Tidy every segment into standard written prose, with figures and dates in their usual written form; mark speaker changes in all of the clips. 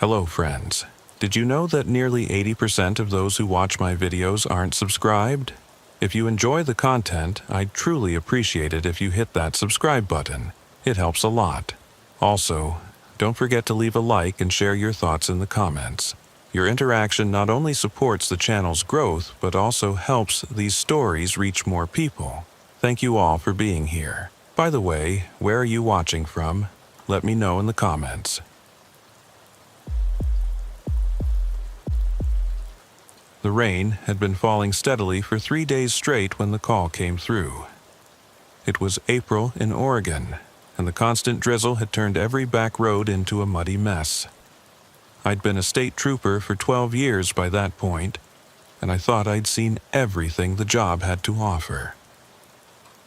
Speaker 1: Hello, friends. Did you know that nearly 80% of those who watch my videos aren't subscribed? If you enjoy the content, I'd truly appreciate it if you hit that subscribe button. It helps a lot. Also, don't forget to leave a like and share your thoughts in the comments. Your interaction not only supports the channel's growth, but also helps these stories reach more people. Thank you all for being here. By the way, where are you watching from? Let me know in the comments. The rain had been falling steadily for 3 days straight when the call came through. It was April in Oregon, and the constant drizzle had turned every back road into a muddy mess. I'd been a state trooper for 12 years by that point, and I thought I'd seen everything the job had to offer.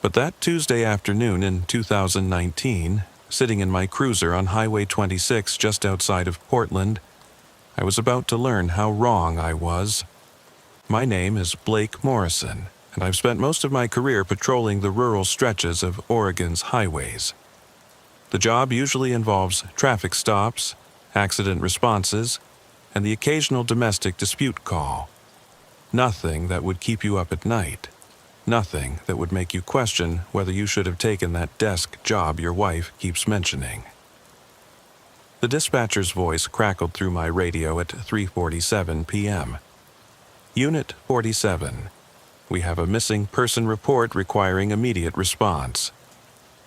Speaker 1: But that Tuesday afternoon in 2019, sitting in my cruiser on Highway 26 just outside of Portland, I was about to learn how wrong I was. My name is Blake Morrison, and I've spent most of my career patrolling the rural stretches of Oregon's highways. The job usually involves traffic stops, accident responses, and the occasional domestic dispute call. Nothing that would keep you up at night. Nothing that would make you question whether you should have taken that desk job your wife keeps mentioning. The dispatcher's voice crackled through my radio at 3:47 p.m. Unit 47. We have a missing person report requiring immediate response.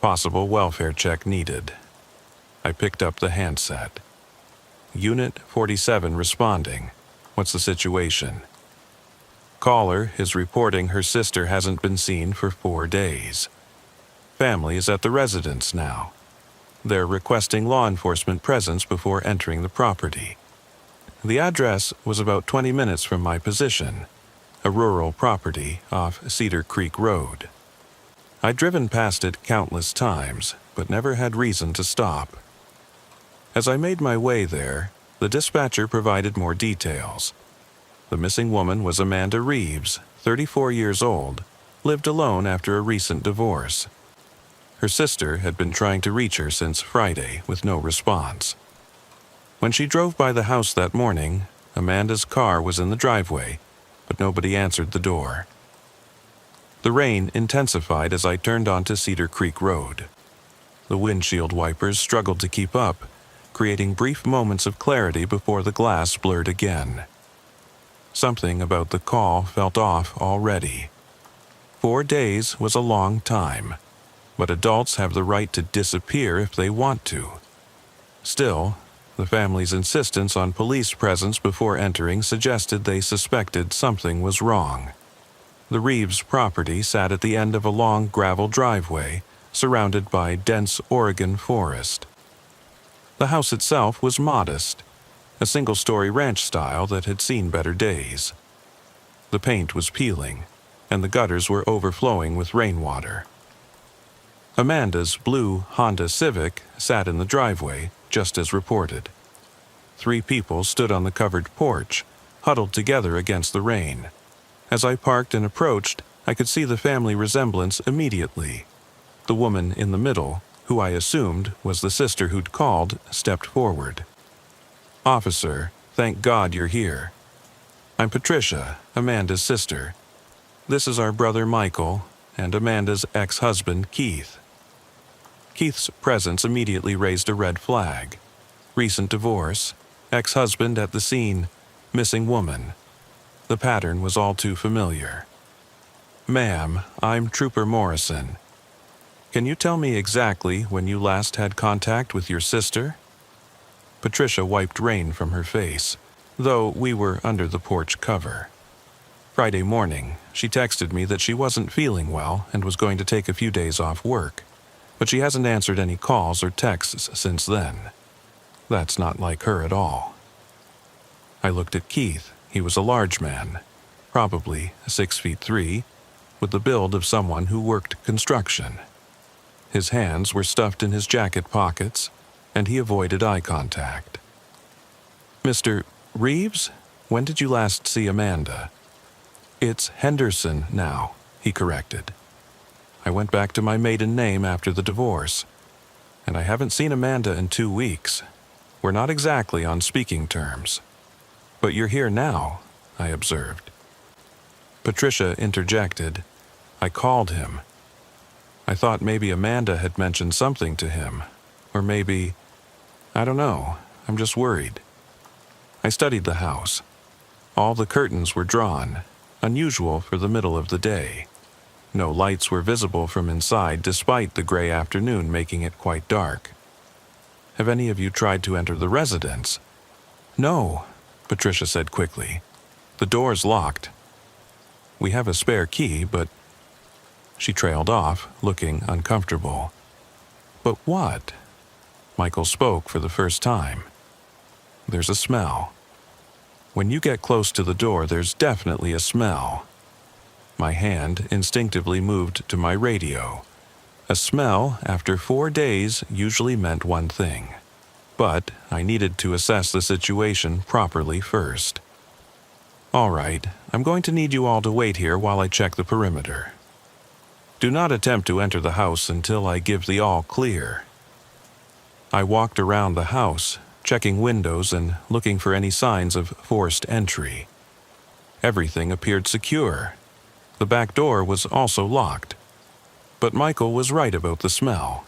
Speaker 1: Possible welfare check needed. I picked up the handset. Unit 47 responding. What's the situation? Caller is reporting her sister hasn't been seen for 4 days. Family is at the residence now. They're requesting law enforcement presence before entering the property. The address was about 20 minutes from my position, a rural property off Cedar Creek Road. I'd driven past it countless times, but never had reason to stop. As I made my way there, the dispatcher provided more details. The missing woman was Amanda Reeves, 34 years old, lived alone after a recent divorce. Her sister had been trying to reach her since Friday with no response. When she drove by the house that morning, Amanda's car was in the driveway, but nobody answered the door. The rain intensified as I turned onto Cedar Creek Road. The windshield wipers struggled to keep up, creating brief moments of clarity before the glass blurred again. Something about the call felt off already. 4 days was a long time, but adults have the right to disappear if they want to. Still, the family's insistence on police presence before entering suggested they suspected something was wrong. The Reeves property sat at the end of a long gravel driveway, surrounded by dense Oregon forest. The house itself was modest, a single-story ranch style that had seen better days. The paint was peeling, and the gutters were overflowing with rainwater. Amanda's blue Honda Civic sat in the driveway, just as reported. 3 people stood on the covered porch, huddled together against the rain. As I parked and approached, I could see the family resemblance immediately. The woman in the middle, who I assumed was the sister who'd called, stepped forward. "Officer, thank God you're here. I'm Patricia, Amanda's sister. This is our brother Michael and Amanda's ex-husband Keith." Keith's presence immediately raised a red flag. Recent divorce, ex-husband at the scene, missing woman. The pattern was all too familiar. "Ma'am, I'm Trooper Morrison. Can you tell me exactly when you last had contact with your sister?" Patricia wiped rain from her face, though we were under the porch cover. Friday morning, she texted me that she wasn't feeling well and was going to take a few days off work, but she hasn't answered any calls or texts since then. That's not like her at all. I looked at Keith. He was a large man, probably 6'3", with the build of someone who worked construction. His hands were stuffed in his jacket pockets, and he avoided eye contact. "Mr. Reeves, when did you last see Amanda?" "It's Henderson now," he corrected. I went back to my maiden name after the divorce, and I haven't seen Amanda in 2 weeks. We're not exactly on speaking terms. But you're here now, I observed. Patricia interjected. I called him. I thought maybe Amanda had mentioned something to him. Or maybe, I don't know, I'm just worried. I studied the house. All the curtains were drawn, unusual for the middle of the day. No lights were visible from inside despite the gray afternoon making it quite dark. Have any of you tried to enter the residence? No, Patricia said quickly. The door's locked. We have a spare key, but... She trailed off, looking uncomfortable. But what? Michael spoke for the first time. There's a smell. When you get close to the door, there's definitely a smell. My hand instinctively moved to my radio. A smell after 4 days usually meant one thing. But I needed to assess the situation properly first. All right, I'm going to need you all to wait here while I check the perimeter. Do not attempt to enter the house until I give the all clear. I walked around the house, checking windows and looking for any signs of forced entry. Everything appeared secure. The back door was also locked. But Michael was right about the smell.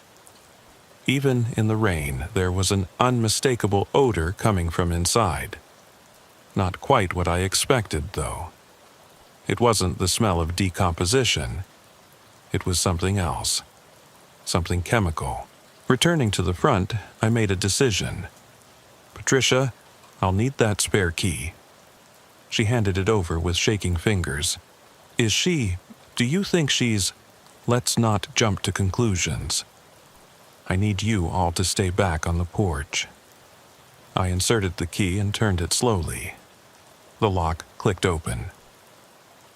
Speaker 1: Even in the rain, there was an unmistakable odor coming from inside. Not quite what I expected, though. It wasn't the smell of decomposition. It was something else. Something chemical. Returning to the front, I made a decision. Patricia, I'll need that spare key. She handed it over with shaking fingers. Do you think she's... Let's not jump to conclusions. I need you all to stay back on the porch. I inserted the key and turned it slowly. The lock clicked open.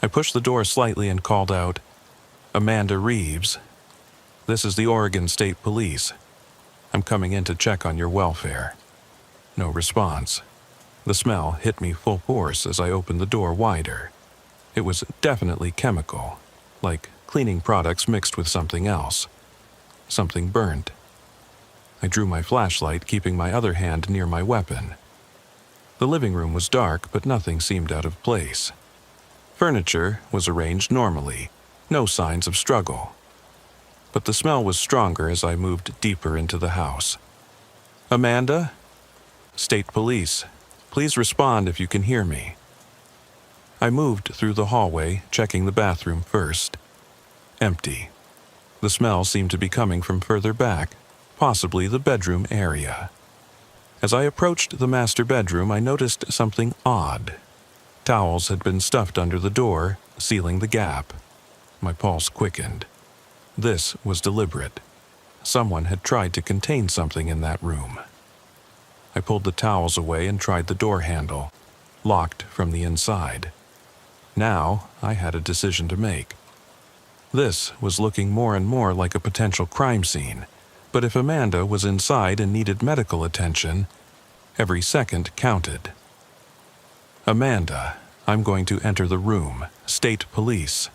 Speaker 1: I pushed the door slightly and called out, Amanda Reeves. This is the Oregon State Police. I'm coming in to check on your welfare. No response. The smell hit me full force as I opened the door wider. It was definitely chemical, like cleaning products mixed with something else. Something burnt. I drew my flashlight, keeping my other hand near my weapon. The living room was dark, but nothing seemed out of place. Furniture was arranged normally, no signs of struggle. But the smell was stronger as I moved deeper into the house. Amanda? State Police. Please respond if you can hear me. I moved through the hallway, checking the bathroom first. Empty. The smell seemed to be coming from further back, possibly the bedroom area. As I approached the master bedroom, I noticed something odd. Towels had been stuffed under the door, sealing the gap. My pulse quickened. This was deliberate. Someone had tried to contain something in that room. I pulled the towels away and tried the door handle, locked from the inside. Now I had a decision to make. This was looking more and more like a potential crime scene, but if Amanda was inside and needed medical attention, every second counted. Amanda, I'm going to enter the room. State Police.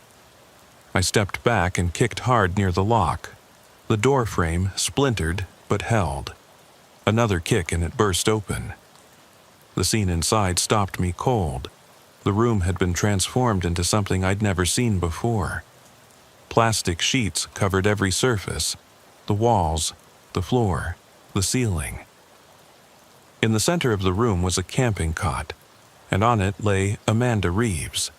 Speaker 1: I stepped back and kicked hard near the lock. The door frame splintered but held. Another kick and it burst open. The scene inside stopped me cold. The room had been transformed into something I'd never seen before. Plastic sheets covered every surface, the walls, the floor, the ceiling. In the center of the room was a camping cot, and on it lay Amanda Reeves.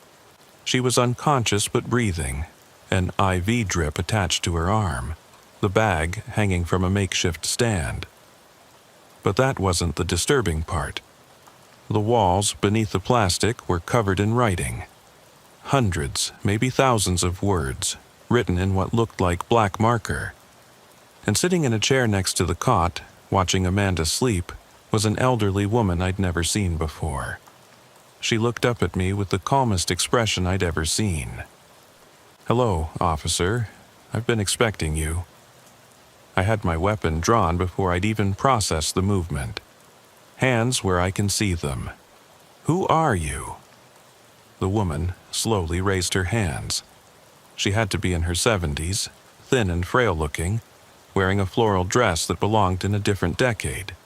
Speaker 1: She was unconscious but breathing, an IV drip attached to her arm, the bag hanging from a makeshift stand. But that wasn't the disturbing part. The walls beneath the plastic were covered in writing. Hundreds, maybe thousands of words, written in what looked like black marker. And sitting in a chair next to the cot, watching Amanda sleep, was an elderly woman I'd never seen before. She looked up at me with the calmest expression I'd ever seen. "Hello, officer. I've been expecting you." I had my weapon drawn before I'd even processed the movement. Hands where I can see them. "Who are you?" The woman slowly raised her hands. She had to be in her 70s, thin and frail-looking, wearing a floral dress that belonged in a different decade.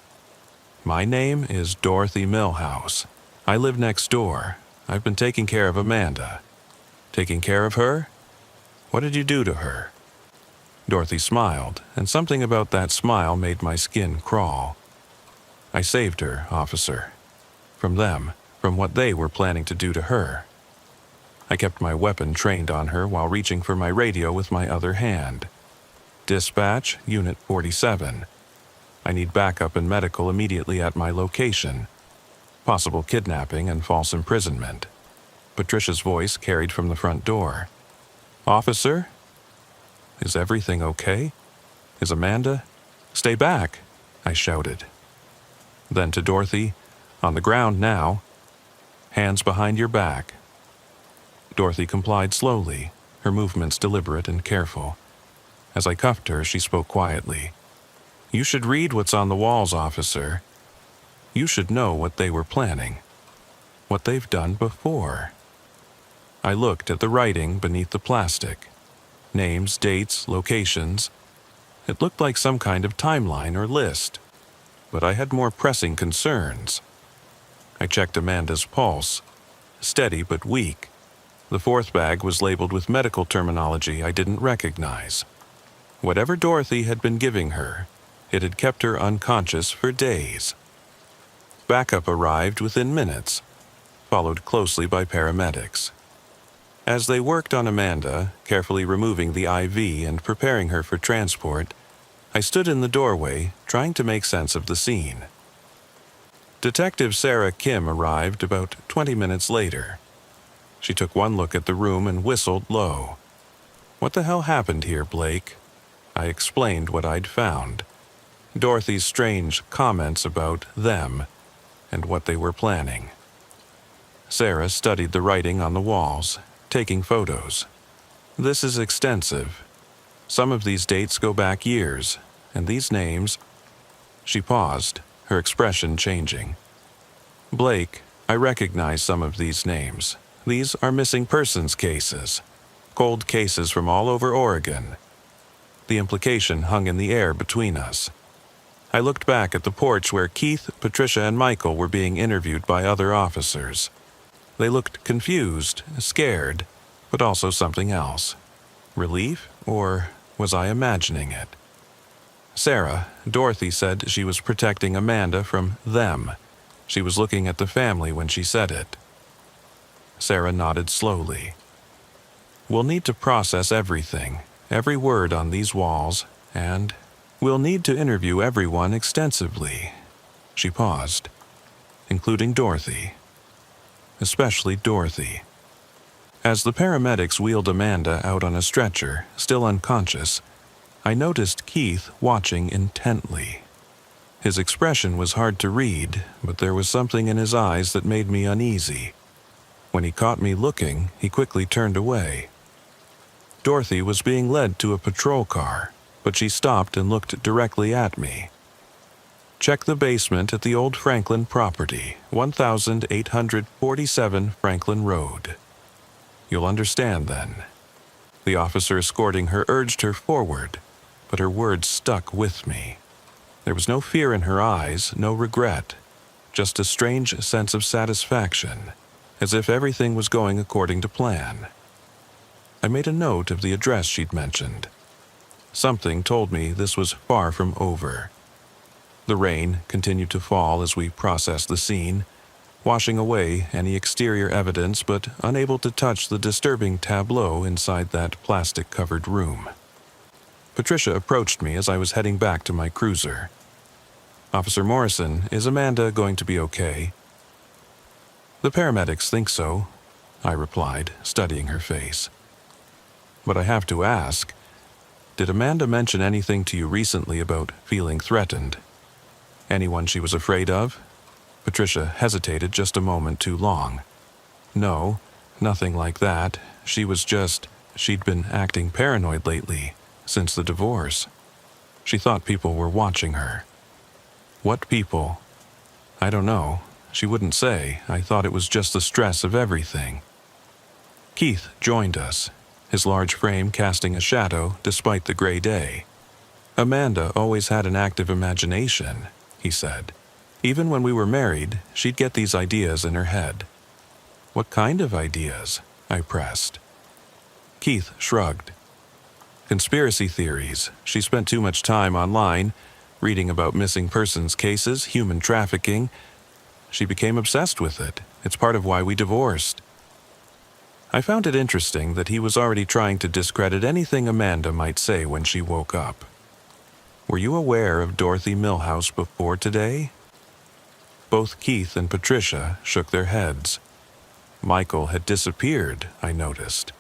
Speaker 1: My name is Dorothy Millhouse. I live next door. I've been taking care of Amanda. Taking care of her? What did you do to her? Dorothy smiled, and something about that smile made my skin crawl. I saved her, officer. From them, from what they were planning to do to her. I kept my weapon trained on her while reaching for my radio with my other hand. Dispatch, Unit 47. I need backup and medical immediately at my location. Possible kidnapping and false imprisonment. Patricia's voice carried from the front door. Officer? Is everything okay? Is Amanda? Stay back, I shouted. Then to Dorothy, on the ground now. Hands behind your back. Dorothy complied slowly, her movements deliberate and careful. As I cuffed her, she spoke quietly. You should read what's on the walls, officer. You should know what they were planning. What they've done before. I looked at the writing beneath the plastic. Names, dates, locations. It looked like some kind of timeline or list. But I had more pressing concerns. I checked Amanda's pulse. Steady but weak. The fourth bag was labeled with medical terminology I didn't recognize. Whatever Dorothy had been giving her, it had kept her unconscious for days. Backup arrived within minutes, followed closely by paramedics. As they worked on Amanda, carefully removing the IV and preparing her for transport, I stood in the doorway, trying to make sense of the scene. Detective Sarah Kim arrived about 20 minutes later. She took one look at the room and whistled low. What the hell happened here, Blake? I explained what I'd found. Dorothy's strange comments about them and what they were planning. Sarah studied the writing on the walls, taking photos. This is extensive. Some of these dates go back years, and these names... She paused, her expression changing. Blake, I recognize some of these names. These are missing persons cases. Cold cases from all over Oregon. The implication hung in the air between us. I looked back at the porch where Keith, Patricia, and Michael were being interviewed by other officers. They looked confused, scared, but also something else. Relief, or was I imagining it? Sarah, Dorothy said she was protecting Amanda from them. She was looking at the family when she said it. Sarah nodded slowly. We'll need to process everything, every word on these walls, and we'll need to interview everyone extensively. She paused, including Dorothy. Especially Dorothy. As the paramedics wheeled Amanda out on a stretcher, still unconscious, I noticed Keith watching intently. His expression was hard to read, but there was something in his eyes that made me uneasy. When he caught me looking, he quickly turned away. Dorothy was being led to a patrol car, but she stopped and looked directly at me. Check the basement at the old Franklin property, 1847 Franklin Road. You'll understand then. The officer escorting her urged her forward, but her words stuck with me. There was no fear in her eyes, no regret, just a strange sense of satisfaction, as if everything was going according to plan. I made a note of the address she'd mentioned. Something told me this was far from over. The rain continued to fall as we processed the scene, washing away any exterior evidence but unable to touch the disturbing tableau inside that plastic-covered room. Patricia approached me as I was heading back to my cruiser. Officer Morrison, is Amanda going to be okay? The paramedics think so, I replied, studying her face. But I have to ask, did Amanda mention anything to you recently about feeling threatened? Anyone she was afraid of? Patricia hesitated just a moment too long. No, nothing like that. She'd been acting paranoid lately, since the divorce. She thought people were watching her. What people? I don't know. She wouldn't say. I thought it was just the stress of everything. Keith joined us, his large frame casting a shadow despite the gray day. Amanda always had an active imagination, he said. Even when we were married, she'd get these ideas in her head. What kind of ideas? I pressed. Keith shrugged. Conspiracy theories. She spent too much time online, reading about missing persons cases, human trafficking. She became obsessed with it. It's part of why we divorced. I found it interesting that he was already trying to discredit anything Amanda might say when she woke up. Were you aware of Dorothy Milhouse before today? Both Keith and Patricia shook their heads. Michael had disappeared, I noticed.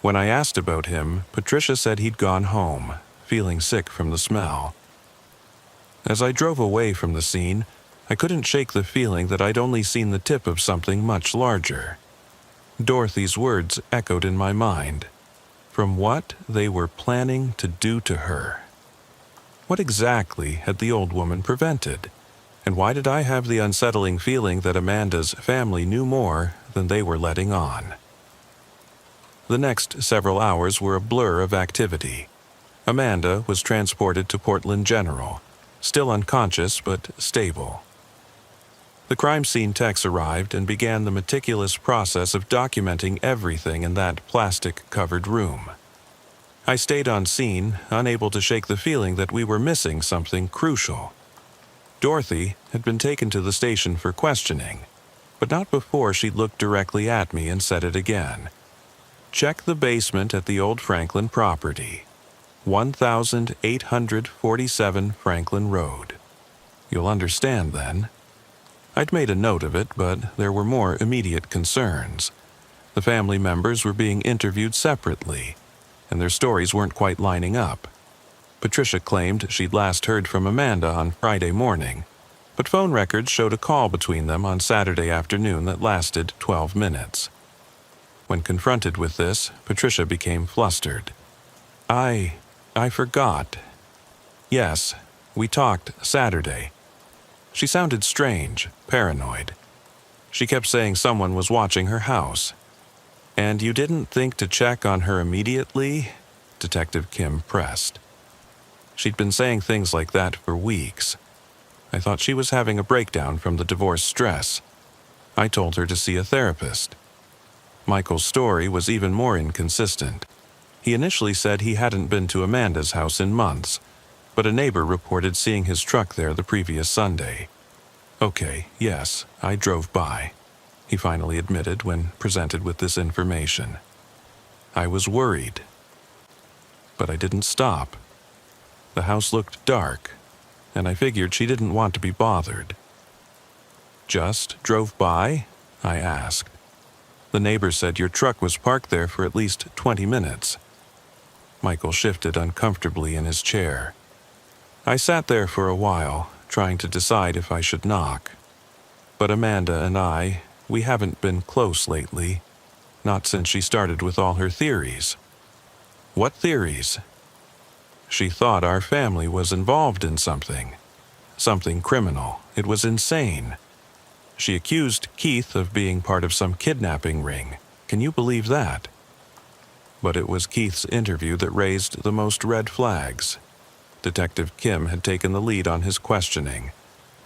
Speaker 1: When I asked about him, Patricia said he'd gone home, feeling sick from the smell. As I drove away from the scene, I couldn't shake the feeling that I'd only seen the tip of something much larger. Dorothy's words echoed in my mind. From what they were planning to do to her. What exactly had the old woman prevented? And why did I have the unsettling feeling that Amanda's family knew more than they were letting on? The next several hours were a blur of activity. Amanda was transported to Portland General, still unconscious but stable. The crime scene techs arrived and began the meticulous process of documenting everything in that plastic-covered room. I stayed on scene, unable to shake the feeling that we were missing something crucial. Dorothy had been taken to the station for questioning, but not before she'd looked directly at me and said it again. Check the basement at the old Franklin property. 1847 Franklin Road. You'll understand then. I'd made a note of it, but there were more immediate concerns. The family members were being interviewed separately, and their stories weren't quite lining up. Patricia claimed she'd last heard from Amanda on Friday morning, but phone records showed a call between them on Saturday afternoon that lasted 12 minutes. When confronted with this, Patricia became flustered. I forgot. Yes, we talked Saturday. She sounded strange, paranoid. She kept saying someone was watching her house. And you didn't think to check on her immediately? Detective Kim pressed. She'd been saying things like that for weeks. I thought she was having a breakdown from the divorce stress. I told her to see a therapist. Michael's story was even more inconsistent. He initially said he hadn't been to Amanda's house in months, but a neighbor reported seeing his truck there the previous Sunday. Okay, yes, I drove by, he finally admitted when presented with this information. I was worried. But I didn't stop. The house looked dark, and I figured she didn't want to be bothered. Just drove by? I asked. The neighbor said your truck was parked there for at least 20 minutes. Michael shifted uncomfortably in his chair. I sat there for a while, trying to decide if I should knock. But Amanda and we haven't been close lately. Not since she started with all her theories. What theories? She thought our family was involved in something. Something criminal. It was insane. She accused Keith of being part of some kidnapping ring. Can you believe that? But it was Keith's interview that raised the most red flags. Detective Kim had taken the lead on his questioning,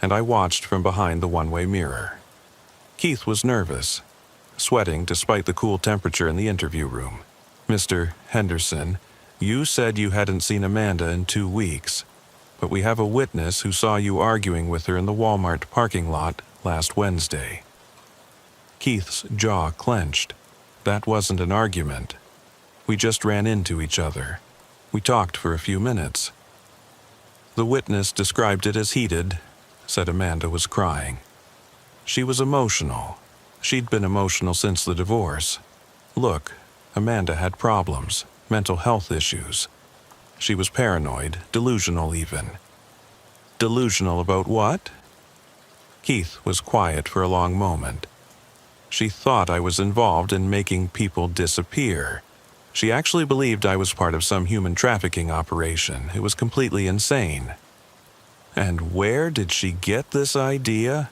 Speaker 1: and I watched from behind the one-way mirror. Keith was nervous, sweating despite the cool temperature in the interview room. Mr. Henderson, you said you hadn't seen Amanda in 2 weeks, but we have a witness who saw you arguing with her in the Walmart parking lot last Wednesday. Keith's jaw clenched. That wasn't an argument. We just ran into each other. We talked for a few minutes. The witness described it as heated, said Amanda was crying. She was emotional. She'd been emotional since the divorce. Look, Amanda had problems, mental health issues. She was paranoid, delusional even. Delusional about what? Keith was quiet for a long moment. She thought I was involved in making people disappear. She actually believed I was part of some human trafficking operation. It was completely insane. And where did she get this idea?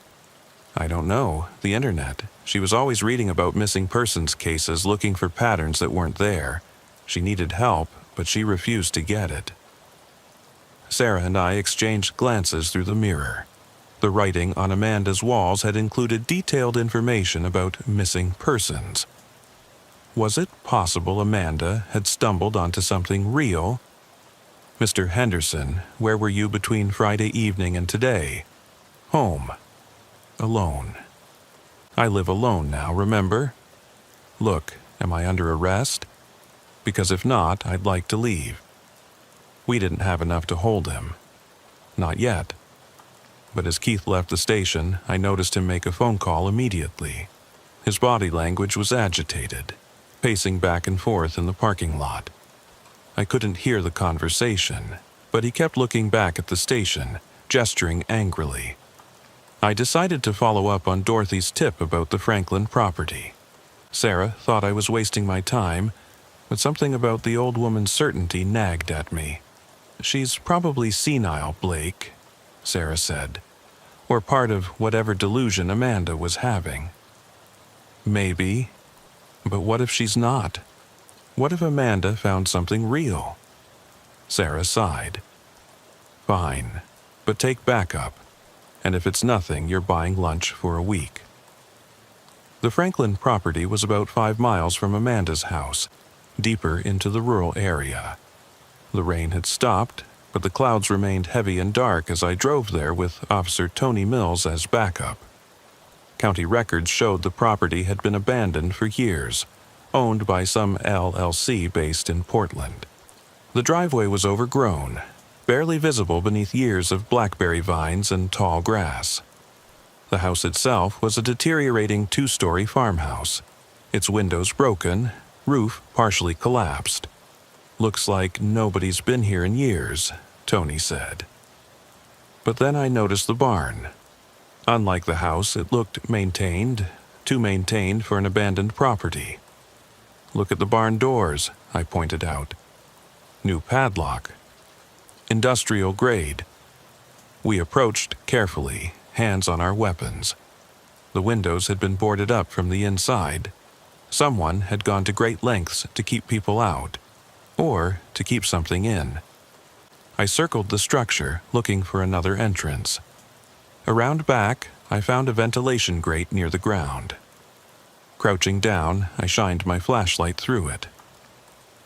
Speaker 1: I don't know. The internet. She was always reading about missing persons cases, looking for patterns that weren't there. She needed help, but she refused to get it. Sarah and I exchanged glances through the mirror. The writing on Amanda's walls had included detailed information about missing persons. Was it possible Amanda had stumbled onto something real? Mr. Henderson, where were you between Friday evening and today? Home. Alone. I live alone now, remember? Look, am I under arrest? Because if not, I'd like to leave. We didn't have enough to hold him. Not yet. But as Keith left the station, I noticed him make a phone call immediately. His body language was agitated, pacing back and forth in the parking lot. I couldn't hear the conversation, but he kept looking back at the station, gesturing angrily. I decided to follow up on Dorothy's tip about the Franklin property. Sarah thought I was wasting my time, but something about the old woman's certainty nagged at me. "She's probably senile, Blake," Sarah said, "or part of whatever delusion Amanda was having." Maybe, but what if she's not? What if Amanda found something real? Sarah sighed. "Fine, but take backup, and if it's nothing, you're buying lunch for a week." The Franklin property was about 5 miles from Amanda's house, deeper into the rural area. The rain had stopped, but the clouds remained heavy and dark as I drove there with Officer Tony Mills as backup. County records showed the property had been abandoned for years, owned by some LLC based in Portland. The driveway was overgrown, barely visible beneath years of blackberry vines and tall grass. The house itself was a deteriorating 2-story farmhouse, its windows broken, roof partially collapsed. "Looks like nobody's been here in years," Tony said. But then I noticed the barn. Unlike the house, it looked maintained, too maintained for an abandoned property. "Look at the barn doors," I pointed out. "New padlock. Industrial grade." We approached carefully, hands on our weapons. The windows had been boarded up from the inside. Someone had gone to great lengths to keep people out, or to keep something in. I circled the structure, looking for another entrance. Around back, I found a ventilation grate near the ground. Crouching down, I shined my flashlight through it.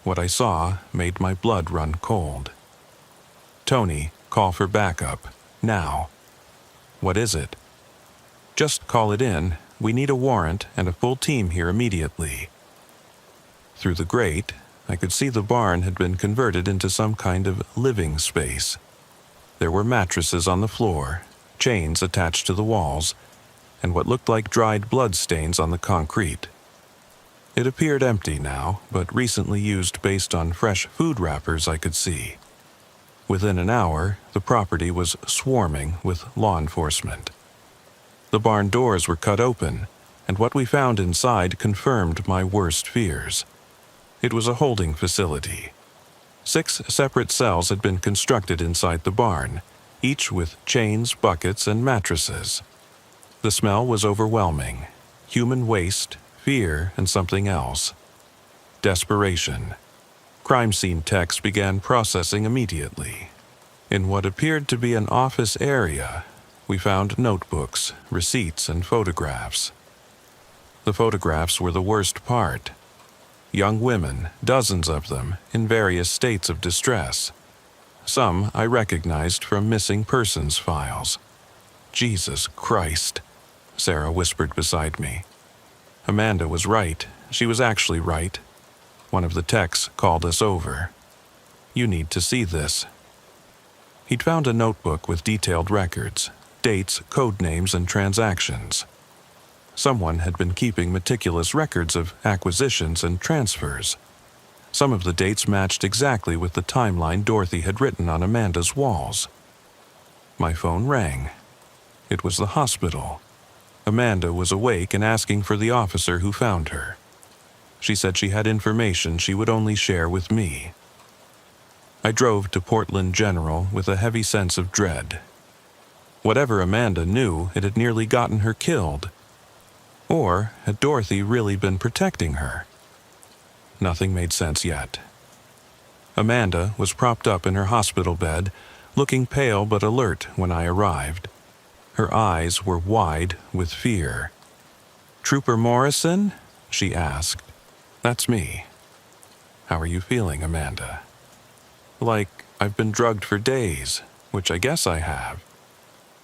Speaker 1: What I saw made my blood run cold. "Tony, call for backup. Now." "What is it?" "Just call it in. We need a warrant and a full team here immediately." Through the grate, I could see the barn had been converted into some kind of living space. There were mattresses on the floor, chains attached to the walls, and what looked like dried blood stains on the concrete. It appeared empty now, but recently used based on fresh food wrappers I could see. Within an hour, the property was swarming with law enforcement. The barn doors were cut open, and what we found inside confirmed my worst fears. It was a holding facility. 6 separate cells had been constructed inside the barn, each with chains, buckets, and mattresses. The smell was overwhelming. Human waste, fear, and something else. Desperation. Crime scene techs began processing immediately. In what appeared to be an office area, we found notebooks, receipts, and photographs. The photographs were the worst part. Young women, dozens of them, in various states of distress. Some I recognized from missing persons files. "Jesus Christ," Sarah whispered beside me. Amanda was right. She was actually right. One of the techs called us over. "You need to see this." He'd found a notebook with detailed records, dates, code names, and transactions. Someone had been keeping meticulous records of acquisitions and transfers. Some of the dates matched exactly with the timeline Dorothy had written on Amanda's walls. My phone rang. It was the hospital. Amanda was awake and asking for the officer who found her. She said she had information she would only share with me. I drove to Portland General with a heavy sense of dread. Whatever Amanda knew, it had nearly gotten her killed. Or had Dorothy really been protecting her? Nothing made sense yet. Amanda was propped up in her hospital bed, looking pale but alert when I arrived. Her eyes were wide with fear. "Trooper Morrison?" she asked. "That's me." "How are you feeling, Amanda?" "Like I've been drugged for days, which I guess I have."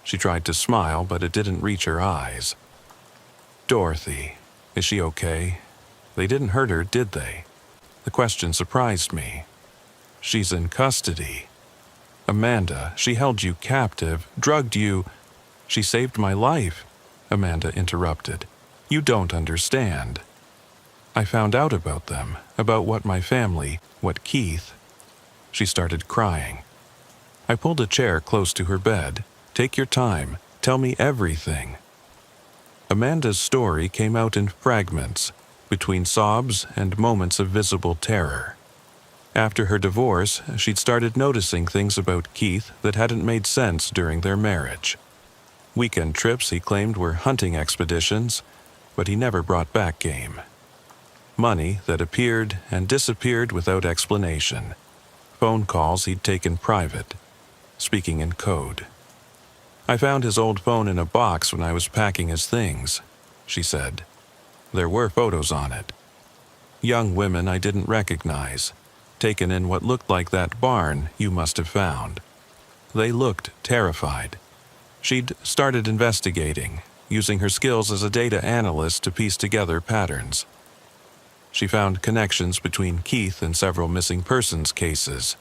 Speaker 1: She tried to smile, but it didn't reach her eyes. "Dorothy, is she okay? They didn't hurt her, did they?" The question surprised me. "She's in custody." "Amanda, she held you captive, drugged you." "She saved my life," Amanda interrupted. "You don't understand. I found out about them, about what my family, what Keith." She started crying. I pulled a chair close to her bed. "Take your time. Tell me everything." Amanda's story came out in fragments, between sobs and moments of visible terror. After her divorce, she'd started noticing things about Keith that hadn't made sense during their marriage. Weekend trips he claimed were hunting expeditions, but he never brought back game. Money that appeared and disappeared without explanation. Phone calls he'd taken private, speaking in code. "I found his old phone in a box when I was packing his things," she said. "There were photos on it. Young women I didn't recognize, taken in what looked like that barn you must have found. They looked terrified. She'd started investigating, using her skills as a data analyst to piece together patterns. She found connections between Keith and several missing persons cases,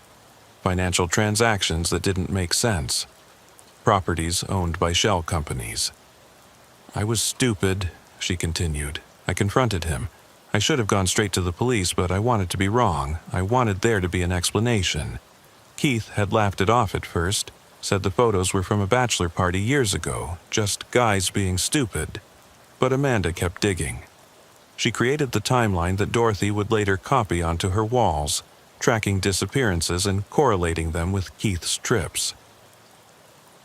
Speaker 1: financial transactions that didn't make sense, properties owned by shell companies. I was stupid," she continued. "I confronted him. I should have gone straight to the police, but I wanted to be wrong. I wanted there to be an explanation. Keith had laughed it off at first, said the photos were from a bachelor party years ago, just guys being stupid. But Amanda kept digging. She created the timeline that Dorothy would later copy onto her walls, tracking disappearances and correlating them with Keith's trips.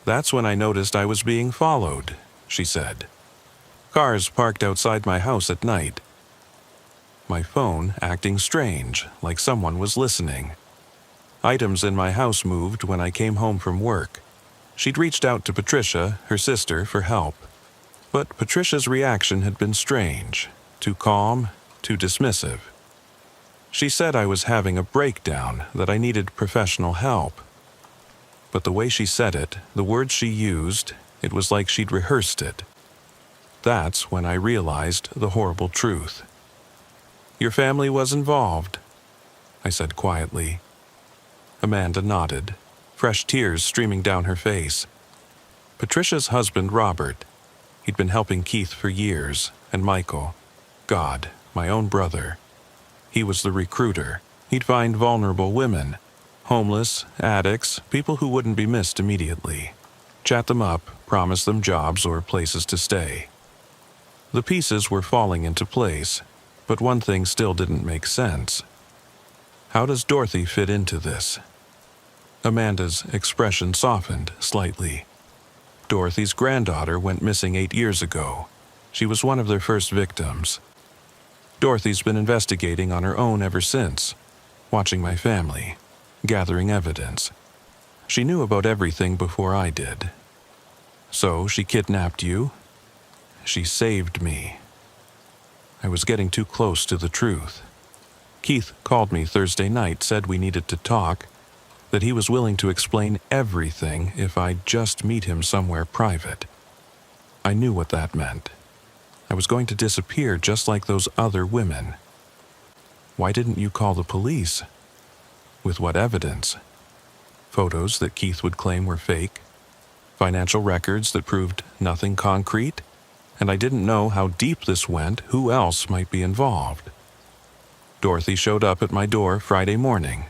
Speaker 1: That's when I noticed I was being followed," she said. "Cars parked outside my house at night. My phone acting strange, like someone was listening. Items in my house moved when I came home from work. She'd reached out to Patricia, her sister, for help. But Patricia's reaction had been strange, too calm, too dismissive. She said I was having a breakdown, that I needed professional help. But the way she said it, the words she used, it was like she'd rehearsed it. That's when I realized the horrible truth." "Your family was involved," I said quietly. Amanda nodded, fresh tears streaming down her face. "Patricia's husband, Robert. He'd been helping Keith for years, and Michael. God, my own brother. He was the recruiter. He'd find vulnerable women, homeless, addicts, people who wouldn't be missed immediately. Chat them up, promise them jobs or places to stay. The pieces were falling into place, but one thing still didn't make sense. How does Dorothy fit into this?" Amanda's expression softened slightly. "Dorothy's granddaughter went missing 8 years ago. She was one of their first victims. Dorothy's been investigating on her own ever since, watching my family, gathering evidence. She knew about everything before I did. So she kidnapped you? She saved me. I was getting too close to the truth. Keith called me Thursday night, said we needed to talk, that he was willing to explain everything if I'd just meet him somewhere private. I knew what that meant. I was going to disappear just like those other women. Why didn't you call the police? With what evidence? Photos that Keith would claim were fake? Financial records that proved nothing concrete? And I didn't know how deep this went, who else might be involved. Dorothy showed up at my door Friday morning.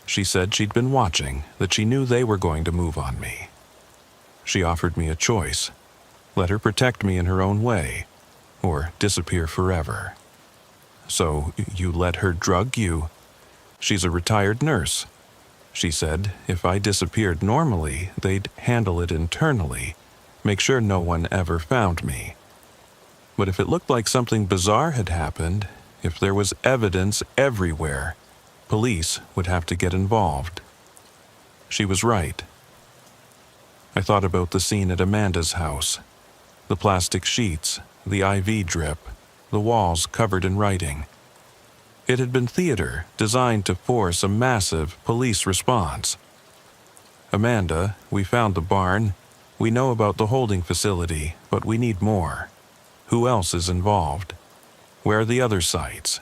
Speaker 1: She said she'd been watching, that she knew they were going to move on me. She offered me a choice. Let her protect me in her own way, or disappear forever. So you let her drug you? She's a retired nurse. She said if I disappeared normally, they'd handle it internally, make sure no one ever found me. But if it looked like something bizarre had happened, if there was evidence everywhere, police would have to get involved. She was right. I thought about the scene at Amanda's house. The plastic sheets, the IV drip, the walls covered in writing. It had been theater designed to force a massive police response. Amanda, we found the barn. We know about the holding facility, but we need more. Who else is involved? Where are the other sites?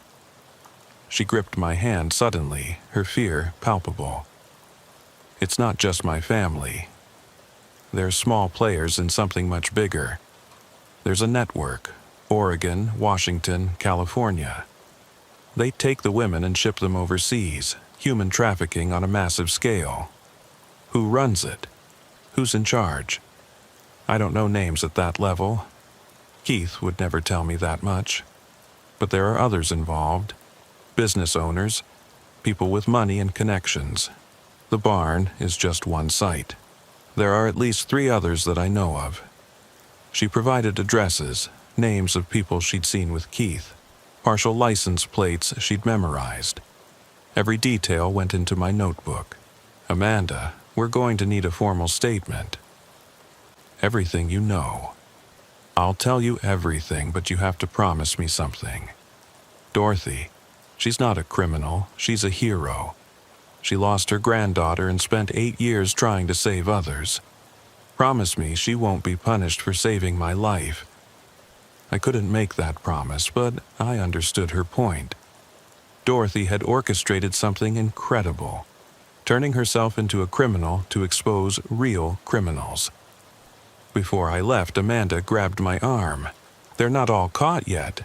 Speaker 1: She gripped my hand suddenly, her fear palpable. It's not just my family. They're small players in something much bigger. There's a network, Oregon, Washington, California. They take the women and ship them overseas, human trafficking on a massive scale. Who runs it? Who's in charge? I don't know names at that level. Keith would never tell me that much. But there are others involved. Business owners, people with money and connections. The barn is just one site. There are at least 3 others that I know of. She provided addresses, names of people she'd seen with Keith, partial license plates she'd memorized. Every detail went into my notebook. Amanda, we're going to need a formal statement. Everything you know. I'll tell you everything, but you have to promise me something. Dorothy, she's not a criminal, she's a hero. She lost her granddaughter and spent 8 years trying to save others. Promise me she won't be punished for saving my life. I couldn't make that promise, but I understood her point. Dorothy had orchestrated something incredible, turning herself into a criminal to expose real criminals. Before I left, Amanda grabbed my arm. They're not all caught yet.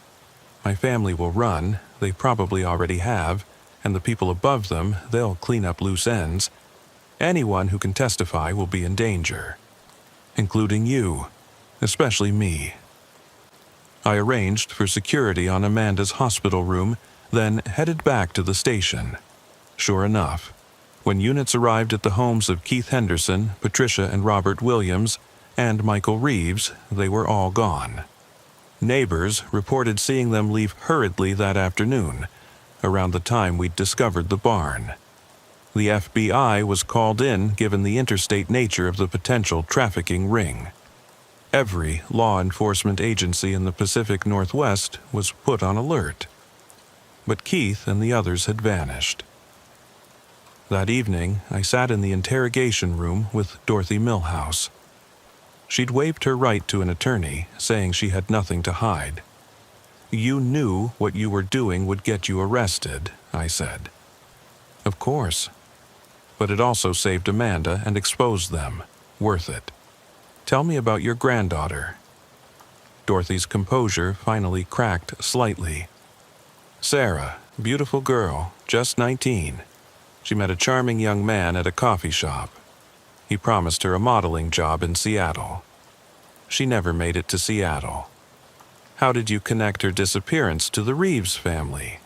Speaker 1: My family will run, they probably already have, and the people above them, they'll clean up loose ends. Anyone who can testify will be in danger, including you, especially me. I arranged for security on Amanda's hospital room, then headed back to the station. Sure enough, when units arrived at the homes of Keith Henderson, Patricia and Robert Williams, and Michael Reeves, they were all gone. Neighbors reported seeing them leave hurriedly that afternoon, around the time we'd discovered the barn. The FBI was called in given the interstate nature of the potential trafficking ring. Every law enforcement agency in the Pacific Northwest was put on alert. But Keith and the others had vanished. That evening, I sat in the interrogation room with Dorothy Milhouse. She'd waived her right to an attorney, saying she had nothing to hide. You knew what you were doing would get you arrested, I said. Of course. But it also saved Amanda and exposed them. Worth it. Tell me about your granddaughter. Dorothy's composure finally cracked slightly. Sarah, beautiful girl, just 19. She met a charming young man at a coffee shop. He promised her a modeling job in Seattle. She never made it to Seattle. How did you connect her disappearance to the Reeves family?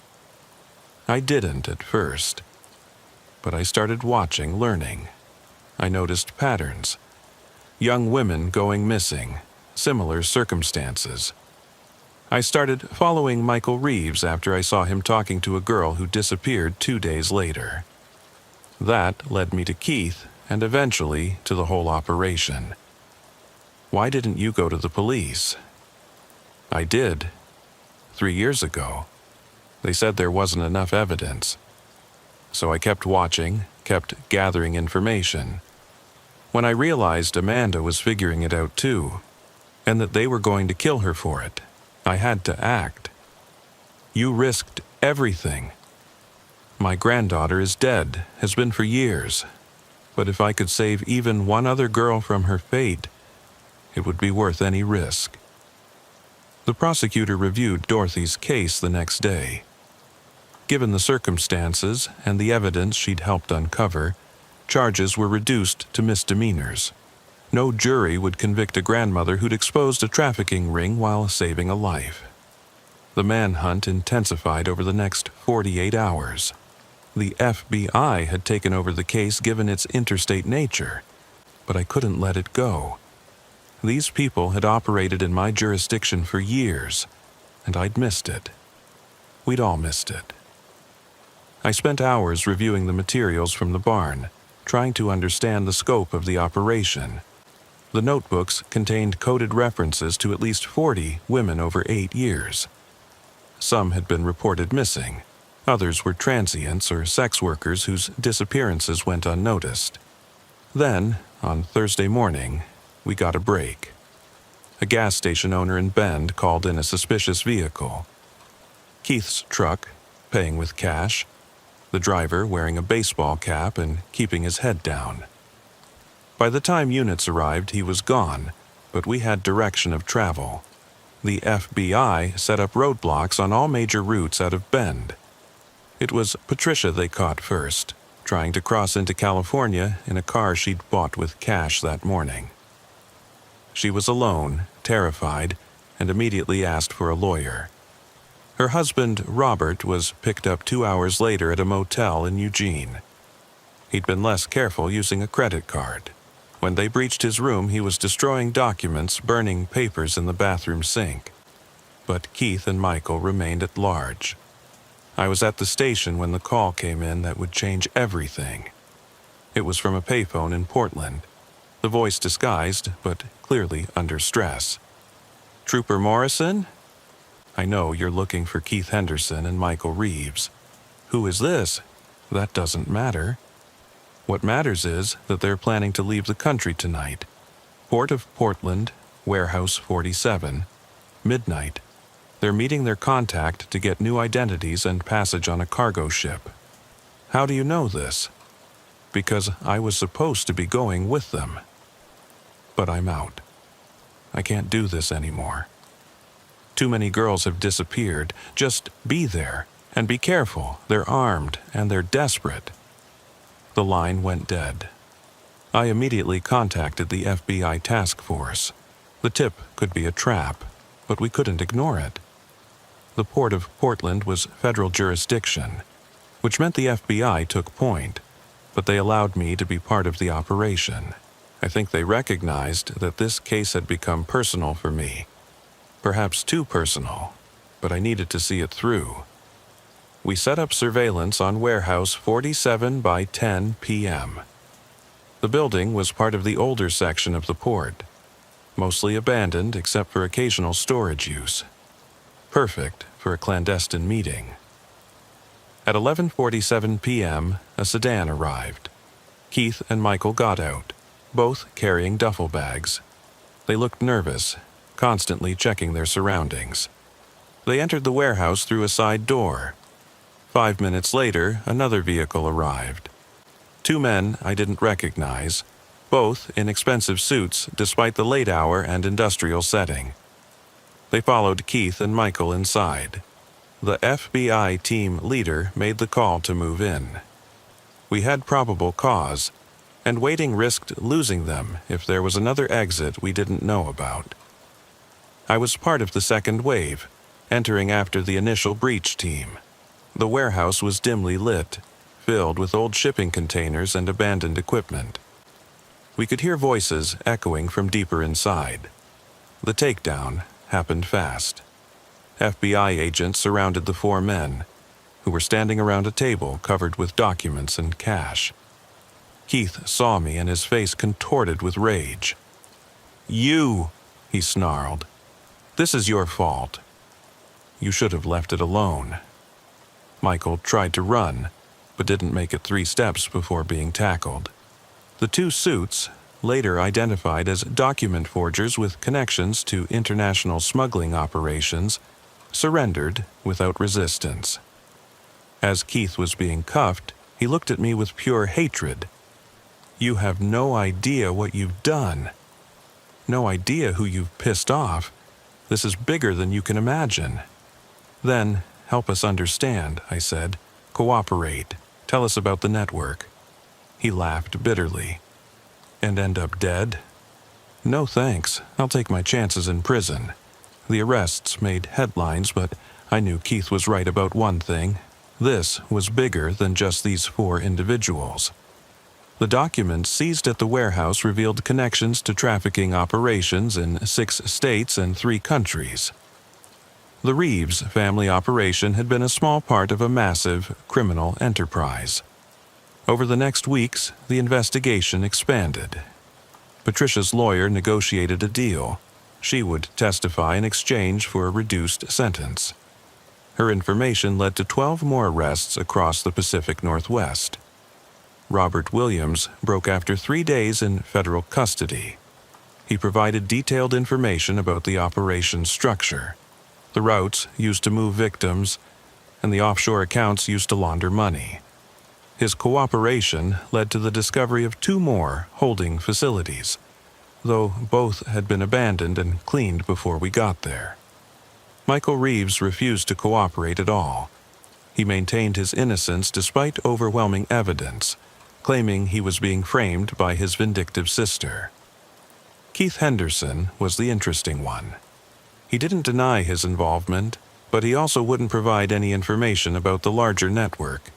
Speaker 1: I didn't at first. But I started watching, learning. I noticed patterns. Young women going missing, similar circumstances. I started following Michael Reeves after I saw him talking to a girl who disappeared 2 days later. That led me to Keith and eventually to the whole operation. Why didn't you go to the police? I did. 3 years ago. They said there wasn't enough evidence. So I kept watching, kept gathering information. When I realized Amanda was figuring it out too, and that they were going to kill her for it, I had to act. You risked everything. My granddaughter is dead, has been for years. But if I could save even one other girl from her fate, it would be worth any risk. The prosecutor reviewed Dorothy's case the next day. Given the circumstances and the evidence she'd helped uncover, charges were reduced to misdemeanors. No jury would convict a grandmother who'd exposed a trafficking ring while saving a life. The manhunt intensified over the next 48 hours. The FBI had taken over the case given its interstate nature, but I couldn't let it go. These people had operated in my jurisdiction for years, and I'd missed it. We'd all missed it. I spent hours reviewing the materials from the barn, trying to understand the scope of the operation. The notebooks contained coded references to at least 40 women over 8 years. Some had been reported missing. Others were transients or sex workers whose disappearances went unnoticed. Then, on Thursday morning, we got a break. A gas station owner in Bend called in a suspicious vehicle. Keith's truck, paying with cash. The driver wearing a baseball cap and keeping his head down. By the time units arrived, he was gone, but we had direction of travel. The FBI set up roadblocks on all major routes out of Bend. It was Patricia they caught first, trying to cross into California in a car she'd bought with cash that morning. She was alone, terrified, and immediately asked for a lawyer. Her husband, Robert, was picked up 2 hours later at a motel in Eugene. He'd been less careful using a credit card. When they breached his room, he was destroying documents, burning papers in the bathroom sink. But Keith and Michael remained at large. I was at the station when the call came in that would change everything. It was from a payphone in Portland, the voice disguised, but clearly under stress. "Trooper Morrison? I know you're looking for Keith Henderson and Michael Reeves. Who is this? That doesn't matter. What matters is that they're planning to leave the country tonight. Port of Portland, Warehouse 47, midnight. They're meeting their contact to get new identities and passage on a cargo ship. How do you know this? Because I was supposed to be going with them. But I'm out. I can't do this anymore. Too many girls have disappeared. Just be there, and be careful. They're armed, and they're desperate." The line went dead. I immediately contacted the FBI task force. The tip could be a trap, but we couldn't ignore it. The Port of Portland was federal jurisdiction, which meant the FBI took point, but they allowed me to be part of the operation. I think they recognized that this case had become personal for me. Perhaps too personal, but I needed to see it through. We set up surveillance on Warehouse 47 by 10 p.m. The building was part of the older section of the port, mostly abandoned except for occasional storage use. Perfect for a clandestine meeting. At 11:47 p.m., a sedan arrived. Keith and Michael got out, both carrying duffel bags. They looked nervous, constantly checking their surroundings. They entered the warehouse through a side door. 5 minutes later, another vehicle arrived. 2 men I didn't recognize, both in expensive suits despite the late hour and industrial setting. They followed Keith and Michael inside. The FBI team leader made the call to move in. We had probable cause, and waiting risked losing them if there was another exit we didn't know about. I was part of the second wave, entering after the initial breach team. The warehouse was dimly lit, filled with old shipping containers and abandoned equipment. We could hear voices echoing from deeper inside. The takedown happened fast. FBI agents surrounded the 4 men, who were standing around a table covered with documents and cash. Keith saw me and his face contorted with rage. "You!" he snarled. "This is your fault. You should have left it alone." Michael tried to run, but didn't make it 3 steps before being tackled. The 2 suits, later identified as document forgers with connections to international smuggling operations, surrendered without resistance. As Keith was being cuffed, he looked at me with pure hatred. "You have no idea what you've done. No idea who you've pissed off. This is bigger than you can imagine." "Then, help us understand," I said. "Cooperate. Tell us about the network." He laughed bitterly. "And end up dead? No thanks. I'll take my chances in prison." The arrests made headlines, but I knew Keith was right about one thing. This was bigger than just these 4 individuals. The documents seized at the warehouse revealed connections to trafficking operations in 6 states and 3 countries. The Reeves family operation had been a small part of a massive criminal enterprise. Over the next weeks, the investigation expanded. Patricia's lawyer negotiated a deal. She would testify in exchange for a reduced sentence. Her information led to 12 more arrests across the Pacific Northwest. Robert Williams broke after 3 days in federal custody. He provided detailed information about the operation's structure, the routes used to move victims, and the offshore accounts used to launder money. His cooperation led to the discovery of 2 more holding facilities, though both had been abandoned and cleaned before we got there. Michael Reeves refused to cooperate at all. He maintained his innocence despite overwhelming evidence, claiming he was being framed by his vindictive sister. Keith Henderson was the interesting one. He didn't deny his involvement, but he also wouldn't provide any information about the larger network.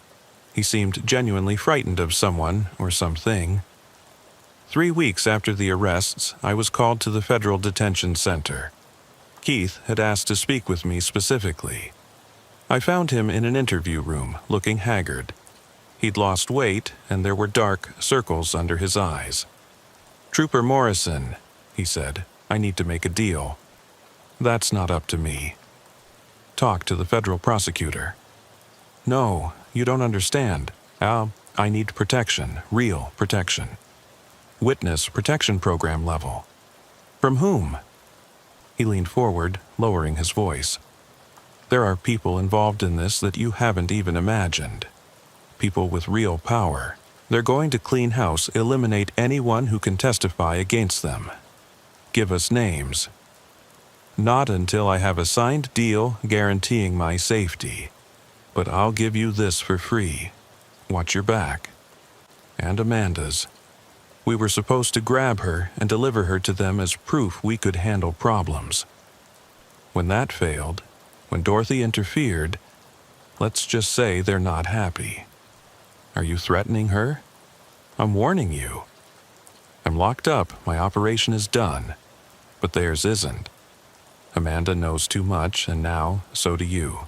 Speaker 1: He seemed genuinely frightened of someone or something. 3 weeks after the arrests, I was called to the Federal Detention Center. Keith had asked to speak with me specifically. I found him in an interview room, looking haggard. He'd lost weight, and there were dark circles under his eyes. "Trooper Morrison," he said, "I need to make a deal." "That's not up to me." "Talk to the federal prosecutor." "No, you don't understand. I need protection, real protection. Witness protection program level." "From whom?" He leaned forward, lowering his voice. "There are people involved in this that you haven't even imagined. People with real power. They're going to clean house, eliminate anyone who can testify against them. Give us names." "Not until I have a signed deal guaranteeing my safety. But I'll give you this for free. Watch your back." "And Amanda's. We were supposed to grab her and deliver her to them as proof we could handle problems. When that failed, when Dorothy interfered, let's just say they're not happy." "Are you threatening her?" "I'm warning you. I'm locked up, my operation is done, but theirs isn't. Amanda knows too much, and now so do you."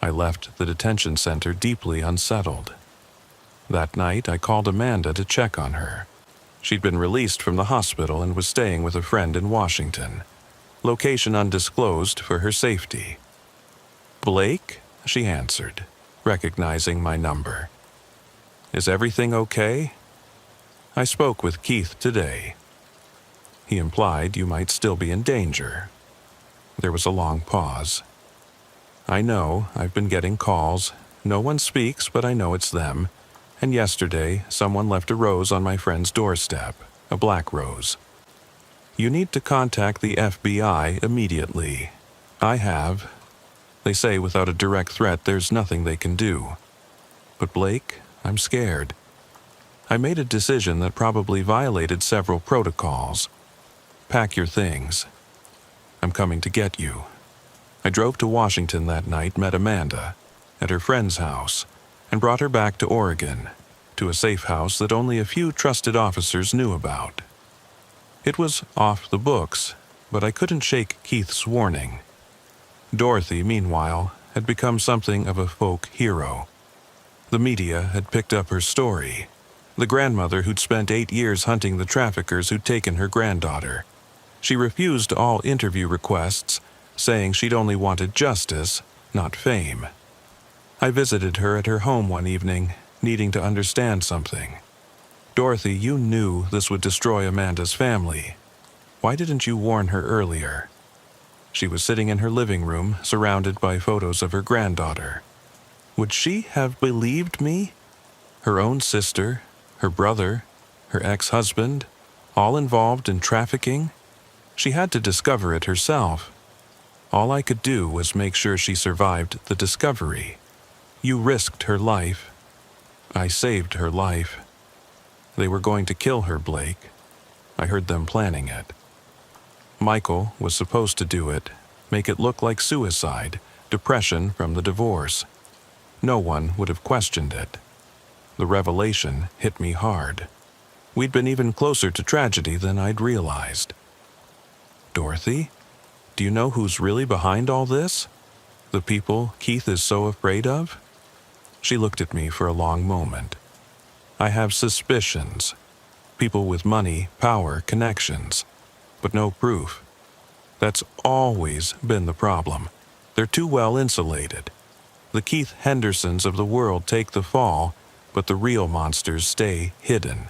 Speaker 1: I left the detention center deeply unsettled. That night, I called Amanda to check on her. She'd been released from the hospital and was staying with a friend in Washington. Location undisclosed for her safety. "Blake?" she answered, recognizing my number. "Is everything okay?" "I spoke with Keith today. He implied you might still be in danger." There was a long pause. "I know, I've been getting calls. No one speaks, but I know it's them. And yesterday, someone left a rose on my friend's doorstep, a black rose. You need to contact the FBI immediately. I have. They say without a direct threat, there's nothing they can do. But Blake, I'm scared. I made a decision that probably violated several protocols. Pack your things. I'm coming to get you." I drove to Washington that night, met Amanda at her friend's house, and brought her back to Oregon, to a safe house that only a few trusted officers knew about. It was off the books, but I couldn't shake Keith's warning. Dorothy, meanwhile, had become something of a folk hero. The media had picked up her story. The grandmother who'd spent 8 years hunting the traffickers who'd taken her granddaughter. She refused all interview requests, saying she'd only wanted justice, not fame. I visited her at her home one evening, needing to understand something. "Dorothy, you knew this would destroy Amanda's family. Why didn't you warn her earlier?" She was sitting in her living room, surrounded by photos of her granddaughter. Would she have believed me? Her own sister, her brother, her ex-husband, all involved in trafficking? She had to discover it herself. All I could do was make sure she survived the discovery. You risked her life. I saved her life. They were going to kill her, Blake. I heard them planning it. Michael was supposed to do it, make it look like suicide, depression from the divorce. No one would have questioned it. The revelation hit me hard. We'd been even closer to tragedy than I'd realized. Dorothy, do you know who's really behind all this? The people Keith is so afraid of? She looked at me for a long moment. I have suspicions. People with money, power, connections, but no proof. That's always been the problem. They're too well insulated. The Keith Hendersons of the world take the fall, but the real monsters stay hidden.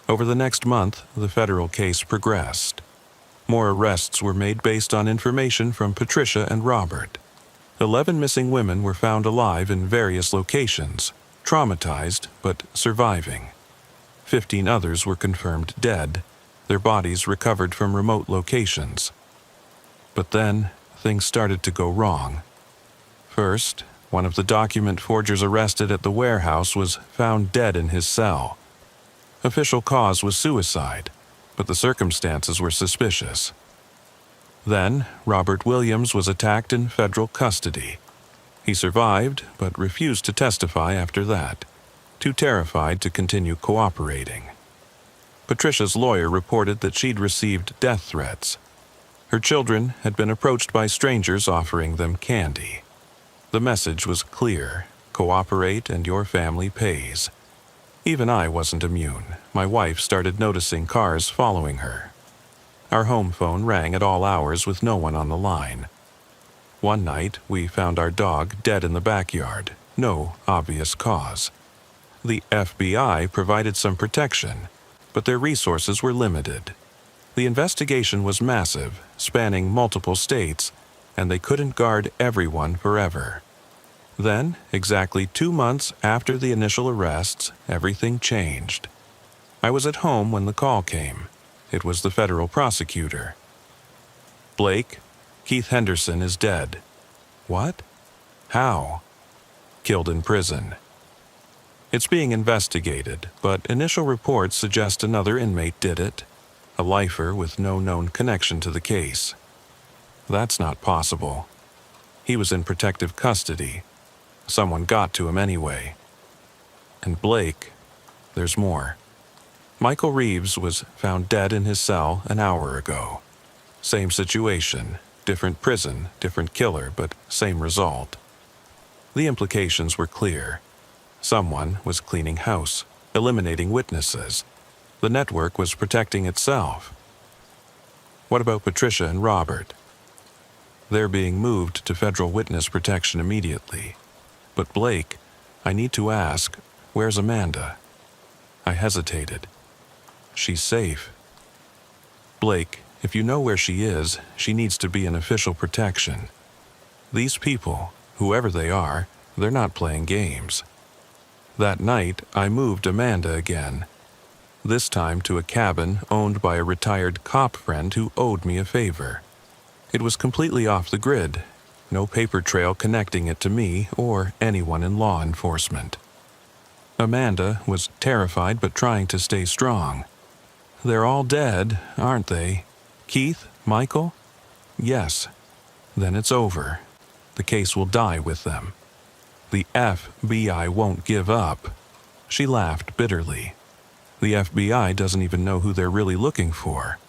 Speaker 1: Over the next month, the federal case progressed. More arrests were made based on information from Patricia and Robert. 11 missing women were found alive in various locations, traumatized but surviving. 15 others were confirmed dead, their bodies recovered from remote locations. But then, things started to go wrong. First, one of the document forgers arrested at the warehouse was found dead in his cell. Official cause was suicide, but the circumstances were suspicious. Then, Robert Williams was attacked in federal custody. He survived, but refused to testify after that, too terrified to continue cooperating. Patricia's lawyer reported that she'd received death threats. Her children had been approached by strangers offering them candy. The message was clear: cooperate and your family pays. Even I wasn't immune. My wife started noticing cars following her. Our home phone rang at all hours with no one on the line. One night, we found our dog dead in the backyard, no obvious cause. The FBI provided some protection, but their resources were limited. The investigation was massive, spanning multiple states, and they couldn't guard everyone forever. Then, exactly 2 months after the initial arrests, everything changed. I was at home when the call came. It was the federal prosecutor. "Blake, Keith Henderson is dead." "What? How?" "Killed in prison." "It's being investigated, but initial reports suggest another inmate did it. A lifer with no known connection to the case." "That's not possible. He was in protective custody. Someone got to him anyway." "And Blake, there's more. Michael Reeves was found dead in his cell an hour ago. Same situation, different prison, different killer, but same result." The implications were clear. Someone was cleaning house, eliminating witnesses. The network was protecting itself. "What about Patricia and Robert?" "They're being moved to federal witness protection immediately. But Blake, I need to ask, where's Amanda?" I hesitated. "She's safe." "Blake, if you know where she is, she needs to be in official protection. These people, whoever they are, they're not playing games." That night, I moved Amanda again. This time to a cabin owned by a retired cop friend who owed me a favor. It was completely off the grid, no paper trail connecting it to me or anyone in law enforcement. Amanda was terrified but trying to stay strong. "They're all dead, aren't they? Keith? Michael?" "Yes." "Then it's over. The case will die with them. The FBI won't give up." She laughed bitterly. "The FBI doesn't even know who they're really looking for."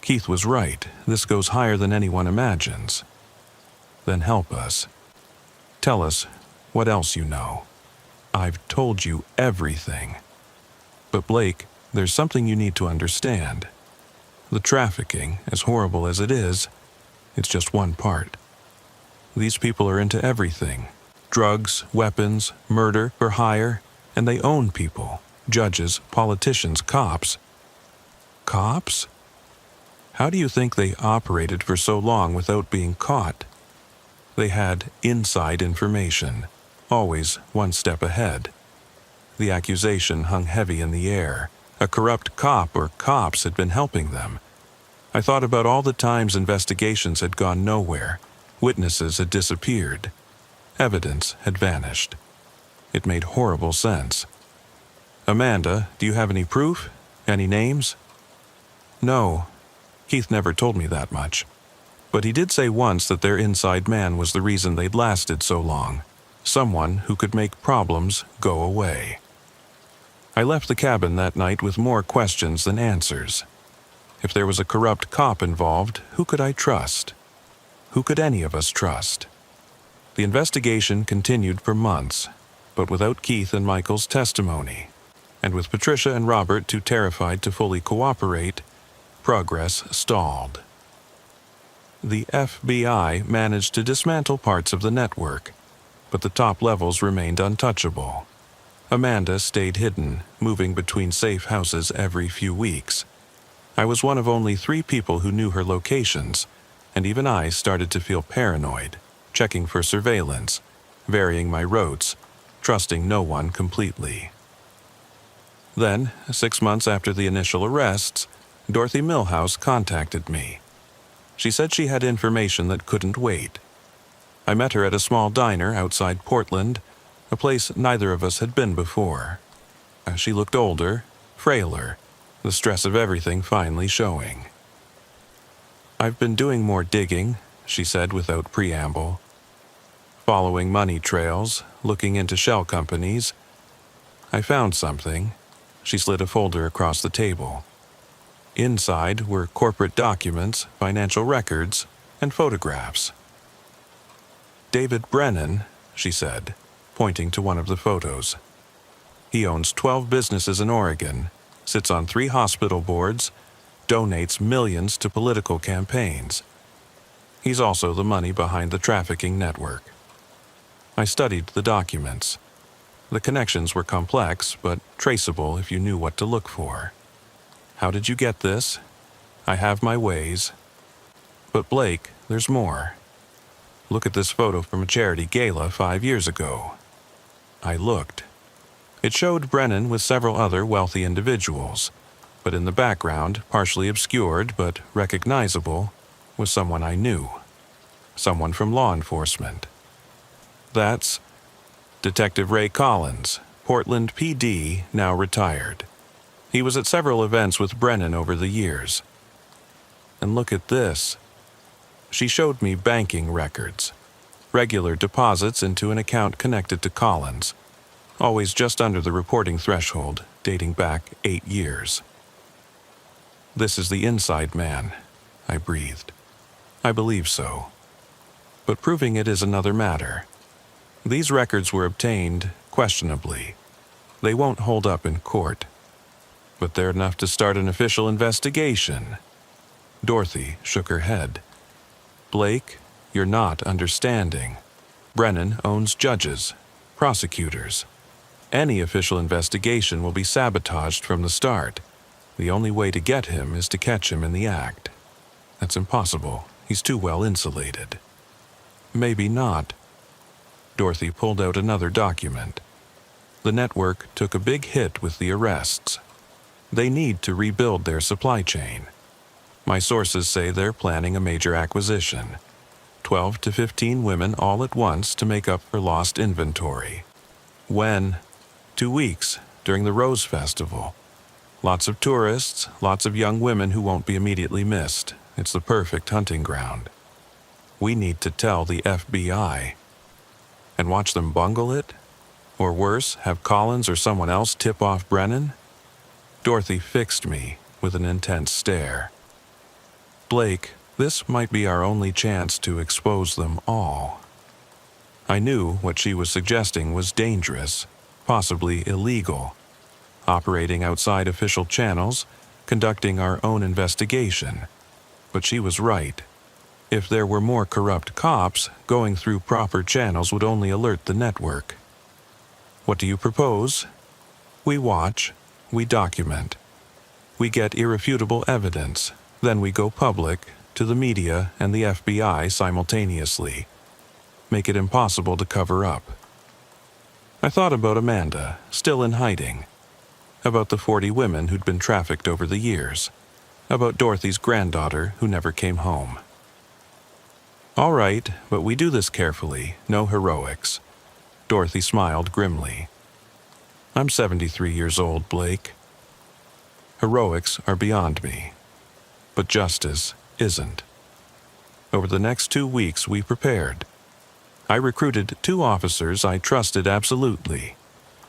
Speaker 1: Keith was right. This goes higher than anyone imagines. "Then help us. Tell us what else you know. I've told you everything. But Blake, there's something you need to understand. The trafficking, as horrible as it is, it's just one part. These people are into everything. Drugs, weapons, murder for hire, and they own people. Judges, politicians, cops." "Cops? How do you think they operated for so long without being caught?" "They had inside information, always one step ahead. The accusation hung heavy in the air. A corrupt cop or cops had been helping them. I thought about all the times investigations had gone nowhere. Witnesses had disappeared. Evidence had vanished. It made horrible sense. Amanda, do you have any proof? Any names?" "No. Keith never told me that much. But he did say once that their inside man was the reason they'd lasted so long. Someone who could make problems go away." I left the cabin that night with more questions than answers. If there was a corrupt cop involved, who could I trust? Who could any of us trust? The investigation continued for months, but without Keith and Michael's testimony. and with Patricia and Robert too terrified to fully cooperate, progress stalled. The FBI managed to dismantle parts of the network, but the top levels remained untouchable. Amanda stayed hidden, moving between safe houses every few weeks. I was one of only 3 people who knew her locations, and even I started to feel paranoid, checking for surveillance, varying my routes, trusting no one completely. Then, 6 months after the initial arrests, Dorothy Milhouse contacted me. She said she had information that couldn't wait. I met her at a small diner outside Portland, a place neither of us had been before. She looked older, frailer, the stress of everything finally showing. "I've been doing more digging," she said without preamble. "Following money trails, looking into shell companies. I found something." She slid a folder across the table. Inside were corporate documents, financial records, and photographs. "David Brennan," she said, pointing to one of the photos. "He owns 12 businesses in Oregon, sits on 3 hospital boards, donates millions to political campaigns. He's also the money behind the trafficking network." I studied the documents. The connections were complex, but traceable if you knew what to look for. "How did you get this?" "I have my ways." "But Blake, there's more. Look at this photo from a charity gala 5 years ago." I looked. It showed Brennan with several other wealthy individuals, but in the background, partially obscured but recognizable, was someone I knew. Someone from law enforcement. "That's Detective Ray Collins, Portland PD, now retired. He was at several events with Brennan over the years. And look at this." She showed me banking records, regular deposits into an account connected to Collins, always just under the reporting threshold, dating back 8 years. "This is the inside man," I breathed. "I believe so. But proving it is another matter. These records were obtained questionably. They won't hold up in court. But they're enough to start an official investigation." Dorothy shook her head. "Blake, you're not understanding. Brennan owns judges, prosecutors. Any official investigation will be sabotaged from the start. The only way to get him is to catch him in the act. That's impossible. He's too well insulated." "Maybe not." Dorothy pulled out another document. The network took a big hit with the arrests. They need to rebuild their supply chain. My sources say they're planning a major acquisition. 12 to 15 women all at once to make up for lost inventory. When? 2 weeks, during the Rose Festival. Lots of tourists, lots of young women who won't be immediately missed. It's the perfect hunting ground. We need to tell the FBI. And watch them bungle it? Or worse, have Collins or someone else tip off Brennan? Dorothy fixed me with an intense stare. "Blake, this might be our only chance to expose them all." I knew what she was suggesting was dangerous, possibly illegal. Operating outside official channels, conducting our own investigation. But she was right. If there were more corrupt cops, going through proper channels would only alert the network. "What do you propose?" "We watch. We document. We get irrefutable evidence. Then we go public, to the media and the FBI simultaneously. Make it impossible to cover up." I thought about Amanda, still in hiding. About the 40 women who'd been trafficked over the years. About Dorothy's granddaughter who never came home. "All right, but we do this carefully, no heroics." Dorothy smiled grimly. "I'm 73 years old, Blake. Heroics are beyond me. But justice isn't." Over the next 2 weeks we prepared. I recruited 2 officers I trusted absolutely.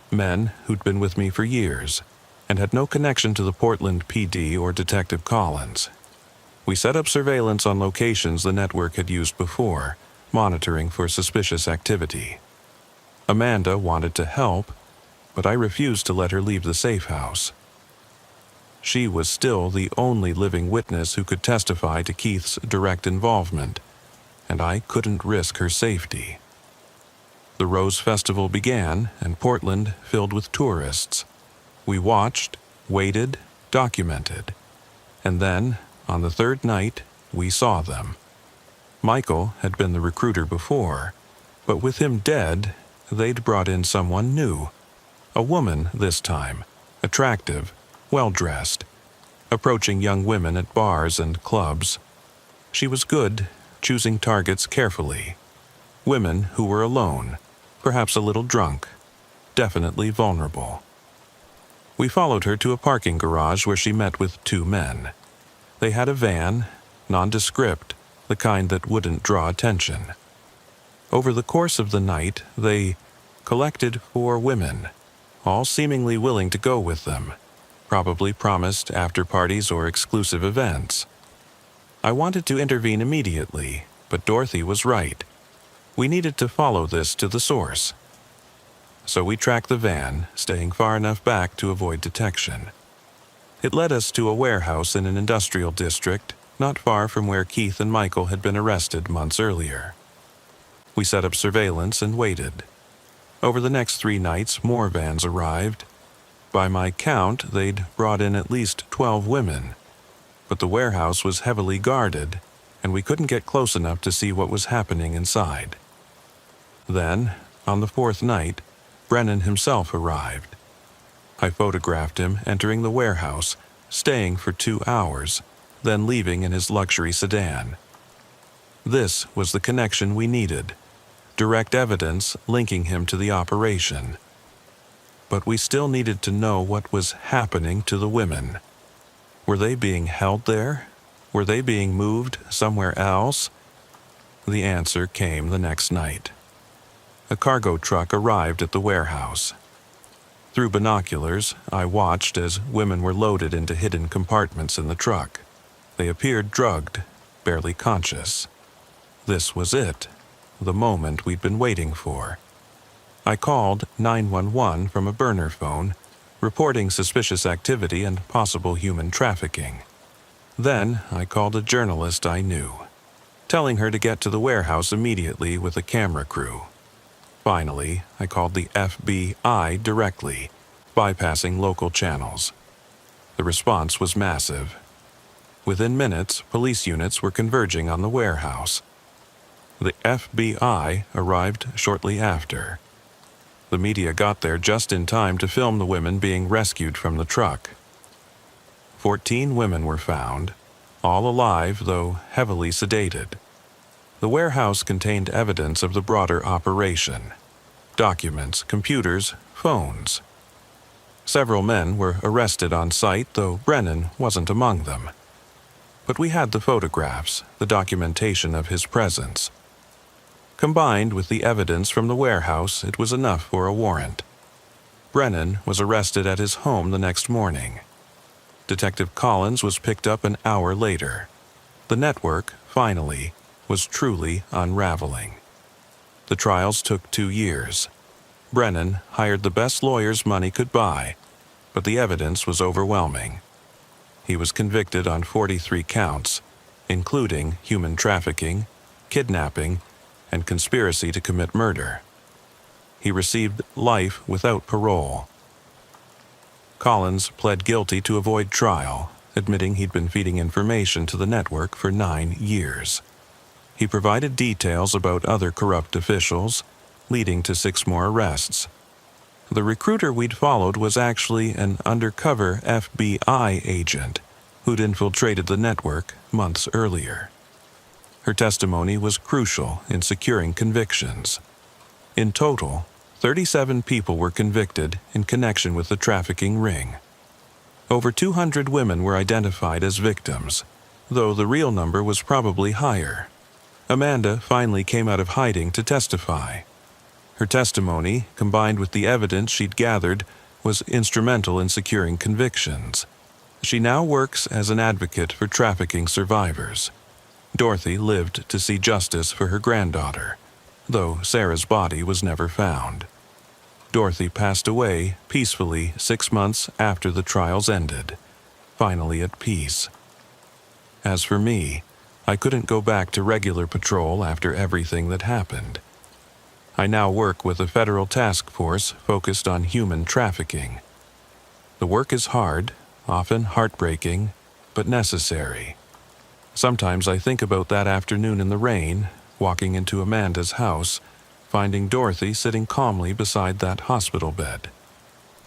Speaker 1: Men who'd been with me for years, and had no connection to the Portland PD or Detective Collins. We set up surveillance on locations the network had used before, monitoring for suspicious activity. Amanda wanted to help, but I refused to let her leave the safe house. She was still the only living witness who could testify to Keith's direct involvement, and I couldn't risk her safety. The Rose Festival began, and Portland filled with tourists. We watched, waited, documented, and then, on the third night, we saw them. Michael had been the recruiter before, but with him dead, they'd brought in someone new. A woman this time, attractive, well-dressed, approaching young women at bars and clubs. She was good, choosing targets carefully. Women who were alone, perhaps a little drunk, definitely vulnerable. We followed her to a parking garage where she met with two men. They had a van, nondescript, the kind that wouldn't draw attention. Over the course of the night, they collected 4 women, all seemingly willing to go with them, probably promised after-parties or exclusive events. I wanted to intervene immediately, but Dorothy was right. We needed to follow this to the source. So we tracked the van, staying far enough back to avoid detection. It led us to a warehouse in an industrial district, not far from where Keith and Michael had been arrested months earlier. We set up surveillance and waited. Over the next 3 nights, more vans arrived. By my count, they'd brought in at least 12 women. But the warehouse was heavily guarded, and we couldn't get close enough to see what was happening inside. Then, on the 4th night, Brennan himself arrived. I photographed him entering the warehouse, staying for 2 hours, then leaving in his luxury sedan. This was the connection we needed, direct evidence linking him to the operation. But we still needed to know what was happening to the women. Were they being held there? Were they being moved somewhere else? The answer came the next night. A cargo truck arrived at the warehouse. Through binoculars, I watched as women were loaded into hidden compartments in the truck. They appeared drugged, barely conscious. This was it, the moment we'd been waiting for. I called 911 from a burner phone, reporting suspicious activity and possible human trafficking. Then I called a journalist I knew, telling her to get to the warehouse immediately with a camera crew. Finally, I called the FBI directly, bypassing local channels. The response was massive. Within minutes, police units were converging on the warehouse. The FBI arrived shortly after. The media got there just in time to film the women being rescued from the truck. 14 women were found, all alive though heavily sedated. The warehouse contained evidence of the broader operation: documents, computers, phones. Several men were arrested on site, though Brennan wasn't among them. But we had the photographs, the documentation of his presence. Combined with the evidence from the warehouse, it was enough for a warrant. Brennan was arrested at his home the next morning. Detective Collins was picked up an hour later. The network, finally, was truly unraveling. The trials took 2 years. Brennan hired the best lawyers money could buy, but the evidence was overwhelming. He was convicted on 43 counts, including human trafficking, kidnapping, and conspiracy to commit murder. He received life without parole. Collins pled guilty to avoid trial, admitting he'd been feeding information to the network for 9 years. He provided details about other corrupt officials, leading to 6 more arrests. The recruiter we'd followed was actually an undercover FBI agent who'd infiltrated the network months earlier. Her testimony was crucial in securing convictions. In total, 37 people were convicted in connection with the trafficking ring. Over 200 women were identified as victims, though the real number was probably higher. Amanda finally came out of hiding to testify. Her testimony, combined with the evidence she'd gathered, was instrumental in securing convictions. She now works as an advocate for trafficking survivors. Dorothy lived to see justice for her granddaughter, though Sarah's body was never found. Dorothy passed away peacefully 6 months after the trials ended, finally at peace. As for me, I couldn't go back to regular patrol after everything that happened. I now work with a federal task force focused on human trafficking. The work is hard, often heartbreaking, but necessary. Sometimes I think about that afternoon in the rain, walking into Amanda's house, finding Dorothy sitting calmly beside that hospital bed.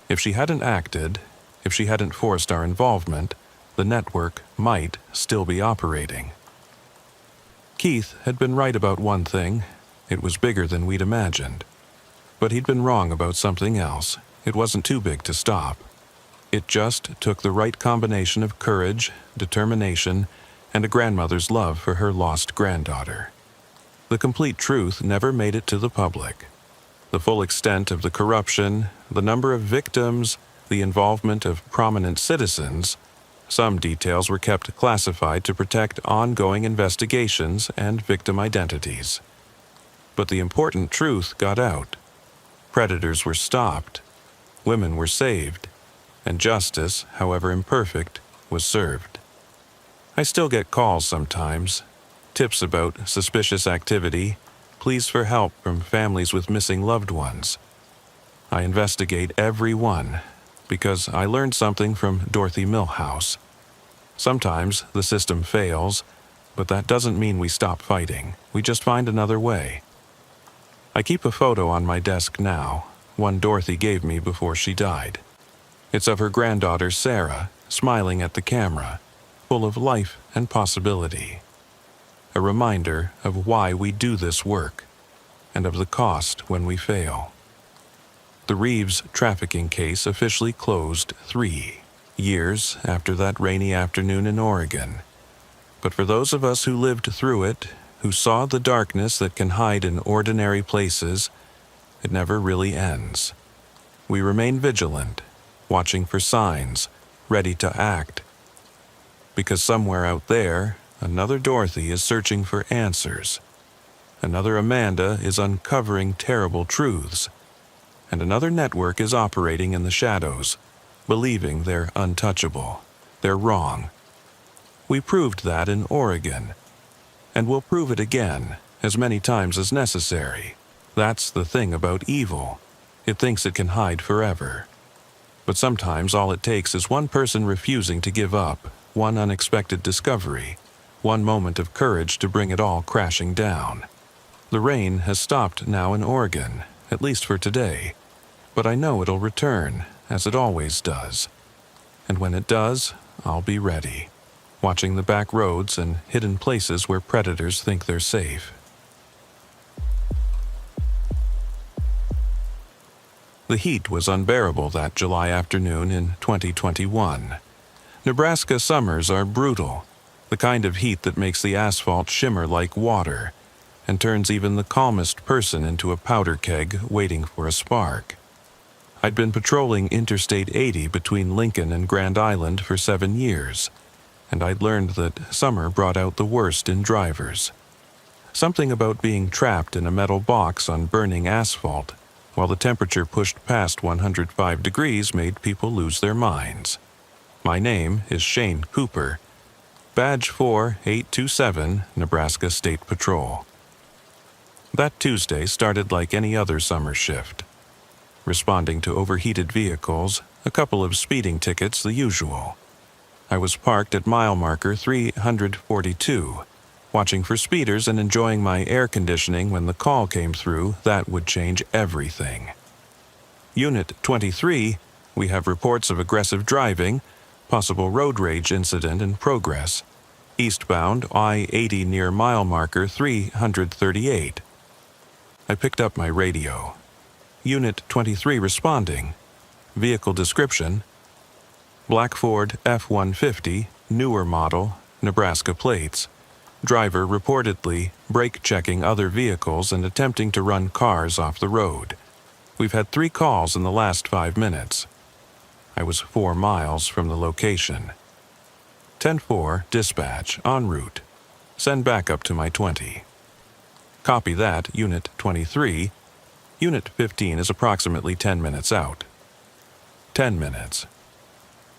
Speaker 1: If she hadn't acted, if she hadn't forced our involvement, the network might still be operating. Keith had been right about one thing. It was bigger than we'd imagined. But he'd been wrong about something else. It wasn't too big to stop. It just took the right combination of courage, determination, and a grandmother's love for her lost granddaughter. The complete truth never made it to the public. The full extent of the corruption, the number of victims, the involvement of prominent citizens, some details were kept classified to protect ongoing investigations and victim identities. But the important truth got out. Predators were stopped, women were saved, and justice, however imperfect, was served. I still get calls sometimes, tips about suspicious activity, pleas for help from families with missing loved ones. I investigate every one, because I learned something from Dorothy Milhouse. Sometimes the system fails, but that doesn't mean we stop fighting. We just find another way. I keep a photo on my desk now, one Dorothy gave me before she died. It's of her granddaughter Sarah, smiling at the camera, full of life and possibility. A reminder of why we do this work, and of the cost when we fail. The Reeves trafficking case officially closed 3 years after that rainy afternoon in Oregon. But for those of us who lived through it, who saw the darkness that can hide in ordinary places, it never really ends. We remain vigilant, watching for signs, ready to act. Because somewhere out there, another Dorothy is searching for answers. Another Amanda is uncovering terrible truths. And another network is operating in the shadows, believing they're untouchable, they're wrong. We proved that in Oregon, and we'll prove it again, as many times as necessary. That's the thing about evil. It thinks it can hide forever. But sometimes all it takes is one person refusing to give up, one unexpected discovery, one moment of courage to bring it all crashing down. The rain has stopped now in Oregon, at least for today, but I know it'll return, as it always does. And when it does, I'll be ready, watching the back roads and hidden places where predators think they're safe. The heat was unbearable that July afternoon in 2021. Nebraska summers are brutal, the kind of heat that makes the asphalt shimmer like water and turns even the calmest person into a powder keg waiting for a spark. I'd been patrolling Interstate 80 between Lincoln and Grand Island for 7 years, and I'd learned that summer brought out the worst in drivers. Something about being trapped in a metal box on burning asphalt while the temperature pushed past 105 degrees made people lose their minds. My name is Shane Cooper, Badge 4827, Nebraska State Patrol. That Tuesday started like any other summer shift. Responding to overheated vehicles, a couple of speeding tickets, the usual. I was parked at mile marker 342, watching for speeders and enjoying my air conditioning when the call came through that would change everything. Unit 23, we have reports of aggressive driving, possible road rage incident in progress. Eastbound I-80 near mile marker 338. I picked up my radio. Unit 23 responding. Vehicle description: Black Ford F-150, newer model, Nebraska plates. Driver reportedly brake-checking other vehicles and attempting to run cars off the road. We've had 3 calls in the last 5 minutes. I was 4 miles from the location. 10-4, dispatch, en route. Send backup to my 20. Copy that, Unit 23. Unit 15 is approximately 10 minutes out. 10 minutes.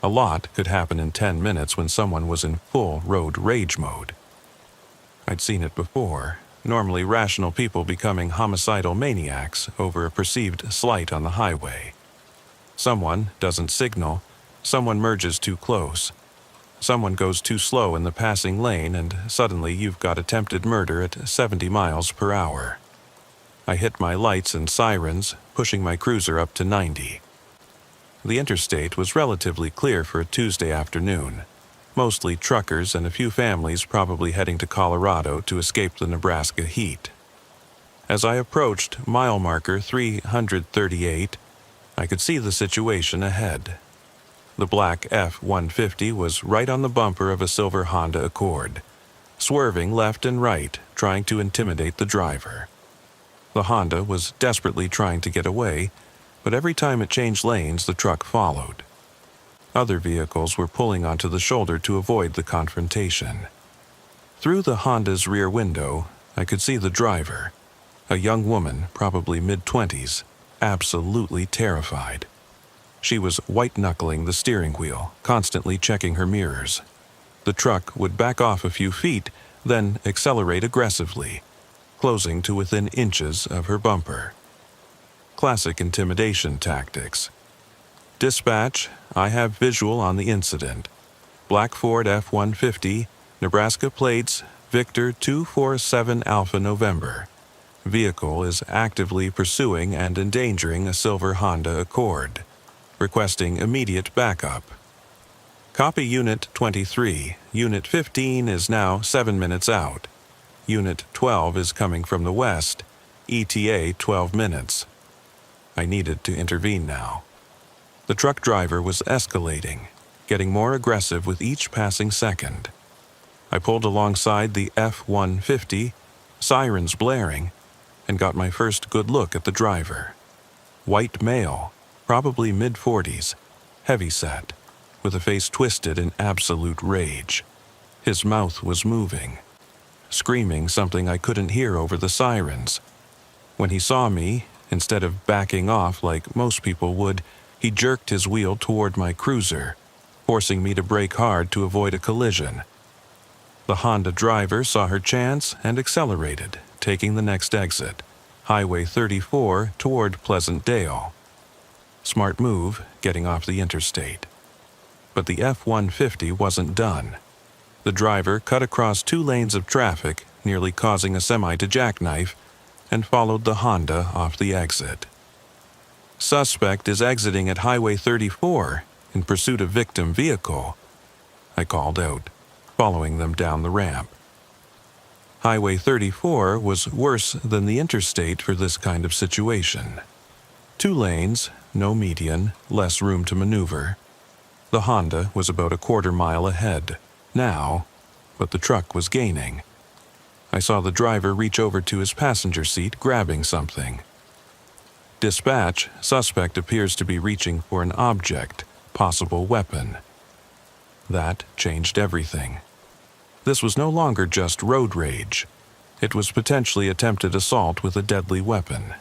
Speaker 1: A lot could happen in 10 minutes when someone was in full road rage mode. I'd seen it before, normally rational people becoming homicidal maniacs over a perceived slight on the highway. Someone doesn't signal, someone merges too close. Someone goes too slow in the passing lane and suddenly you've got attempted murder at 70 miles per hour. I hit my lights and sirens, pushing my cruiser up to 90. The interstate was relatively clear for a Tuesday afternoon, mostly truckers and a few families probably heading to Colorado to escape the Nebraska heat. As I approached mile marker 338, I could see the situation ahead. The black F-150 was right on the bumper of a silver Honda Accord, swerving left and right, trying to intimidate the driver. The Honda was desperately trying to get away, but every time it changed lanes, the truck followed. Other vehicles were pulling onto the shoulder to avoid the confrontation. Through the Honda's rear window, I could see the driver, a young woman, probably mid-20s, absolutely terrified. She was white-knuckling the steering wheel, constantly checking her mirrors. The truck would back off a few feet, then accelerate aggressively, closing to within inches of her bumper. Classic intimidation tactics. Dispatch, I have visual on the incident. Black Ford F-150, Nebraska plates, Victor 247 Alpha November. Vehicle is actively pursuing and endangering a silver Honda Accord. Requesting immediate backup. Copy Unit 23. Unit 15 is now 7 minutes out. Unit 12 is coming from the west. ETA 12 minutes. I needed to intervene now. The truck driver was escalating, getting more aggressive with each passing second. I pulled alongside the F-150, sirens blaring, and got my first good look at the driver. White male, probably mid-40s, heavy-set, with a face twisted in absolute rage. His mouth was moving, screaming something I couldn't hear over the sirens. When he saw me, instead of backing off like most people would, he jerked his wheel toward my cruiser, forcing me to brake hard to avoid a collision. The Honda driver saw her chance and accelerated, taking the next exit, Highway 34 toward Pleasant Dale. Smart move, getting off the interstate. But the F-150 wasn't done. The driver cut across 2 lanes of traffic, nearly causing a semi to jackknife, and followed the Honda off the exit. Suspect is exiting at Highway 34 in pursuit of victim vehicle, I called out, following them down the ramp. Highway 34 was worse than the interstate for this kind of situation. 2 lanes, no median, less room to maneuver. The Honda was about a quarter mile ahead, now, but the truck was gaining. I saw the driver reach over to his passenger seat, grabbing something. Dispatch, suspect appears to be reaching for an object, possible weapon. That changed everything. This was no longer just road rage. It was potentially attempted assault with a deadly weapon.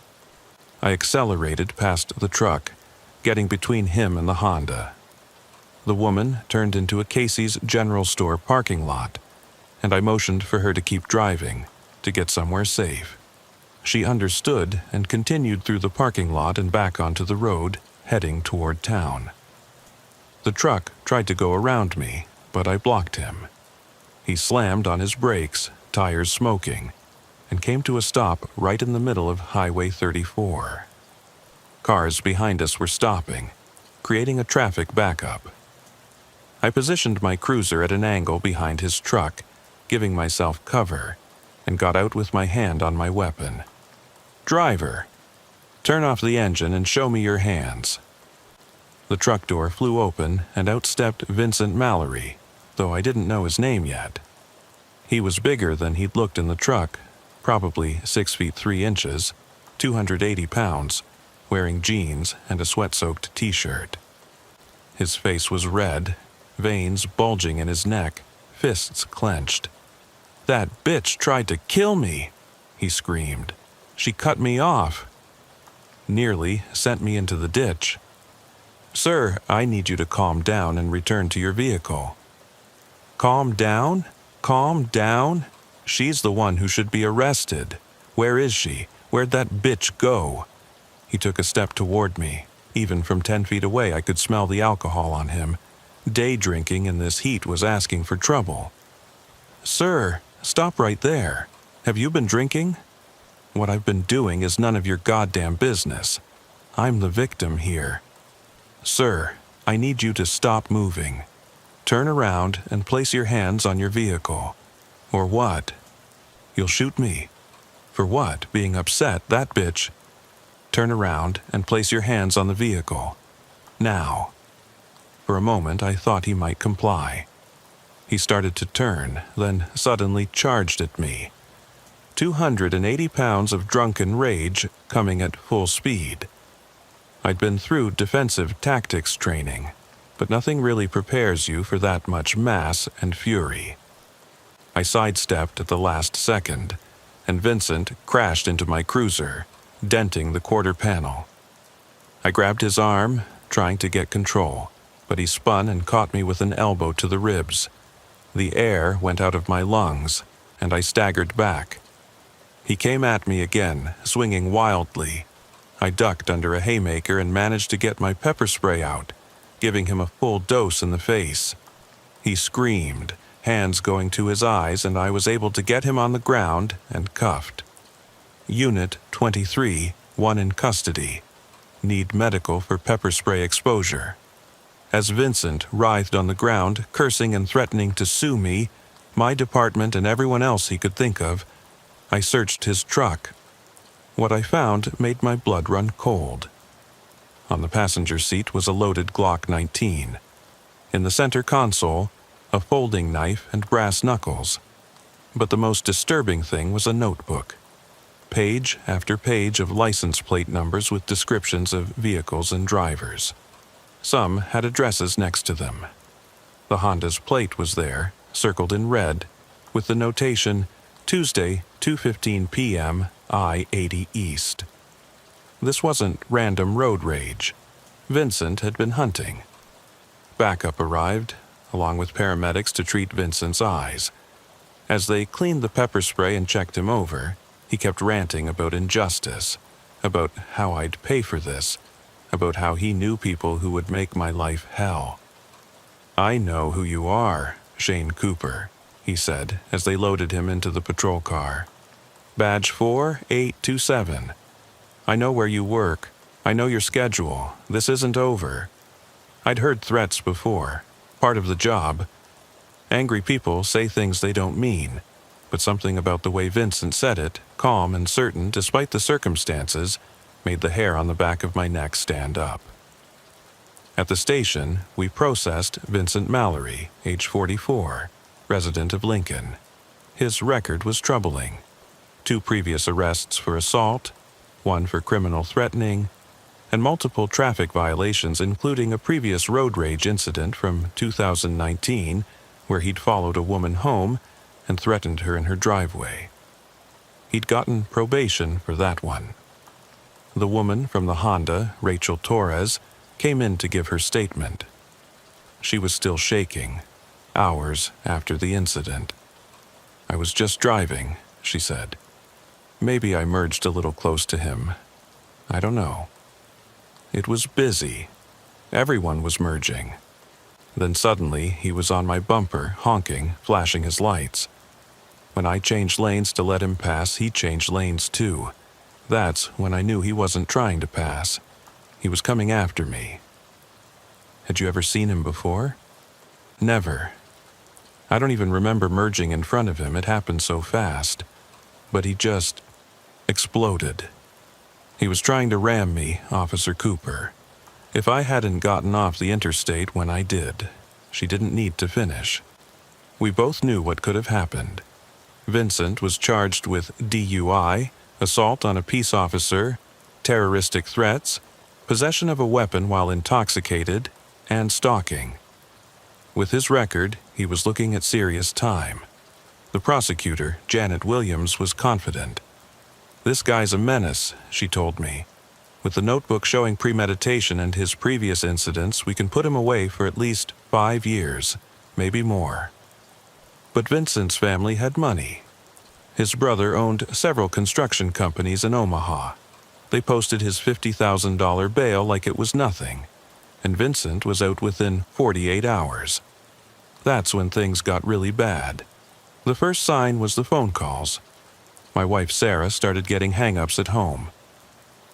Speaker 1: I accelerated past the truck, getting between him and the Honda. The woman turned into a Casey's General Store parking lot, and I motioned for her to keep driving, to get somewhere safe. She understood and continued through the parking lot and back onto the road, heading toward town. The truck tried to go around me, but I blocked him. He slammed on his brakes, tires smoking, and came to a stop right in the middle of Highway 34. Cars behind us were stopping, creating a traffic backup. I positioned my cruiser at an angle behind his truck, giving myself cover, and got out with my hand on my weapon. "Driver, turn off the engine and show me your hands." The truck door flew open and out stepped Vincent Mallory, though I didn't know his name yet. He was bigger than he'd looked in the truck, probably 6 feet 3 inches, 280 pounds, wearing jeans and a sweat-soaked t-shirt. His face was red, veins bulging in his neck, fists clenched. "That bitch tried to kill me," he screamed. "She cut me off." nearly sent me into the ditch. "Sir, I need you to calm down and return to your vehicle." "Calm down? Calm down? She's the one who should be arrested. Where is she? Where'd that bitch go?" He took a step toward me. Even from 10 feet away, I could smell the alcohol on him. Day drinking in this heat was asking for trouble. "Sir, stop right there. Have you been drinking?" "What I've been doing is none of your goddamn business. I'm the victim here." "Sir, I need you to stop moving. Turn around and place your hands on your vehicle." "Or what?" "You'll shoot me." "For what? Being upset, that bitch." "Turn around and place your hands on the vehicle. Now." For a moment I thought he might comply. He started to turn, then suddenly charged at me. 280 pounds of drunken rage coming at full speed. I'd been through defensive tactics training, but nothing really prepares you for that much mass and fury. I sidestepped at the last second, and Vincent crashed into my cruiser, denting the quarter panel. I grabbed his arm, trying to get control, but he spun and caught me with an elbow to the ribs. The air went out of my lungs, and I staggered back. He came at me again, swinging wildly. I ducked under a haymaker and managed to get my pepper spray out, giving him a full dose in the face. He screamed, hands going to his eyes, and I was able to get him on the ground and cuffed. Unit 23, one in custody. Need medical for pepper spray exposure. As Vincent writhed on the ground, cursing and threatening to sue me, my department and everyone else he could think of, I searched his truck. What I found made my blood run cold. On the passenger seat was a loaded Glock 19. In the center console, a folding knife and brass knuckles. But the most disturbing thing was a notebook. Page after page of license plate numbers with descriptions of vehicles and drivers. Some had addresses next to them. The Honda's plate was there, circled in red, with the notation, Tuesday, 2:15 p.m., I-80 East. This wasn't random road rage. Vincent had been hunting. Backup arrived, along with paramedics to treat Vincent's eyes. As they cleaned the pepper spray and checked him over, he kept ranting about injustice, about how I'd pay for this, about how he knew people who would make my life hell. "I know who you are, Shane Cooper," he said as they loaded him into the patrol car. "Badge 4827. I know where you work. I know your schedule. This isn't over." I'd heard threats before, part of the job. Angry people say things they don't mean, but something about the way Vincent said it, calm and certain despite the circumstances, made the hair on the back of my neck stand up. At the station, we processed Vincent Mallory, age 44, resident of Lincoln. His record was troubling. 2 previous arrests for assault, 1 for criminal threatening, and multiple traffic violations including a previous road rage incident from 2019 where he'd followed a woman home and threatened her in her driveway. He'd gotten probation for that one. The woman from the Honda, Rachel Torres, came in to give her statement. She was still shaking, hours after the incident. "I was just driving," she said. "Maybe I merged a little close to him. I don't know. It was busy. Everyone was merging. Then suddenly he was on my bumper, honking, flashing his lights. When I changed lanes to let him pass, he changed lanes too. That's when I knew he wasn't trying to pass. He was coming after me." "Had you ever seen him before?" "Never. I don't even remember merging in front of him. It happened so fast. But he just exploded. He was trying to ram me, Officer Cooper. If I hadn't gotten off the interstate when I did, she didn't need to finish. We both knew what could have happened. Vincent was charged with DUI, assault on a peace officer, terroristic threats, possession of a weapon while intoxicated, and stalking. With his record, he was looking at serious time. The prosecutor, Janet Williams, was confident. "This guy's a menace," she told me. With the notebook showing premeditation and his previous incidents, we can put him away for at least 5 years, maybe more. But Vincent's family had money. His brother owned several construction companies in Omaha. They posted his $50,000 bail like it was nothing, and Vincent was out within 48 hours. That's when things got really bad. The first sign was the phone calls. My wife Sarah started getting hang-ups at home.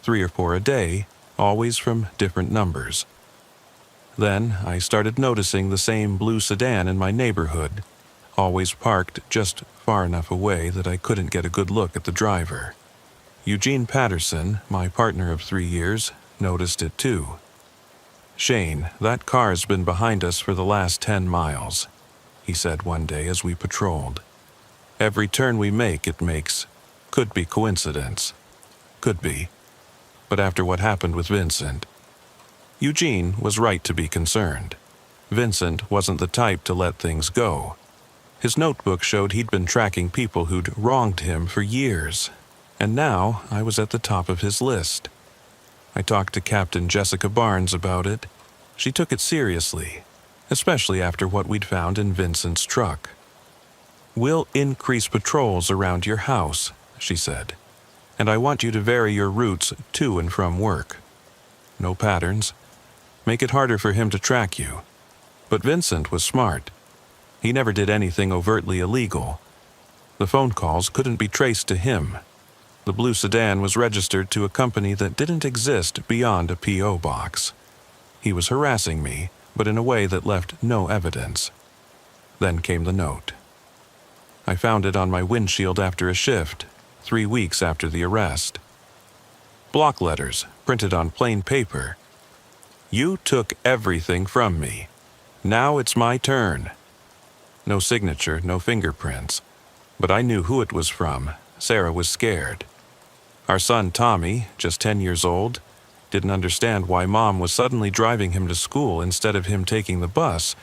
Speaker 1: 3 or 4 a day, always from different numbers. Then I started noticing the same blue sedan in my neighborhood, always parked just far enough away that I couldn't get a good look at the driver. Eugene Patterson, my partner of 3 years, noticed it too. "Shane, that car's been behind us for the last 10 miles, he said one day as we patrolled. "Every turn we make, it makes. Could be coincidence. Could be. But after what happened with Vincent..." Eugene was right to be concerned. Vincent wasn't the type to let things go. His notebook showed he'd been tracking people who'd wronged him for years, and now I was at the top of his list. I talked to Captain Jessica Barnes about it. She took it seriously, especially after what we'd found in Vincent's truck. "We'll increase patrols around your house," she said, "and I want you to vary your routes to and from work. No patterns. Make it harder for him to track you." But Vincent was smart. He never did anything overtly illegal. The phone calls couldn't be traced to him. The blue sedan was registered to a company that didn't exist beyond a P.O. box. He was harassing me, but in a way that left no evidence. Then came the note. I found it on my windshield after a shift, 3 weeks after the arrest. Block letters, printed on plain paper. "You took everything from me. Now it's my turn." No signature, no fingerprints. But I knew who it was from. Sarah was scared. Our son Tommy, just 10 years old, didn't understand why Mom was suddenly driving him to school instead of him taking the bus,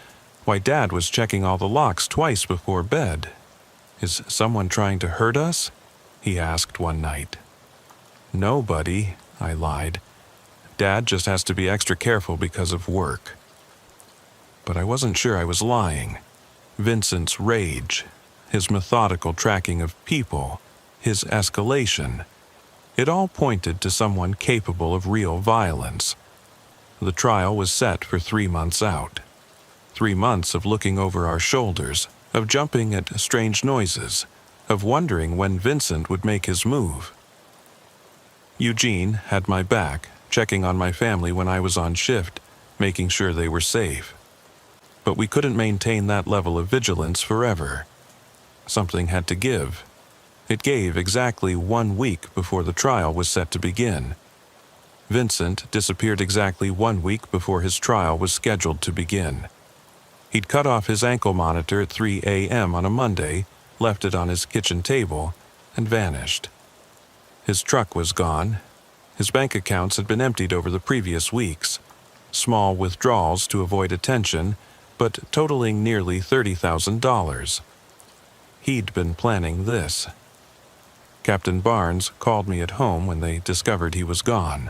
Speaker 1: why Dad was checking all the locks twice before bed. "Is someone trying to hurt us?" he asked one night. "Nobody," I lied. "Dad just has to be extra careful because of work." But I wasn't sure I was lying. Vincent's rage, his methodical tracking of people, his escalation, it all pointed to someone capable of real violence. The trial was set for 3 months out. 3 months of looking over our shoulders, of jumping at strange noises, of wondering when Vincent would make his move. Eugene had my back, checking on my family when I was on shift, making sure they were safe. But we couldn't maintain that level of vigilance forever. Something had to give. It gave exactly 1 week before the trial was set to begin. Vincent disappeared exactly 1 week before his trial was scheduled to begin. He'd cut off his ankle monitor at 3 a.m. on a Monday, left it on his kitchen table, and vanished. His truck was gone. His bank accounts had been emptied over the previous weeks. Small withdrawals to avoid attention, but totaling nearly $30,000. He'd been planning this. Captain Barnes called me at home when they discovered he was gone.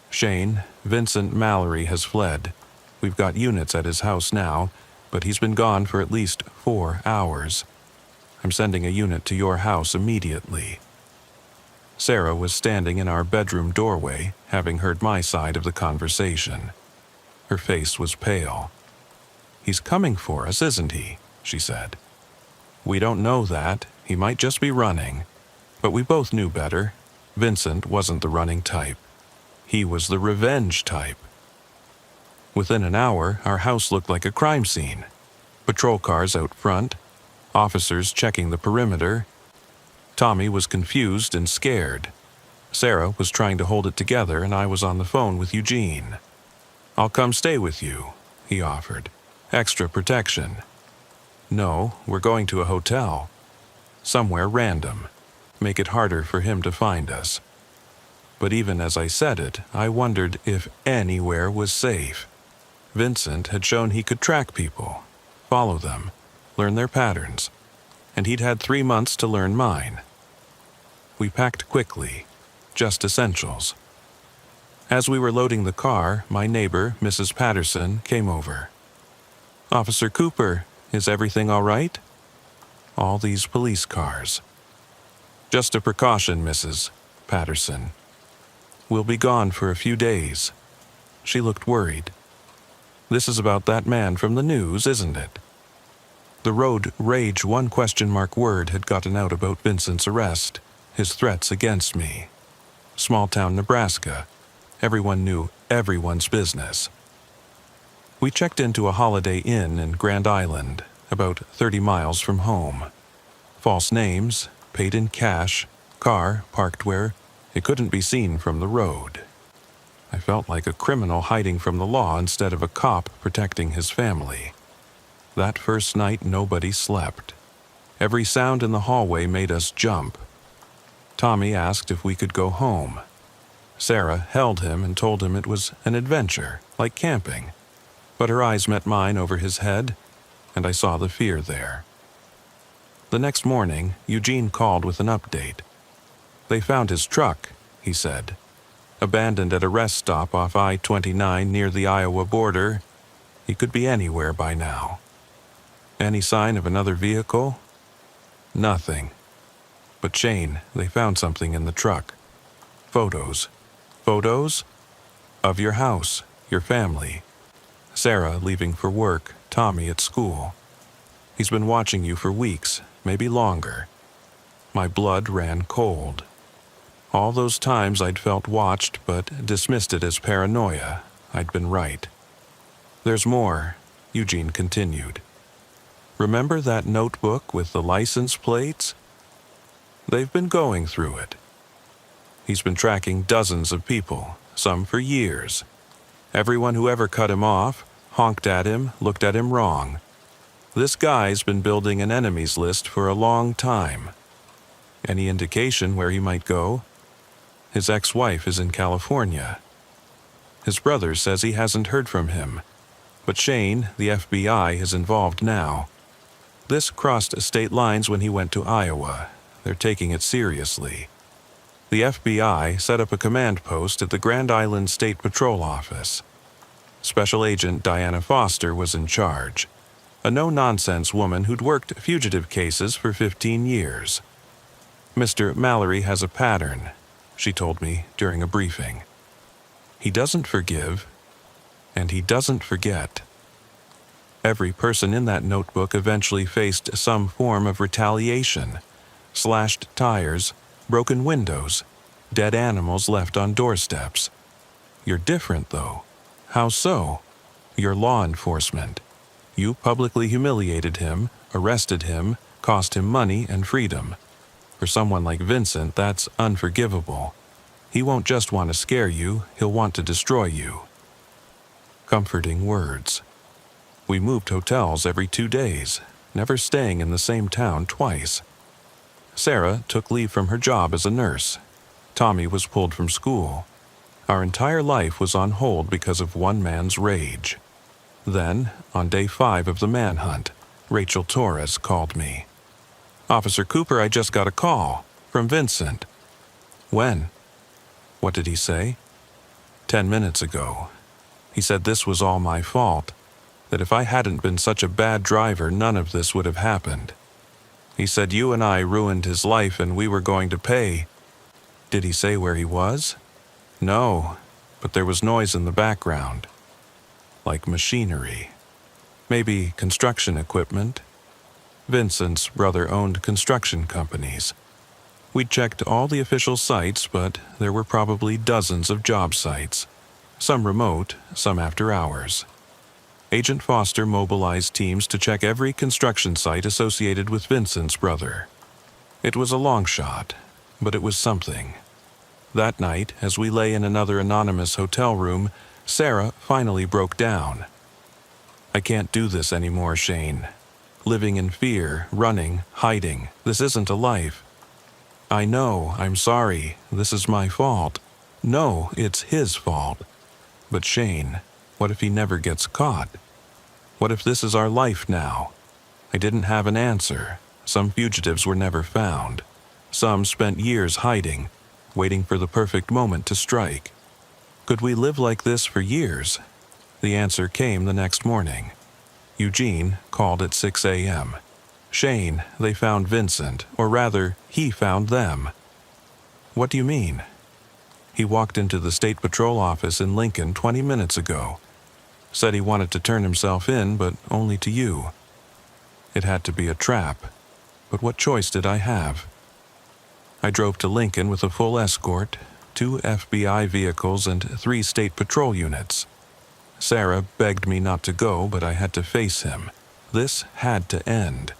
Speaker 1: "Shane, Vincent Mallory has fled. We've got units at his house now, but he's been gone for at least 4 hours. I'm sending a unit to your house immediately." Sarah was standing in our bedroom doorway, having heard my side of the conversation. Her face was pale. "He's coming for us, isn't he?" she said. "We don't know that. He might just be running." But we both knew better. Vincent wasn't the running type. He was the revenge type. Within an hour, our house looked like a crime scene. Patrol cars out front, officers checking the perimeter. Tommy was confused and scared. Sarah was trying to hold it together, and I was on the phone with Eugene. "I'll come stay with you," he offered. "Extra protection." "No, we're going to a hotel. Somewhere random. Make it harder for him to find us." But even as I said it, I wondered if anywhere was safe. Vincent had shown he could track people, follow them, learn their patterns, and he'd had 3 months to learn mine. We packed quickly, just essentials. As we were loading the car, my neighbor, Mrs. Patterson, came over. "Officer Cooper, is everything all right?" All these police cars. "Just a precaution, Mrs. Patterson. We'll be gone for a few days." She looked worried. "This is about that man from the news, isn't it?" The road rage one question mark word had gotten out about Vincent's arrest, his threats against me. Small town Nebraska. Everyone knew everyone's business. We checked into a Holiday Inn in Grand Island, about 30 miles from home. False names, paid in cash, car parked where it couldn't be seen from the road. I felt like a criminal hiding from the law instead of a cop protecting his family. That first night nobody slept. Every sound in the hallway made us jump. Tommy asked if we could go home. Sarah held him and told him it was an adventure, like camping. But her eyes met mine over his head, and I saw the fear there. The next morning, Eugene called with an update. "They found his truck," he said. "Abandoned at a rest stop off I-29 near the Iowa border. He could be anywhere by now." "Any sign of another vehicle?" "Nothing. But Shane, they found something in the truck. Photos. Photos? Of your house, your family. Sarah leaving for work, Tommy at school. He's been watching you for weeks, maybe longer." My blood ran cold. All those times I'd felt watched but dismissed it as paranoia, I'd been right. "There's more," Eugene continued. "Remember that notebook with the license plates? They've been going through it. He's been tracking dozens of people, some for years. Everyone who ever cut him off, honked at him, looked at him wrong. This guy's been building an enemies list for a long time. Any indication where he might go? His ex-wife is in California. His brother says he hasn't heard from him, but Shane, the FBI, is involved now. This crossed state lines when he went to Iowa. They're taking it seriously. The FBI set up a command post at the Grand Island State Patrol Office. Special Agent Diana Foster was in charge, a no-nonsense woman who'd worked fugitive cases for 15 years. "Mr. Mallory has a pattern," she told me during a briefing. "He doesn't forgive, and he doesn't forget." Every person in that notebook eventually faced some form of retaliation. Slashed tires, broken windows, dead animals left on doorsteps. You're different, though. How so? You're law enforcement. You publicly humiliated him, arrested him, cost him money and freedom. For someone like Vincent, that's unforgivable. He won't just want to scare you, he'll want to destroy you. Comforting words. We moved hotels every 2 days, never staying in the same town twice. Sarah took leave from her job as a nurse. Tommy was pulled from school. Our entire life was on hold because of one man's rage. Then, on day 5 of the manhunt, Rachel Torres called me. "Officer Cooper, I just got a call from Vincent." "When?" "What did he say?" 10 minutes ago. He said this was all my fault, that if I hadn't been such a bad driver, none of this would have happened. He said you and I ruined his life and we were going to pay. Did he say where he was? No, but there was noise in the background. Like machinery. Maybe construction equipment. Vincent's brother owned construction companies. We'd checked all the official sites, but there were probably dozens of job sites. Some remote, some after hours. Agent Foster mobilized teams to check every construction site associated with Vincent's brother. It was a long shot, but it was something. That night, as we lay in another anonymous hotel room, Sarah finally broke down. "I can't do this anymore, Shane. Living in fear, running, hiding, this isn't a life. I know, I'm sorry, this is my fault. No, it's his fault. But Shane, what if he never gets caught? What if this is our life now? I didn't have an answer. Some fugitives were never found. Some spent years hiding, waiting for the perfect moment to strike. Could we live like this for years? The answer came the next morning. Eugene called at 6 a.m. Shane, they found Vincent, or rather, he found them. What do you mean? He walked into the State Patrol office in Lincoln 20 minutes ago. Said he wanted to turn himself in, but only to you. It had to be a trap. But what choice did I have? I drove to Lincoln with a full escort, 2 FBI vehicles and 3 State Patrol units. Sarah begged me not to go, but I had to face him. This had to end.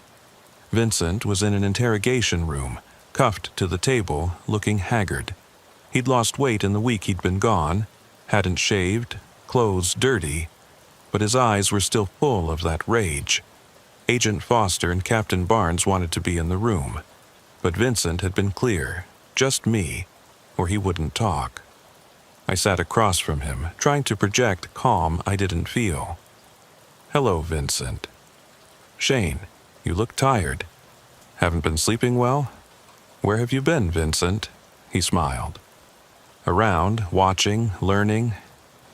Speaker 1: Vincent was in an interrogation room, cuffed to the table, looking haggard. He'd lost weight in the week he'd been gone, hadn't shaved, clothes dirty, but his eyes were still full of that rage. Agent Foster and Captain Barnes wanted to be in the room, but Vincent had been clear, just me, or he wouldn't talk. I sat across from him, trying to project calm I didn't feel. "Hello, Vincent." "Shane, you look tired. Haven't been sleeping well?" "Where have you been, Vincent?" He smiled. "Around, watching, learning.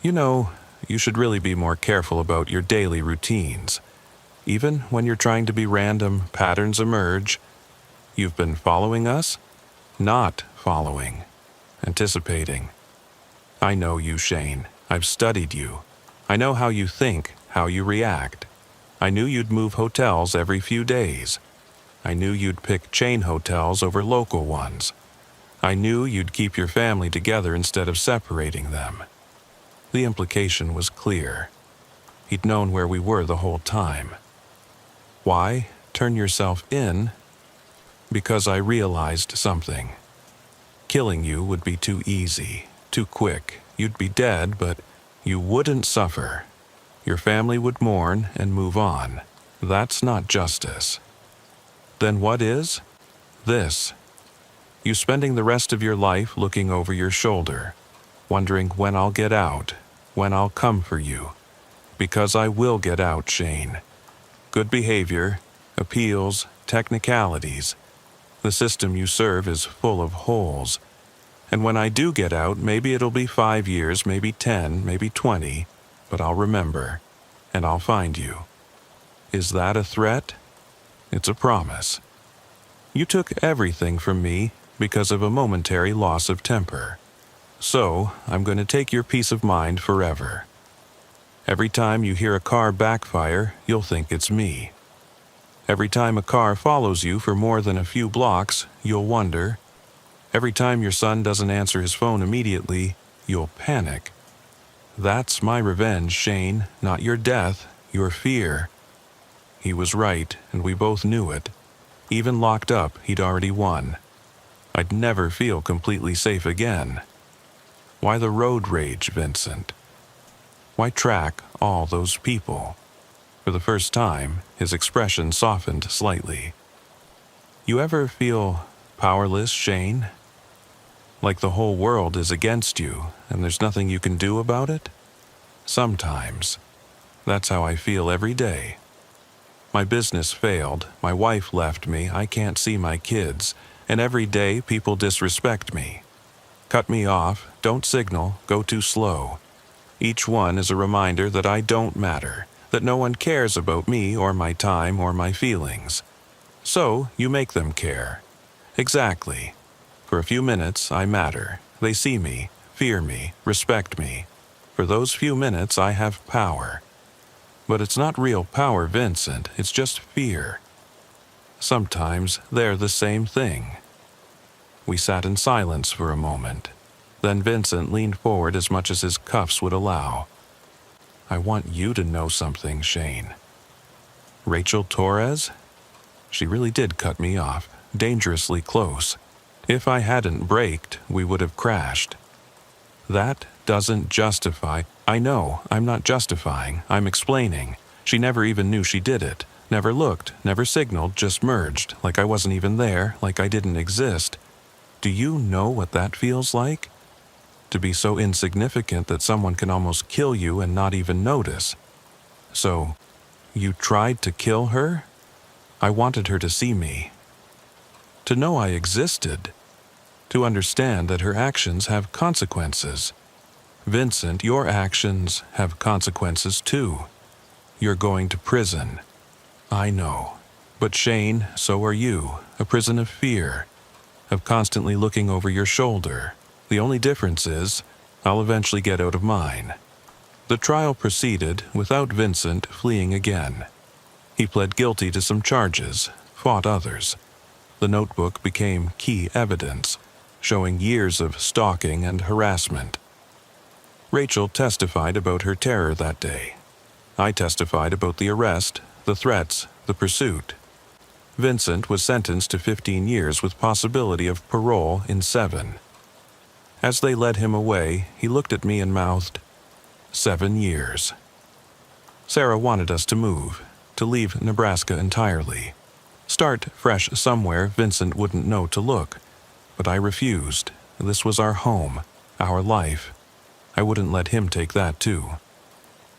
Speaker 1: You know, you should really be more careful about your daily routines. Even when you're trying to be random, patterns emerge. You've been following us? Not following. Anticipating. I know you, Shane. I've studied you. I know how you think, how you react. I knew you'd move hotels every few days. I knew you'd pick chain hotels over local ones. I knew you'd keep your family together instead of separating them." The implication was clear. He'd known where we were the whole time. Why turn yourself in? Because I realized something. Killing you would be too easy, too quick. You'd be dead, but you wouldn't suffer. Your family would mourn and move on. That's not justice. Then what is? This. You spending the rest of your life looking over your shoulder, wondering when I'll get out, when I'll come for you. Because I will get out, Shane. Good behavior, appeals, technicalities. The system you serve is full of holes. And when I do get out, maybe it'll be 5 years, maybe 10, maybe 20, but I'll remember, and I'll find you. Is that a threat? It's a promise. You took everything from me because of a momentary loss of temper. So, I'm going to take your peace of mind forever. Every time you hear a car backfire, you'll think it's me. Every time a car follows you for more than a few blocks, you'll wonder. Every time your son doesn't answer his phone immediately, you'll panic. That's my revenge, Shane, not your death, your fear. He was right, and we both knew it. Even locked up, he'd already won. I'd never feel completely safe again. Why the road rage, Vincent? Why track all those people? For the first time, his expression softened slightly. You ever feel powerless, Shane? Like the whole world is against you, and there's nothing you can do about it? Sometimes. That's how I feel every day. My business failed, my wife left me, I can't see my kids, and every day people disrespect me. Cut me off, don't signal, go too slow. Each one is a reminder that I don't matter, that no one cares about me or my time or my feelings. So, you make them care. Exactly. For a few minutes, I matter. They see me, fear me, respect me. For those few minutes, I have power. But it's not real power, Vincent, it's just fear. Sometimes they're the same thing. We sat in silence for a moment. Then Vincent leaned forward as much as his cuffs would allow. I want you to know something, Shane. Rachel Torres? She really did cut me off, dangerously close. If I hadn't braked, we would have crashed. That doesn't justify. I know, I'm not justifying, I'm explaining. She never even knew she did it. Never looked, never signaled, just merged, like I wasn't even there, like I didn't exist. Do you know what that feels like? To be so insignificant that someone can almost kill you and not even notice. So, you tried to kill her? I wanted her to see me. To know I existed. To understand that her actions have consequences. Vincent, your actions have consequences too. You're going to prison. I know. But Shane, so are you. A prison of fear, of constantly looking over your shoulder. The only difference is, I'll eventually get out of mine. The trial proceeded without Vincent fleeing again. He pled guilty to some charges, fought others. The notebook became key evidence, showing years of stalking and harassment. Rachel testified about her terror that day. I testified about the arrest, the threats, the pursuit. Vincent was sentenced to 15 years with possibility of parole in 7. As they led him away, he looked at me and mouthed, 7 years. Sarah wanted us to move, to leave Nebraska entirely. Start fresh somewhere Vincent wouldn't know to look. But I refused. This was our home, our life. I wouldn't let him take that too.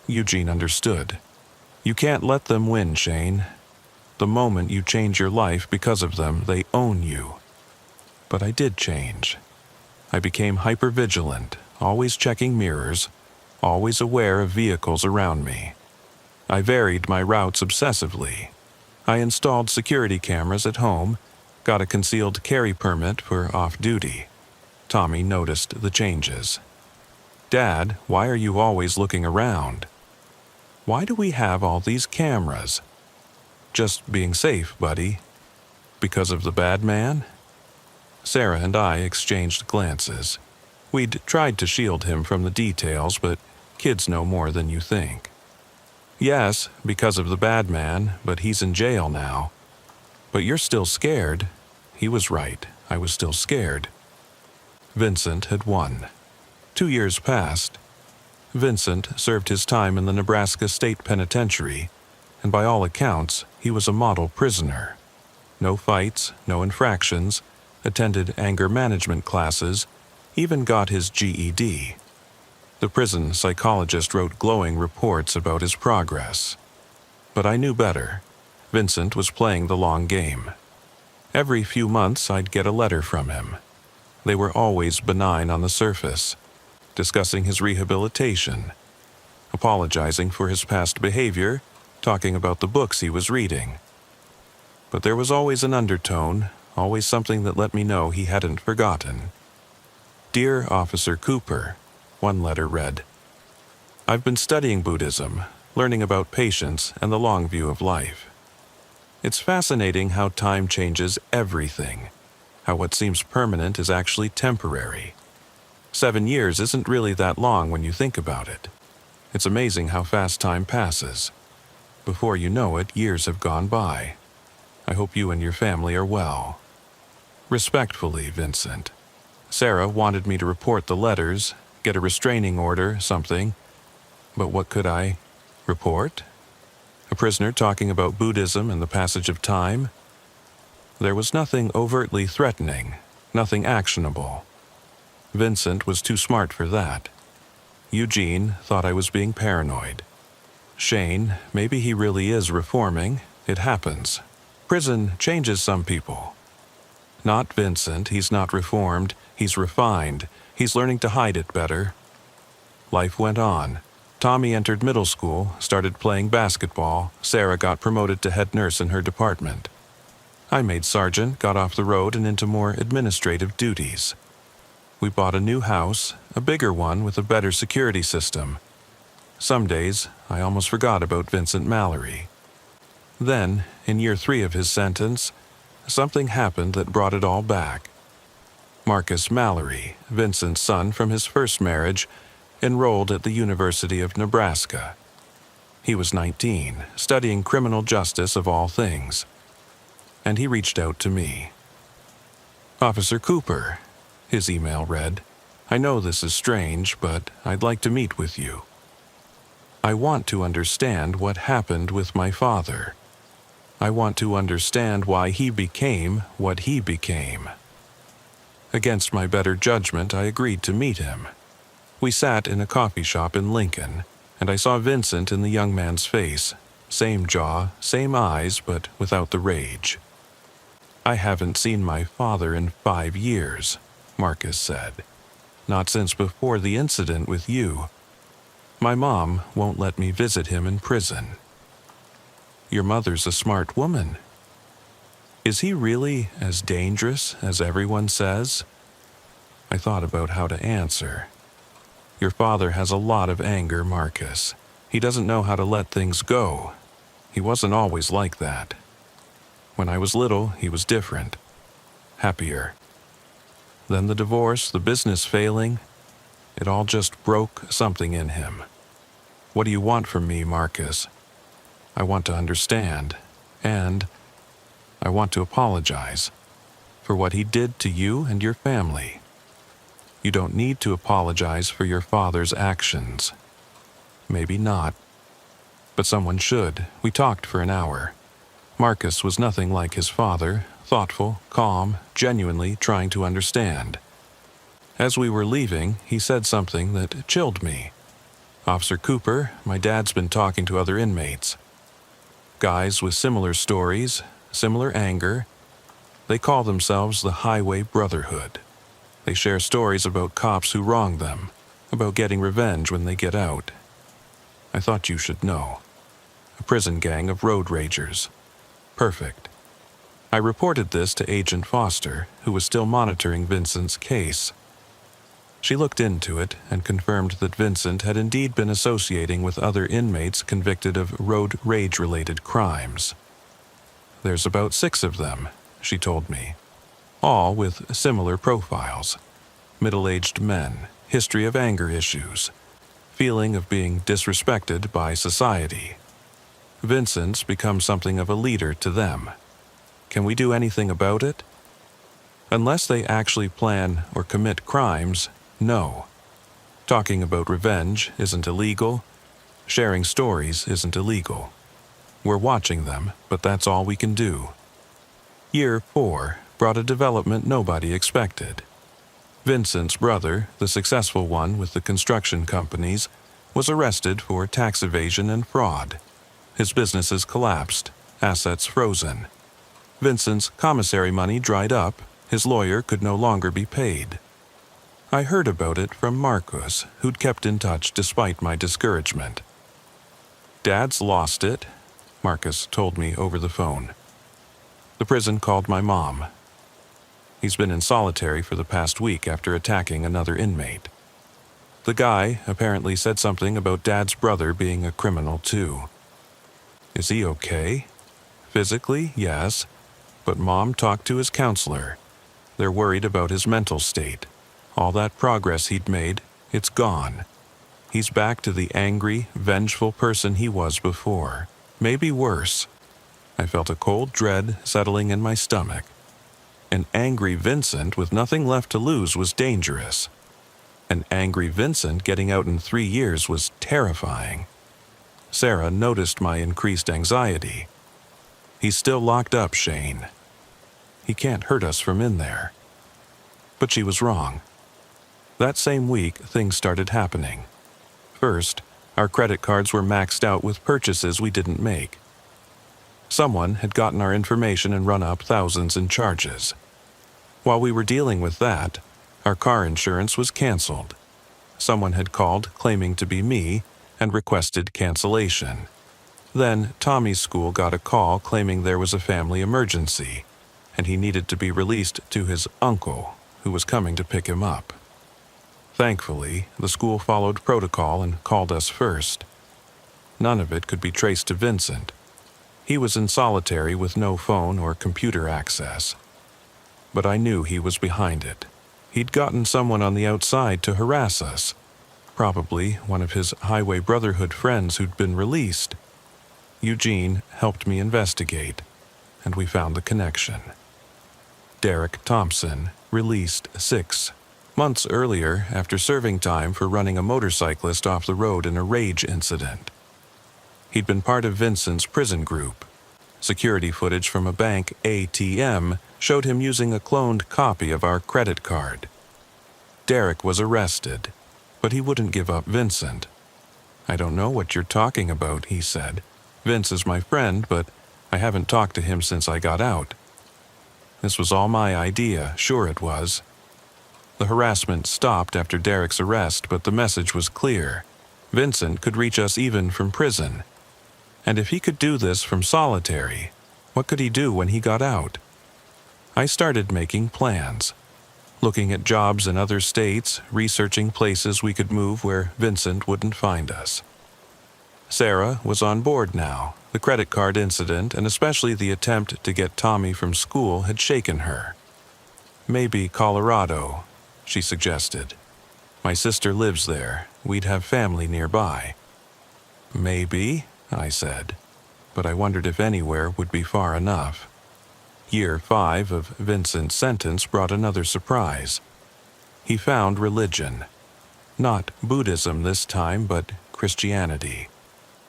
Speaker 1: Eugene understood. You can't let them win, Shane. The moment you change your life because of them, they own you. But I did change. I became hypervigilant, always checking mirrors, always aware of vehicles around me. I varied my routes obsessively. I installed security cameras at home, got a concealed carry permit for off-duty. Tommy noticed the changes. Dad, why are you always looking around? Why do we have all these cameras? Just being safe, buddy. Because of the bad man? Sarah and I exchanged glances. We'd tried to shield him from the details, but kids know more than you think. Yes, because of the bad man, but he's in jail now. But you're still scared. He was right. I was still scared. Vincent had won. 2 years passed. Vincent served his time in the Nebraska State Penitentiary, and by all accounts, he was a model prisoner. No fights, no infractions, attended anger management classes, even got his GED. The prison psychologist wrote glowing reports about his progress. But I knew better. Vincent was playing the long game. Every few months I'd get a letter from him. They were always benign on the surface, discussing his rehabilitation, apologizing for his past behavior, talking about the books he was reading. But there was always an undertone, always something that let me know he hadn't forgotten. Dear Officer Cooper, one letter read, I've been studying Buddhism, learning about patience and the long view of life. It's fascinating how time changes everything, how what seems permanent is actually temporary. 7 years isn't really that long when you think about it. It's amazing how fast time passes. Before you know it, years have gone by. I hope you and your family are well. Respectfully, Vincent. Sarah wanted me to report the letters, get a restraining order, something. But what could I report? A prisoner talking about Buddhism and the passage of time? There was nothing overtly threatening, nothing actionable. Vincent was too smart for that. Eugene thought I was being paranoid. Shane, maybe he really is reforming. It happens. Prison changes some people. Not Vincent, he's not reformed, he's refined. He's learning to hide it better. Life went on. Tommy entered middle school, started playing basketball. Sarah got promoted to head nurse in her department. I made sergeant, got off the road and into more administrative duties. We bought a new house, a bigger one with a better security system. Some days, I almost forgot about Vincent Mallory. Then, in year 3 of his sentence, something happened that brought it all back. Marcus Mallory, Vincent's son from his first marriage, enrolled at the University of Nebraska. He was 19, studying criminal justice of all things. And he reached out to me. Officer Cooper, his email read, I know this is strange, but I'd like to meet with you. I want to understand what happened with my father. I want to understand why he became what he became. Against my better judgment, I agreed to meet him. We sat in a coffee shop in Lincoln, and I saw Vincent in the young man's face. Same jaw, same eyes, but without the rage. I haven't seen my father in 5 years, Marcus said. not since before the incident with you. My mom won't let me visit him in prison. Your mother's a smart woman. Is he really as dangerous as everyone says? I thought about how to answer. Your father has a lot of anger, Marcus. He doesn't know how to let things go. He wasn't always like that. When I was little, he was different. Happier. Then the divorce, the business failing, it all just broke something in him. What do you want from me, Marcus? I want to understand, and I want to apologize for what he did to you and your family. You don't need to apologize for your father's actions. Maybe not, but someone should. We talked for an hour. Marcus was nothing like his father, thoughtful, calm, genuinely trying to understand. As we were leaving, he said something that chilled me. Officer Cooper, my dad's been talking to other inmates. Guys with similar stories, similar anger. They call themselves the Highway Brotherhood. They share stories about cops who wronged them, about getting revenge when they get out. I thought you should know. A prison gang of road ragers. Perfect. I reported this to Agent Foster, who was still monitoring Vincent's case. She looked into it and confirmed that Vincent had indeed been associating with other inmates convicted of road rage-related crimes. There's about 6 of them, she told me, all with similar profiles. Middle-aged men, history of anger issues, feeling of being disrespected by society. Vincent's become something of a leader to them. Can we do anything about it? Unless they actually plan or commit crimes, no. Talking about revenge isn't illegal. Sharing stories isn't illegal. We're watching them, but that's all we can do. Year 4 brought a development nobody expected. Vincent's brother, the successful one with the construction companies, was arrested for tax evasion and fraud. His businesses collapsed, assets frozen. Vincent's commissary money dried up, his lawyer could no longer be paid. I heard about it from Marcus, who'd kept in touch despite my discouragement. Dad's lost it, Marcus told me over the phone. The prison called my mom. He's been in solitary for the past week after attacking another inmate. The guy apparently said something about Dad's brother being a criminal too. Is he okay? Physically, yes, but Mom talked to his counselor. They're worried about his mental state. All that progress he'd made, it's gone. He's back to the angry, vengeful person he was before. Maybe worse. I felt a cold dread settling in my stomach. An angry Vincent with nothing left to lose was dangerous. An angry Vincent getting out in 3 years was terrifying. Sarah noticed my increased anxiety. He's still locked up, Shane. He can't hurt us from in there. But she was wrong. That same week, things started happening. First, our credit cards were maxed out with purchases we didn't make. Someone had gotten our information and run up thousands in charges. While we were dealing with that, our car insurance was canceled. Someone had called claiming to be me and requested cancellation. Then Tommy's school got a call claiming there was a family emergency, and he needed to be released to his uncle, who was coming to pick him up. Thankfully, the school followed protocol and called us first. None of it could be traced to Vincent. He was in solitary with no phone or computer access. But I knew he was behind it. He'd gotten someone on the outside to harass us. Probably one of his Highway Brotherhood friends who'd been released. Eugene helped me investigate, and we found the connection. Derek Thompson, released 6 months earlier after serving time for running a motorcyclist off the road in a rage incident. He'd been part of Vincent's prison group. Security footage from a bank ATM showed him using a cloned copy of our credit card. Derek was arrested, but he wouldn't give up Vincent. I don't know what you're talking about, he said. Vince is my friend, but I haven't talked to him since I got out. This was all my idea, sure it was. The harassment stopped after Derek's arrest, but the message was clear. Vincent could reach us even from prison. And if he could do this from solitary, what could he do when he got out? I started making plans, looking at jobs in other states, researching places we could move where Vincent wouldn't find us. Sarah was on board now. The credit card incident, and especially the attempt to get Tommy from school, had shaken her. Maybe Colorado, she suggested. My sister lives there. We'd have family nearby. Maybe, I said, but I wondered if anywhere would be far enough. Year 5 of Vincent's sentence brought another surprise. He found religion. Not Buddhism this time, but Christianity.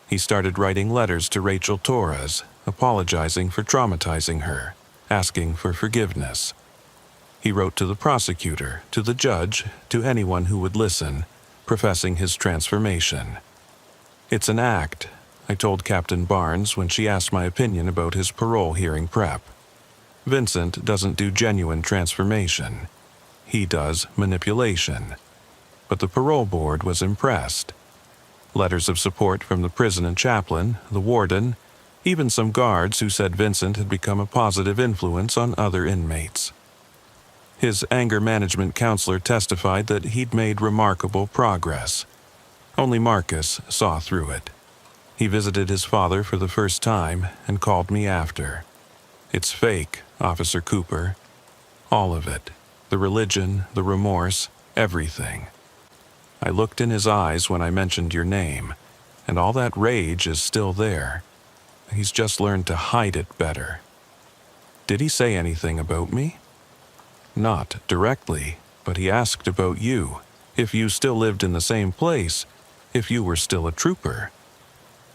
Speaker 1: He started writing letters to Rachel Torres, apologizing for traumatizing her, asking for forgiveness. He wrote to the prosecutor, to the judge, to anyone who would listen, professing his transformation. It's an act, I told Captain Barnes when she asked my opinion about his parole hearing prep. Vincent doesn't do genuine transformation. He does manipulation. But the parole board was impressed. Letters of support from the prison and chaplain, the warden, even some guards who said Vincent had become a positive influence on other inmates. His anger management counselor testified that he'd made remarkable progress. Only Marcus saw through it. He visited his father for the first time and called me after. It's fake, Officer Cooper. All of it. The religion, the remorse, everything. I looked in his eyes when I mentioned your name, and all that rage is still there. He's just learned to hide it better. Did he say anything about me? Not directly, but he asked about you, if you still lived in the same place, if you were still a trooper.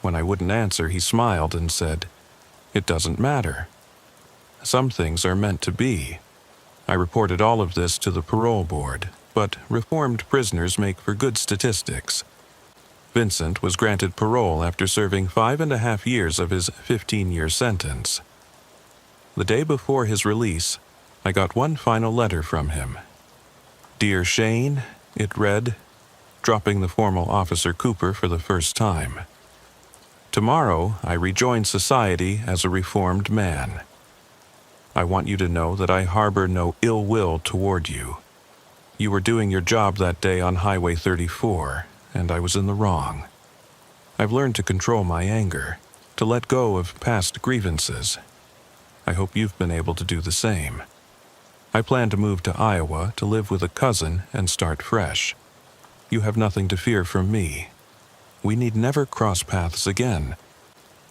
Speaker 1: When I wouldn't answer, he smiled and said, "It doesn't matter. Some things are meant to be." I reported all of this to the parole board, but reformed prisoners make for good statistics. Vincent was granted parole after serving 5.5 years of his 15-year sentence. The day before his release, I got one final letter from him. "Dear Shane," it read, dropping the formal Officer Cooper for the first time. "Tomorrow I rejoin society as a reformed man. I want you to know that I harbor no ill will toward you. You were doing your job that day on Highway 34, and I was in the wrong. I've learned to control my anger, to let go of past grievances. I hope you've been able to do the same. I plan to move to Iowa to live with a cousin and start fresh. You have nothing to fear from me. We need never cross paths again.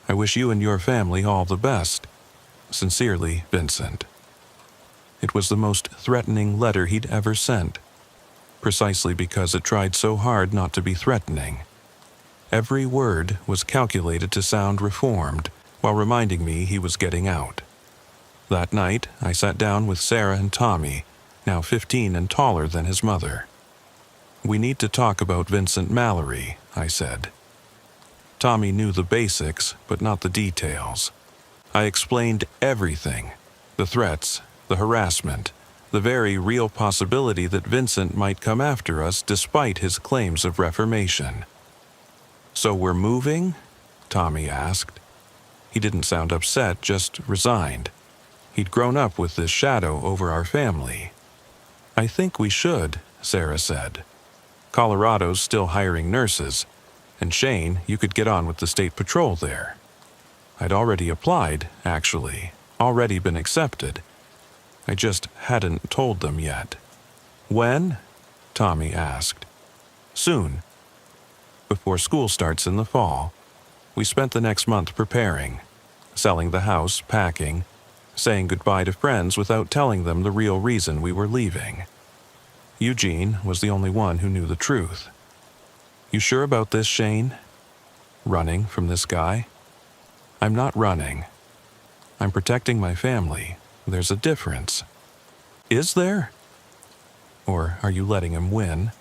Speaker 1: I wish you and your family all the best. Sincerely, Vincent." It was the most threatening letter he'd ever sent, precisely because it tried so hard not to be threatening. Every word was calculated to sound reformed, while reminding me he was getting out. That night, I sat down with Sarah and Tommy, now 15 and taller than his mother. "We need to talk about Vincent Mallory," I said. Tommy knew the basics, but not the details. I explained everything, the threats, the harassment, the very real possibility that Vincent might come after us despite his claims of reformation. "So we're moving?" Tommy asked. He didn't sound upset, just resigned. He'd grown up with this shadow over our family. "I think we should," Sarah said. "Colorado's still hiring nurses, and Shane, you could get on with the state patrol there." I'd already applied, actually, already been accepted. I just hadn't told them yet. "When?" Tommy asked. "Soon. Before school starts in the fall. We spent the next month preparing, selling the house, packing, saying goodbye to friends without telling them the real reason we were leaving. Eugene was the only one who knew the truth. You sure about this, Shane? Running from this guy? I'm not running. I'm protecting my family. There's a difference. Is there? Or are you letting him win?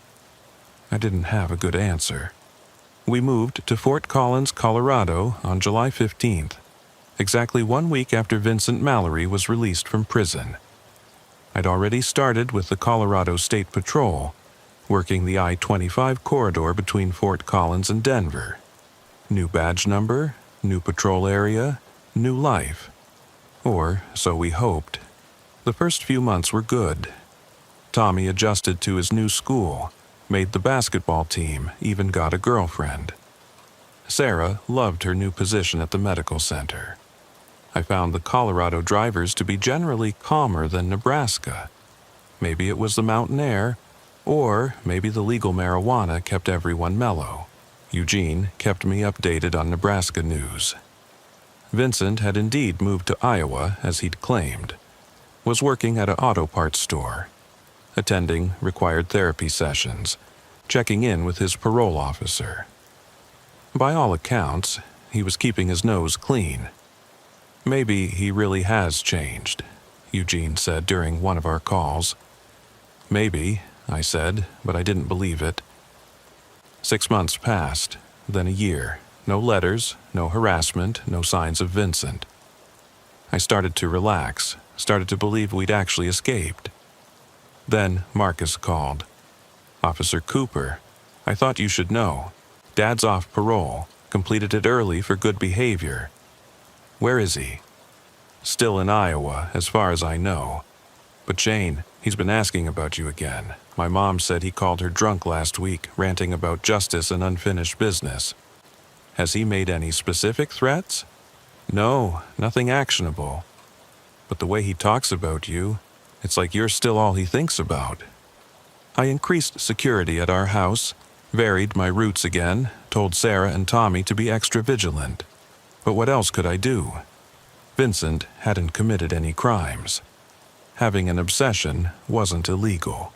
Speaker 1: I didn't have a good answer. We moved to Fort Collins, Colorado on July 15th, exactly 1 week after Vincent Mallory was released from prison. I'd already started with the Colorado State Patrol, working the I-25 corridor between Fort Collins and Denver. New badge number, new patrol area, new life. Or so we hoped. The first few months were good. Tommy adjusted to his new school, made the basketball team, even got a girlfriend. Sarah loved her new position at the medical center. I found the Colorado drivers to be generally calmer than Nebraska. Maybe it was the mountain air, or maybe the legal marijuana kept everyone mellow. Eugene kept me updated on Nebraska news. Vincent had indeed moved to Iowa, as he'd claimed, was working at an auto parts store, attending required therapy sessions, checking in with his parole officer. By all accounts, he was keeping his nose clean. Maybe he really has changed, Eugene said during one of our calls. Maybe, I said, but I didn't believe it. 6 months passed, then a year. No letters, no harassment, no signs of Vincent. I started to relax, started to believe we'd actually escaped. Then Marcus called. "Officer Cooper, I thought you should know. Dad's off parole, completed it early for good behavior. Where is he?" "Still in Iowa, as far as I know. But Shane, he's been asking about you again. My mom said he called her drunk last week, ranting about justice and unfinished business. Has he made any specific threats?" "No, nothing actionable. But the way he talks about you, it's like you're still all he thinks about." I increased security at our house, varied my routes again, told Sarah and Tommy to be extra vigilant. But what else could I do? Vincent hadn't committed any crimes. Having an obsession wasn't illegal.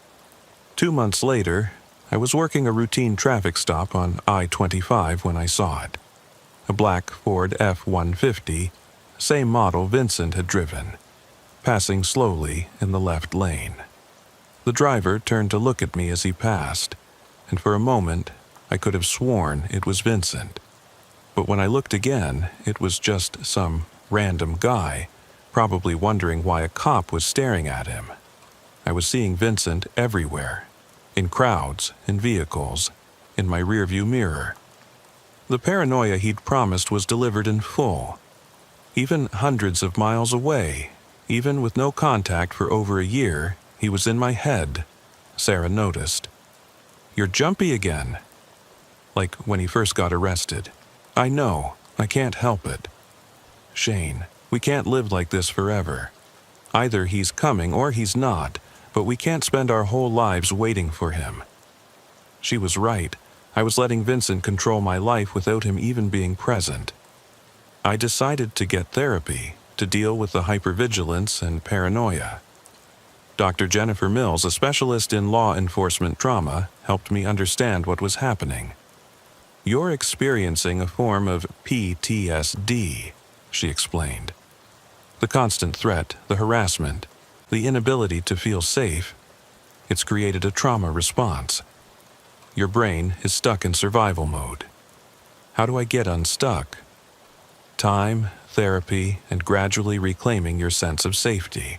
Speaker 1: 2 months later, I was working a routine traffic stop on I-25 when I saw it. A black Ford F-150, same model Vincent had driven, passing slowly in the left lane. The driver turned to look at me as he passed, and for a moment I could have sworn it was Vincent. But when I looked again, it was just some random guy, probably wondering why a cop was staring at him. I was seeing Vincent everywhere, in crowds, in vehicles, in my rearview mirror. The paranoia he'd promised was delivered in full. Even hundreds of miles away, even with no contact for over a year, he was in my head, Sarah noticed. "You're jumpy again." Like when he first got arrested. "I know, I can't help it." "Shane, we can't live like this forever. Either he's coming or he's not, but we can't spend our whole lives waiting for him." She was right. I was letting Vincent control my life without him even being present. I decided to get therapy to deal with the hypervigilance and paranoia. Dr. Jennifer Mills, a specialist in law enforcement trauma, helped me understand what was happening. "You're experiencing a form of PTSD," she explained. "The constant threat, the harassment, the inability to feel safe, it's created a trauma response. Your brain is stuck in survival mode. How do I get unstuck? Time, therapy, and gradually reclaiming your sense of safety.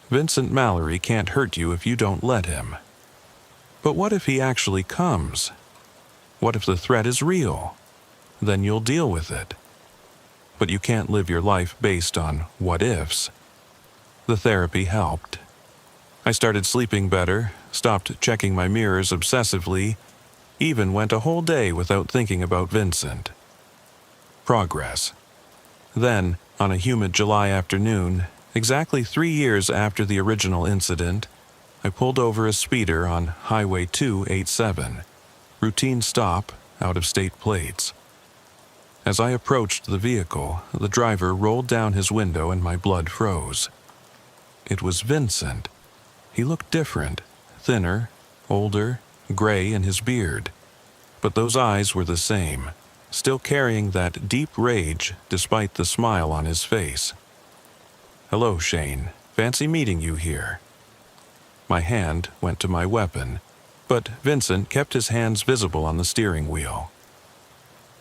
Speaker 1: Vincent Mallory can't hurt you if you don't let him. But what if he actually comes? What if the threat is real? Then you'll deal with it. But you can't live your life based on what-ifs." The therapy helped. I started sleeping better, stopped checking my mirrors obsessively, even went a whole day without thinking about Vincent. Progress. Then, on a humid July afternoon, exactly 3 years after the original incident, I pulled over a speeder on Highway 287, routine stop, out-of-state plates. As I approached the vehicle, the driver rolled down his window and my blood froze. It was Vincent. He looked different, thinner, older, gray in his beard. But those eyes were the same, still carrying that deep rage despite the smile on his face. "Hello, Shane. Fancy meeting you here." My hand went to my weapon, but Vincent kept his hands visible on the steering wheel.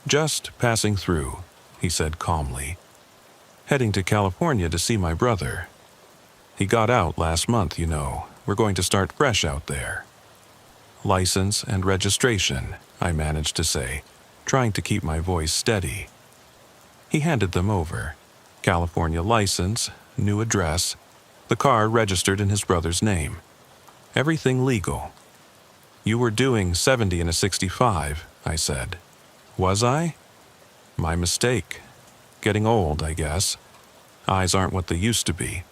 Speaker 1: "Just passing through," he said calmly. "Heading to California to see my brother." He got out last month, you know. We're going to start fresh out there. License and registration, I managed to say, trying to keep my voice steady. He handed them over. California license, new address, the car registered in his brother's name. Everything legal. You were doing 70 in a 65, I said. Was I? My mistake. Getting old, I guess. Eyes aren't what they used to be.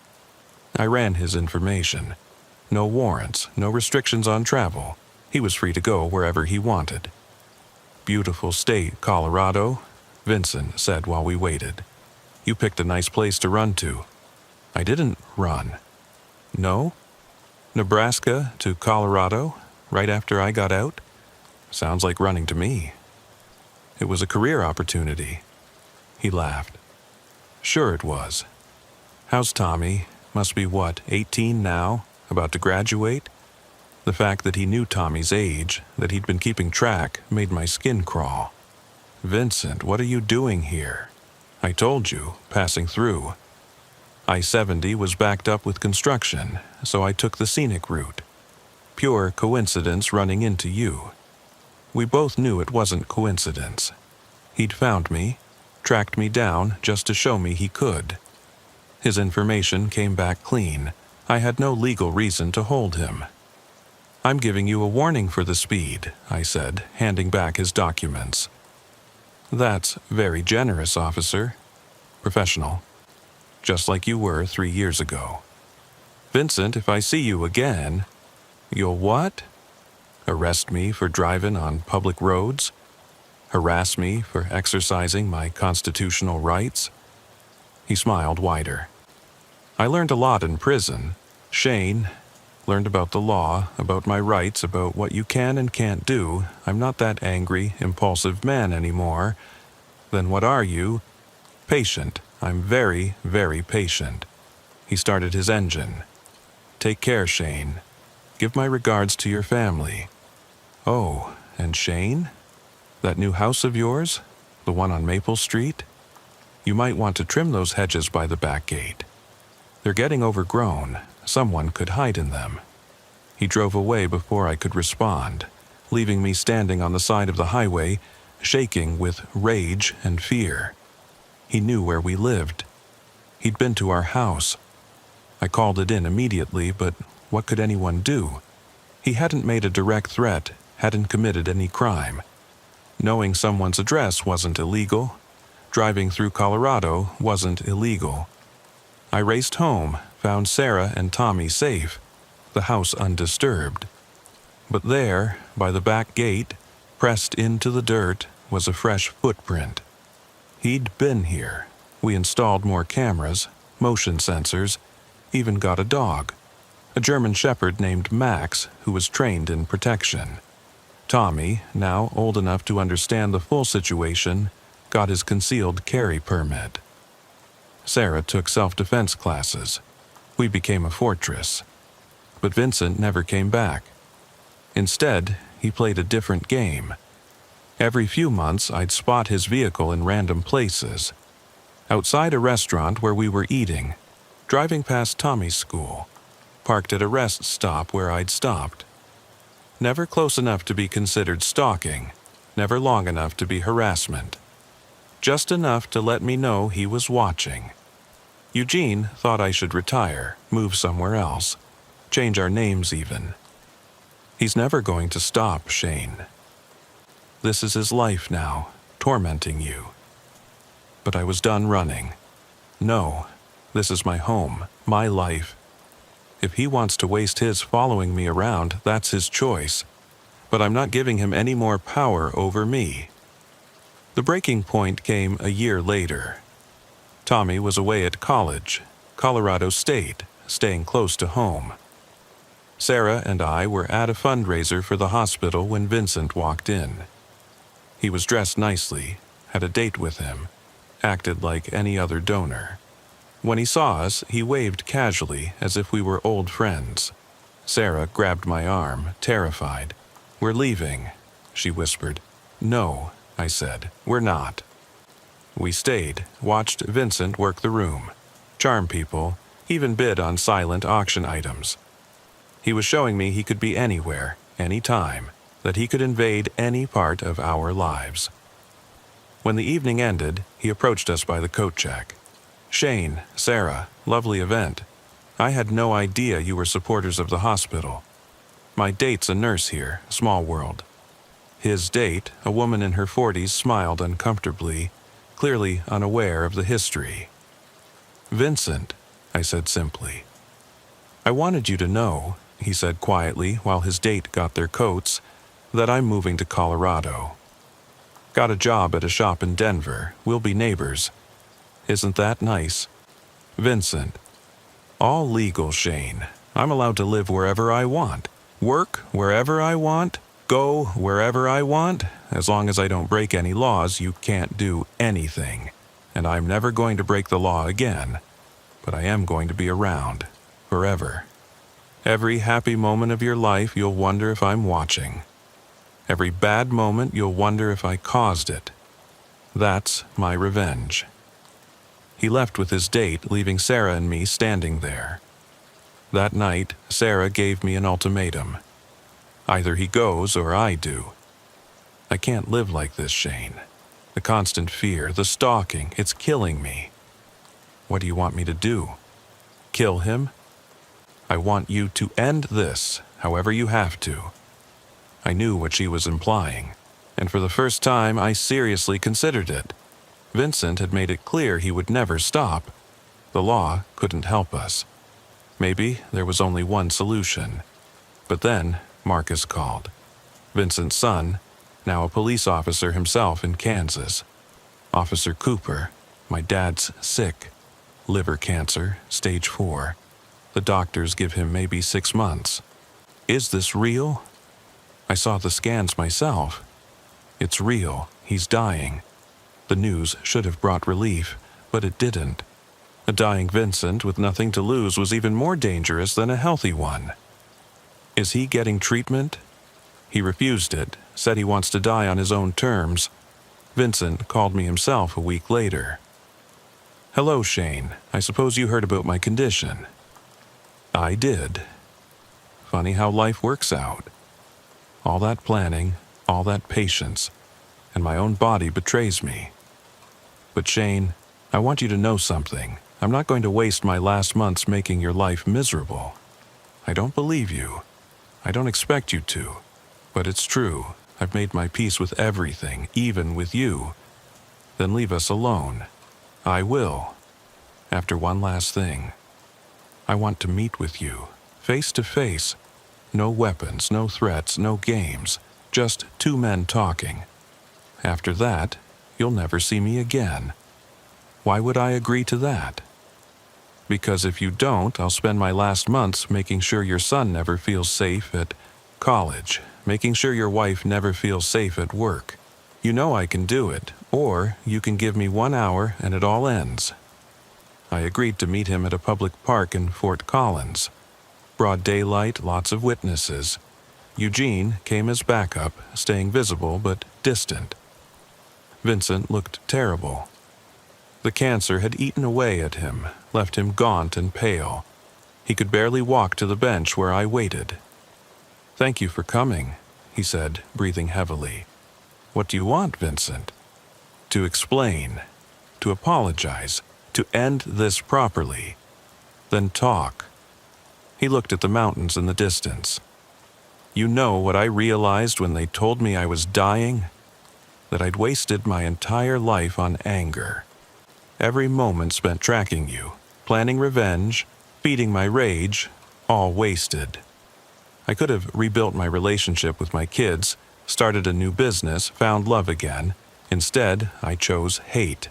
Speaker 1: I ran his information. No warrants, no restrictions on travel. He was free to go wherever he wanted. Beautiful state, Colorado, Vincent said while we waited. You picked a nice place to run to. I didn't run. No? Nebraska to Colorado, right after I got out? Sounds like running to me. It was a career opportunity. He laughed. Sure it was. How's Tommy? Must be what, 18 now? About to graduate? The fact that he knew Tommy's age, that he'd been keeping track, made my skin crawl. Vincent, what are you doing here? I told you, passing through. I-70 was backed up with construction, so I took the scenic route. Pure coincidence running into you. We both knew it wasn't coincidence. He'd found me, tracked me down just to show me he could. His information came back clean. I had no legal reason to hold him. I'm giving you a warning for the speed, I said, handing back his documents. That's very generous, officer. Professional. Just like you were 3 years ago. Vincent, if I see you again, you'll what? Arrest me for driving on public roads? Harass me for exercising my constitutional rights? He smiled wider. I learned a lot in prison. Shane, learned about the law, about my rights, about what you can and can't do. I'm not that angry, impulsive man anymore. Then what are you? Patient. I'm very, very patient. He started his engine. Take care, Shane. Give my regards to your family. Oh, and Shane? That new house of yours? The one on Maple Street? You might want to trim those hedges by the back gate. They're getting overgrown. Someone could hide in them. He drove away before I could respond, leaving me standing on the side of the highway, shaking with rage and fear. He knew where we lived. He'd been to our house. I called it in immediately, but what could anyone do? He hadn't made a direct threat, hadn't committed any crime. Knowing someone's address wasn't illegal. Driving through Colorado wasn't illegal. I raced home, found Sarah and Tommy safe, the house undisturbed. But there, by the back gate, pressed into the dirt, was a fresh footprint. He'd been here. We installed more cameras, motion sensors, even got a dog. A German shepherd named Max, who was trained in protection. Tommy, now old enough to understand the full situation, got his concealed carry permit. Sarah took self-defense classes. We became a fortress. But Vincent never came back. Instead, he played a different game. Every few months, I'd spot his vehicle in random places. Outside a restaurant where we were eating, driving past Tommy's school, parked at a rest stop where I'd stopped. Never close enough to be considered stalking, never long enough to be harassment. Just enough to let me know he was watching. Eugene thought I should retire, move somewhere else, change our names even. He's never going to stop, Shane. This is his life now, tormenting you. But I was done running. No, this is my home, my life. If he wants to waste his following me around, that's his choice. But I'm not giving him any more power over me. The breaking point came a year later. Tommy was away at college, Colorado State, staying close to home. Sarah and I were at a fundraiser for the hospital when Vincent walked in. He was dressed nicely, had a date with him, acted like any other donor. When he saw us, he waved casually as if we were old friends. Sarah grabbed my arm, terrified. "We're leaving," she whispered. "No," I said, "we're not." We stayed, watched Vincent work the room, charm people, He even bid on silent auction items. He was showing me he could be anywhere, any time, that he could invade any part of our lives. When the evening ended, he approached us by the coat check. "Shane, Sarah, lovely event. I had no idea you were supporters of the hospital. My date's a nurse here, small world." His date, a woman in her 40s, smiled uncomfortably, clearly unaware of the history. "Vincent," I said simply. "I wanted you to know," he said quietly while his date got their coats, "that I'm moving to Colorado. Got a job at a shop in Denver. We'll be neighbors. Isn't that nice?" "Vincent." "All legal, Shane. I'm allowed to live wherever I want, work wherever I want, go wherever I want. As long as I don't break any laws, you can't do anything. And I'm never going to break the law again. But I am going to be around, forever. Every happy moment of your life, you'll wonder if I'm watching. Every bad moment, you'll wonder if I caused it. That's my revenge." He left with his date, leaving Sarah and me standing there. That night, Sarah gave me an ultimatum. Either he goes or I do. I can't live like this, Shane. The constant fear, the stalking, it's killing me. What do you want me to do? Kill him? I want you to end this, however you have to. I knew what she was implying, and for the first time I seriously considered it. Vincent had made it clear he would never stop. The law couldn't help us. Maybe there was only one solution. But then Marcus called. Vincent's son, now a police officer himself in Kansas. Officer Cooper, my dad's sick. Liver cancer, stage 4. The doctors give him maybe 6 months. Is this real? I saw the scans myself. It's real. He's dying. The news should have brought relief, but it didn't. A dying Vincent with nothing to lose was even more dangerous than a healthy one. Is he getting treatment? He refused it, said he wants to die on his own terms. Vincent called me himself a week later. "Hello, Shane. I suppose you heard about my condition." I did. Funny how life works out. All that planning, all that patience, and my own body betrays me. But Shane, I want you to know something. I'm not going to waste my last months making your life miserable. I don't believe you. I don't expect you to. But it's true. I've made my peace with everything, even with you. Then leave us alone. I will. After one last thing. I want to meet with you, face to face. No weapons, no threats, no games. Just 2 men talking. After that, you'll never see me again. Why would I agree to that? Because if you don't, I'll spend my last months making sure your son never feels safe at college, making sure your wife never feels safe at work. You know I can do it, or you can give me 1 hour and it all ends. I agreed to meet him at a public park in Fort Collins. Broad daylight, lots of witnesses. Eugene came as backup, staying visible but distant. Vincent looked terrible. The cancer had eaten away at him, left him gaunt and pale. He could barely walk to the bench where I waited. "Thank you for coming," he said, breathing heavily. "What do you want, Vincent?" "To explain, to apologize, to end this properly. Then talk." He looked at the mountains in the distance. "You know what I realized when they told me I was dying? That I'd wasted my entire life on anger. Every moment spent tracking you, planning revenge, feeding my rage, all wasted. I could have rebuilt my relationship with my kids, started a new business, found love again. Instead, I chose hate.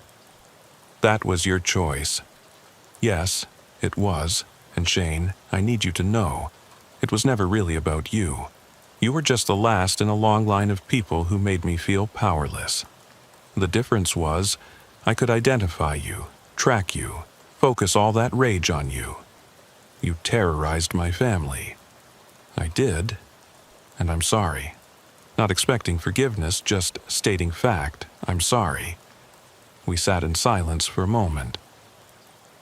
Speaker 1: That was your choice. Yes, it was. And Shane, I need you to know, it was never really about you. You were just the last in a long line of people who made me feel powerless. The difference was, I could identify you, track you, focus all that rage on you. You terrorized my family. I did, and I'm sorry. Not expecting forgiveness, just stating fact, I'm sorry." We sat in silence for a moment.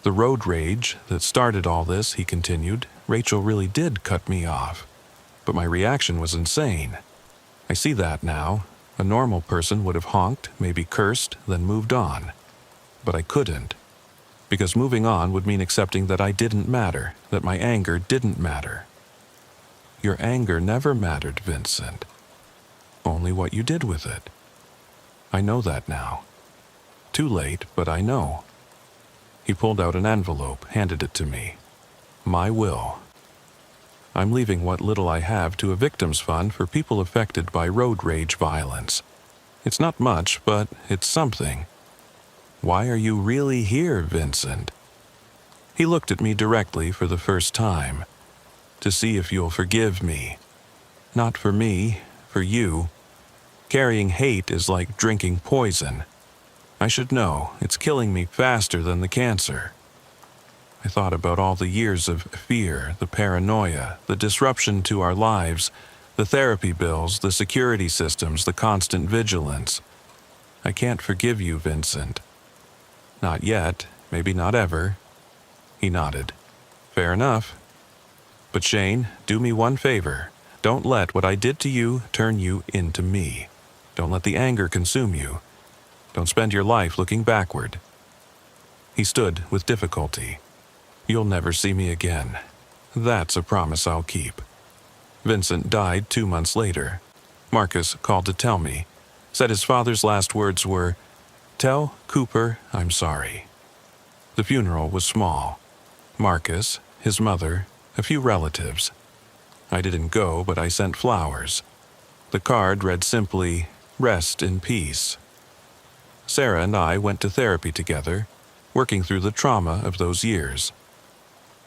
Speaker 1: The road rage that started all this, he continued. Rachel really did cut me off. But my reaction was insane. I see that now. A normal person would have honked, maybe cursed, then moved on. But I couldn't. Because moving on would mean accepting that I didn't matter, that my anger didn't matter. Your anger never mattered, Vincent. Only what you did with it. I know that now. Too late, but I know. He pulled out an envelope, handed it to me. My will. I'm leaving what little I have to a victims fund for people affected by road rage violence. It's not much, but it's something. Why are you really here, Vincent? He looked at me directly for the first time, to see if you'll forgive me. Not for me, for you. Carrying hate is like drinking poison. I should know, it's killing me faster than the cancer. I thought about all the years of fear, the paranoia, the disruption to our lives, the therapy bills, the security systems, the constant vigilance. I can't forgive you, Vincent. Not yet, maybe not ever. He nodded. Fair enough. But Shane, do me one favor. Don't let what I did to you turn you into me. Don't let the anger consume you. Don't spend your life looking backward. He stood with difficulty. You'll never see me again. That's a promise I'll keep. Vincent died 2 months later. Marcus called to tell me. Said his father's last words were, "Tell Cooper I'm sorry." The funeral was small. Marcus, his mother, a few relatives. I didn't go, but I sent flowers. The card read simply, "Rest in peace." Sarah and I went to therapy together, working through the trauma of those years.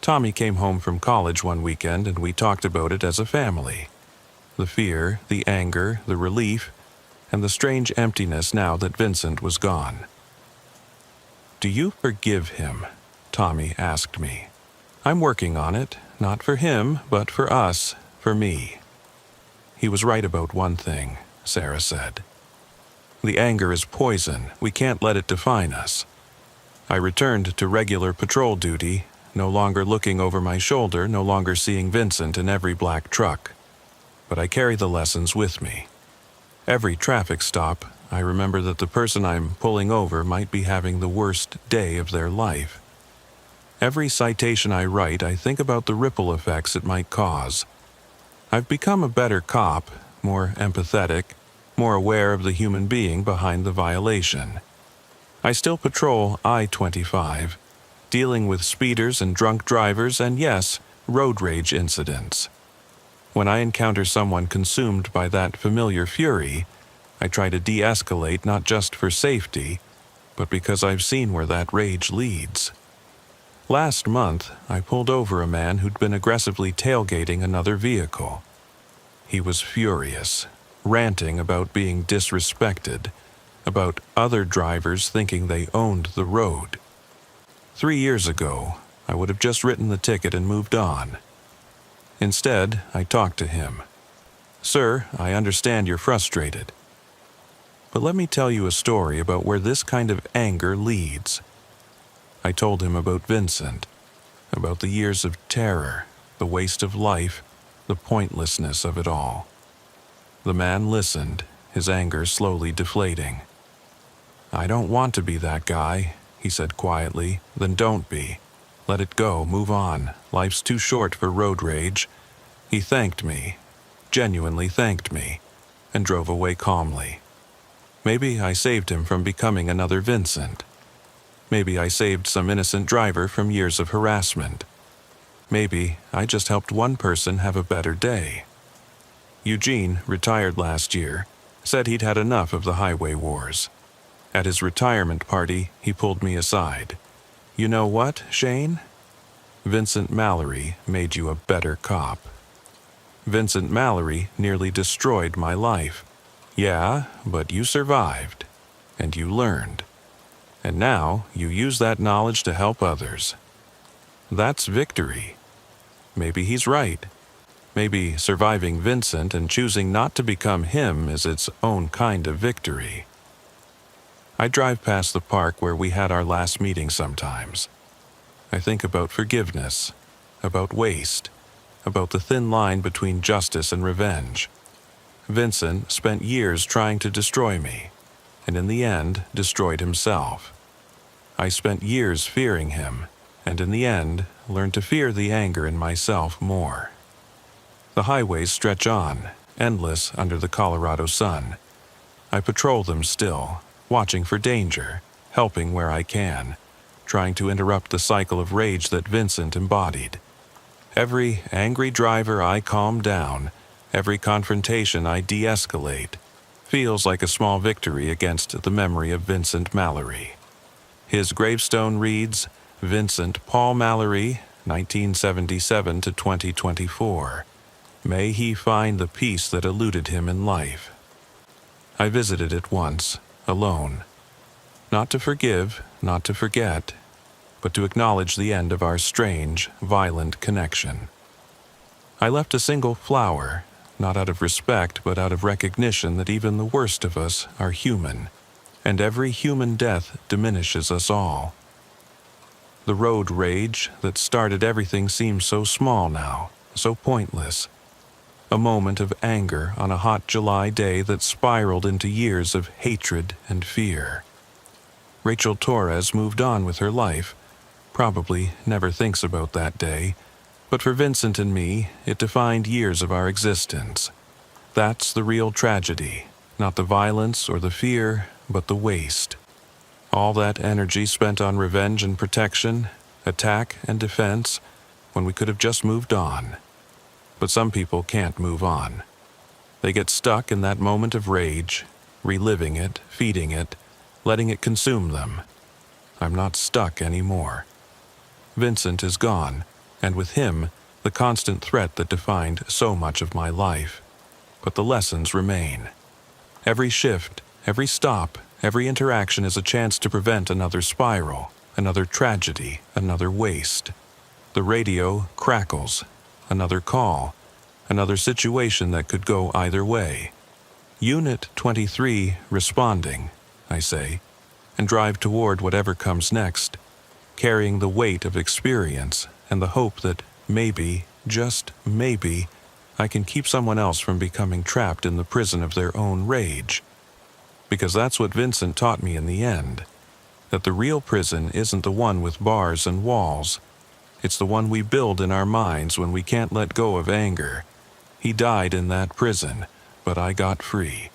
Speaker 1: Tommy came home from college one weekend and we talked about it as a family. The fear, the anger, the relief, and the strange emptiness now that Vincent was gone. "Do you forgive him?" Tommy asked me. "I'm working on it, not for him, but for us, for me." He was right about one thing, Sarah said. The anger is poison. We can't let it define us. I returned to regular patrol duty, no longer looking over my shoulder, no longer seeing Vincent in every black truck. But I carry the lessons with me. Every traffic stop, I remember that the person I'm pulling over might be having the worst day of their life. Every citation I write, I think about the ripple effects it might cause. I've become a better cop, more empathetic, more aware of the human being behind the violation. I still patrol I-25, dealing with speeders and drunk drivers and, yes, road rage incidents. When I encounter someone consumed by that familiar fury, I try to de-escalate not just for safety, but because I've seen where that rage leads. Last month, I pulled over a man who'd been aggressively tailgating another vehicle. He was furious, ranting about being disrespected, about other drivers thinking they owned the road. 3 years ago, I would have just written the ticket and moved on. Instead, I talked to him. "Sir, I understand you're frustrated. But let me tell you a story about where this kind of anger leads." I told him about Vincent, about the years of terror, the waste of life, the pointlessness of it all. The man listened, his anger slowly deflating. "I don't want to be that guy," he said quietly. "Then don't be. Let it go, move on. Life's too short for road rage." He thanked me, genuinely thanked me, and drove away calmly. Maybe I saved him from becoming another Vincent. Maybe I saved some innocent driver from years of harassment. Maybe I just helped one person have a better day. Eugene, retired last year, said he'd had enough of the highway wars. At his retirement party, he pulled me aside. "You know what, Shane? Vincent Mallory made you a better cop. Vincent Mallory nearly destroyed my life. Yeah, but you survived, and you learned. And now you use that knowledge to help others. That's victory. Maybe he's right. Maybe surviving Vincent and choosing not to become him is its own kind of victory." I drive past the park where we had our last meeting sometimes. I think about forgiveness, about waste, about the thin line between justice and revenge. Vincent spent years trying to destroy me, and in the end destroyed himself. I spent years fearing him, and in the end learned to fear the anger in myself more. The highways stretch on, endless under the Colorado sun. I patrol them still, watching for danger, helping where I can, trying to interrupt the cycle of rage that Vincent embodied. Every angry driver I calm down, every confrontation I de-escalate, feels like a small victory against the memory of Vincent Mallory. His gravestone reads, Vincent Paul Mallory, 1977 to 2024. May he find the peace that eluded him in life. I visited it once, alone. Not to forgive, not to forget, but to acknowledge the end of our strange, violent connection. I left a single flower, not out of respect, but out of recognition that even the worst of us are human, and every human death diminishes us all. The road rage that started everything seems so small now, so pointless. A moment of anger on a hot July day that spiraled into years of hatred and fear. Rachel Torres moved on with her life, probably never thinks about that day, but for Vincent and me, it defined years of our existence. That's the real tragedy, not the violence or the fear, but the waste. All that energy spent on revenge and protection, attack and defense, when we could have just moved on. But some people can't move on. They get stuck in that moment of rage, reliving it, feeding it, letting it consume them. I'm not stuck anymore. Vincent is gone, and with him, the constant threat that defined so much of my life. But the lessons remain. Every shift, every stop, every interaction is a chance to prevent another spiral, another tragedy, another waste. The radio crackles. Another call, another situation that could go either way. Unit 23 responding, I say, and drive toward whatever comes next, carrying the weight of experience and the hope that maybe, just maybe, I can keep someone else from becoming trapped in the prison of their own rage. Because that's what Vincent taught me in the end, that the real prison isn't the one with bars and walls. It's the one we build in our minds when we can't let go of anger. He died in that prison, but I got free.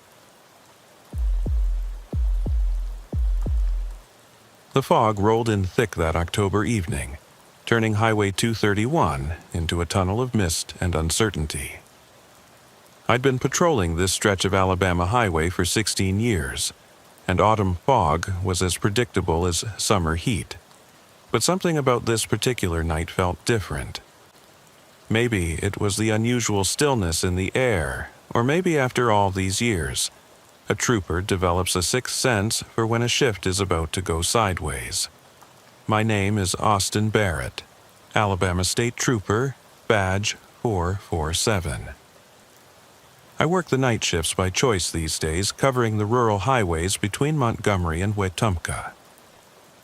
Speaker 1: The fog rolled in thick that October evening, turning Highway 231 into a tunnel of mist and uncertainty. I'd been patrolling this stretch of Alabama highway for 16 years, and autumn fog was as predictable as summer heat. But something about this particular night felt different. Maybe it was the unusual stillness in the air, or maybe after all these years, a trooper develops a sixth sense for when a shift is about to go sideways. My name is Austin Barrett, Alabama State Trooper, Badge 447. I work the night shifts by choice these days, covering the rural highways between Montgomery and Wetumpka.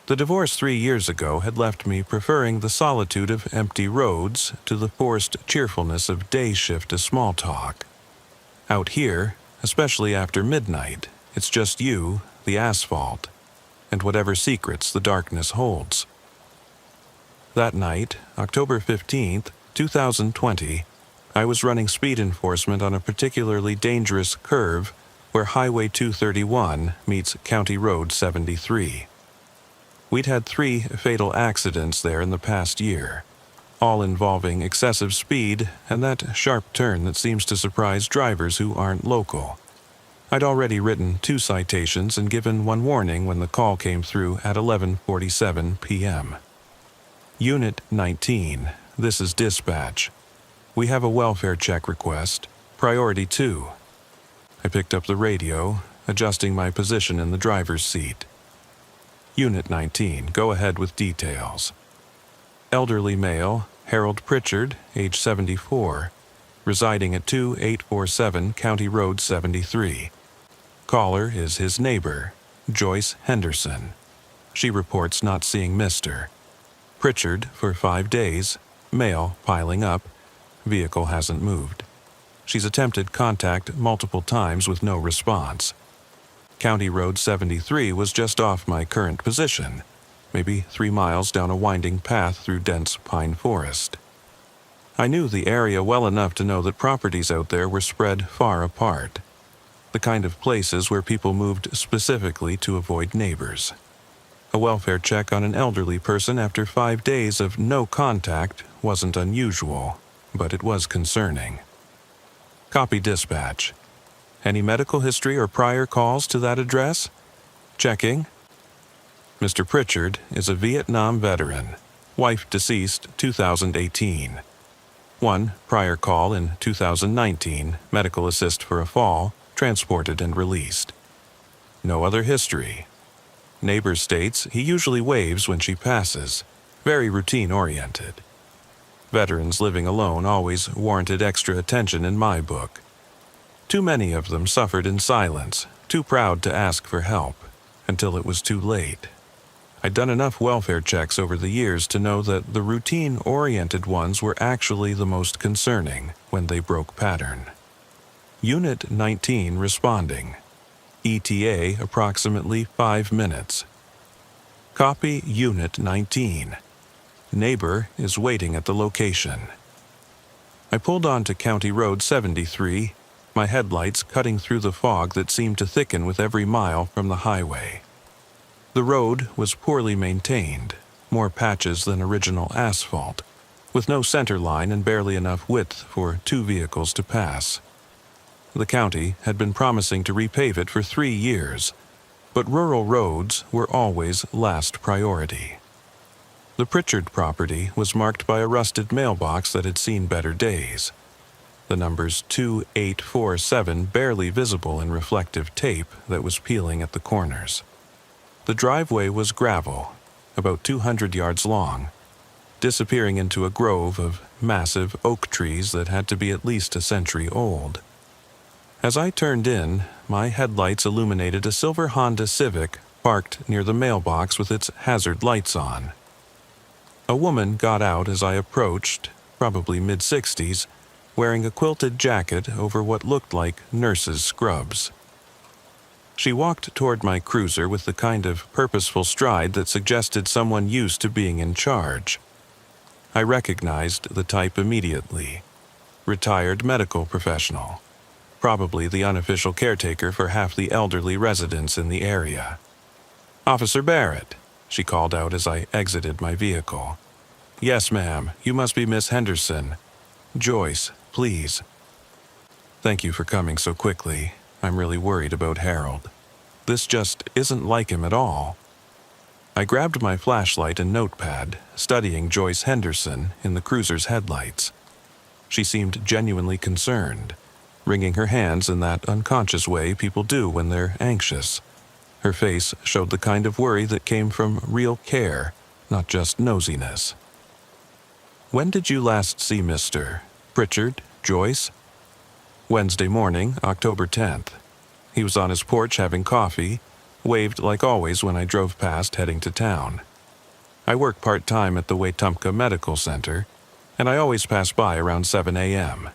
Speaker 1: The divorce 3 years ago had left me preferring the solitude of empty roads to the forced cheerfulness of day shift to small talk. Out here, especially after midnight, it's just you, the asphalt, and whatever secrets the darkness holds. That night, October 15th, 2020, I was running speed enforcement on a particularly dangerous curve where Highway 231 meets County Road 73. We'd had 3 fatal accidents there in the past year, all involving excessive speed and that sharp turn that seems to surprise drivers who aren't local. I'd already written 2 citations and given 1 warning when the call came through at 11:47 p.m. Unit 19, this is dispatch. We have a welfare check request, priority 2. I picked up the radio, adjusting my position in the driver's seat. Unit 19, go ahead with details. Elderly male, Harold Pritchard, age 74, residing at 2847 County Road 73. Caller is his neighbor, Joyce Henderson. She reports not seeing Mr. Pritchard for 5 days, mail piling up, vehicle hasn't moved. She's attempted contact multiple times with no response. County Road 73 was just off my current position, maybe 3 miles down a winding path through dense pine forest. I knew the area well enough to know that properties out there were spread far apart, the kind of places where people moved specifically to avoid neighbors. A welfare check on an elderly person after 5 days of no contact wasn't unusual, but it was concerning. Copy dispatch. Any medical history or prior calls to that address? Checking. Mr. Pritchard is a Vietnam veteran. Wife deceased 2018. 1 prior call in 2019, medical assist for a fall, transported and released. No other history. Neighbor states he usually waves when she passes, very routine-oriented. Veterans living alone always warranted extra attention in my book. Too many of them suffered in silence, too proud to ask for help, until it was too late. I'd done enough welfare checks over the years to know that the routine-oriented ones were actually the most concerning when they broke pattern. Unit 19 responding. ETA approximately 5 minutes. Copy Unit 19. Neighbor is waiting at the location. I pulled onto County Road 73, my headlights cutting through the fog that seemed to thicken with every mile from the highway. The road was poorly maintained, more patches than original asphalt, with no center line and barely enough width for 2 vehicles to pass. The county had been promising to repave it for 3 years, but rural roads were always last priority. The Pritchard property was marked by a rusted mailbox that had seen better days. The numbers 2847 barely visible in reflective tape that was peeling at the corners. The driveway was gravel, about 200 yards long, disappearing into a grove of massive oak trees that had to be at least a century old. As I turned in, my headlights illuminated a silver Honda Civic parked near the mailbox with its hazard lights on. A woman got out as I approached, probably mid-60s, wearing a quilted jacket over what looked like nurse's scrubs. She walked toward my cruiser with the kind of purposeful stride that suggested someone used to being in charge. I recognized the type immediately. Retired medical professional. Probably the unofficial caretaker for half the elderly residents in the area. "Officer Barrett," she called out as I exited my vehicle. "Yes, ma'am. You must be Miss Henderson. Joyce, please." "Thank you for coming so quickly. I'm really worried about Harold. This just isn't like him at all." I grabbed my flashlight and notepad, studying Joyce Henderson in the cruiser's headlights. She seemed genuinely concerned, wringing her hands in that unconscious way people do when they're anxious. Her face showed the kind of worry that came from real care, not just nosiness. "When did you last see Mr. Pritchard, Joyce?" "Wednesday morning, October 10th. He was on his porch having coffee, waved like always when I drove past heading to town. I work part-time at the Wetumpka Medical Center, and I always pass by around 7 a.m.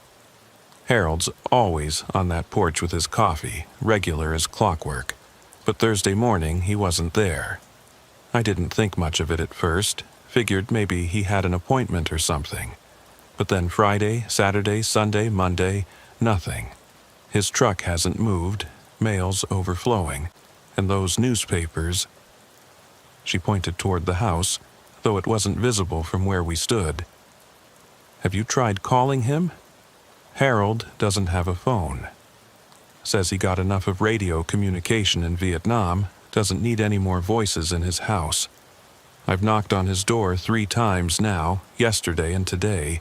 Speaker 1: Harold's always on that porch with his coffee, regular as clockwork, but Thursday morning he wasn't there. I didn't think much of it at first, figured maybe he had an appointment or something. But then Friday, Saturday, Sunday, Monday, nothing. His truck hasn't moved, mail's overflowing, and those newspapers." She pointed toward the house, though it wasn't visible from where we stood. "Have you tried calling him? Harold doesn't have a phone. Says he got enough of radio communication in Vietnam, doesn't need any more voices in his house. I've knocked on his door 3 times now, yesterday and today.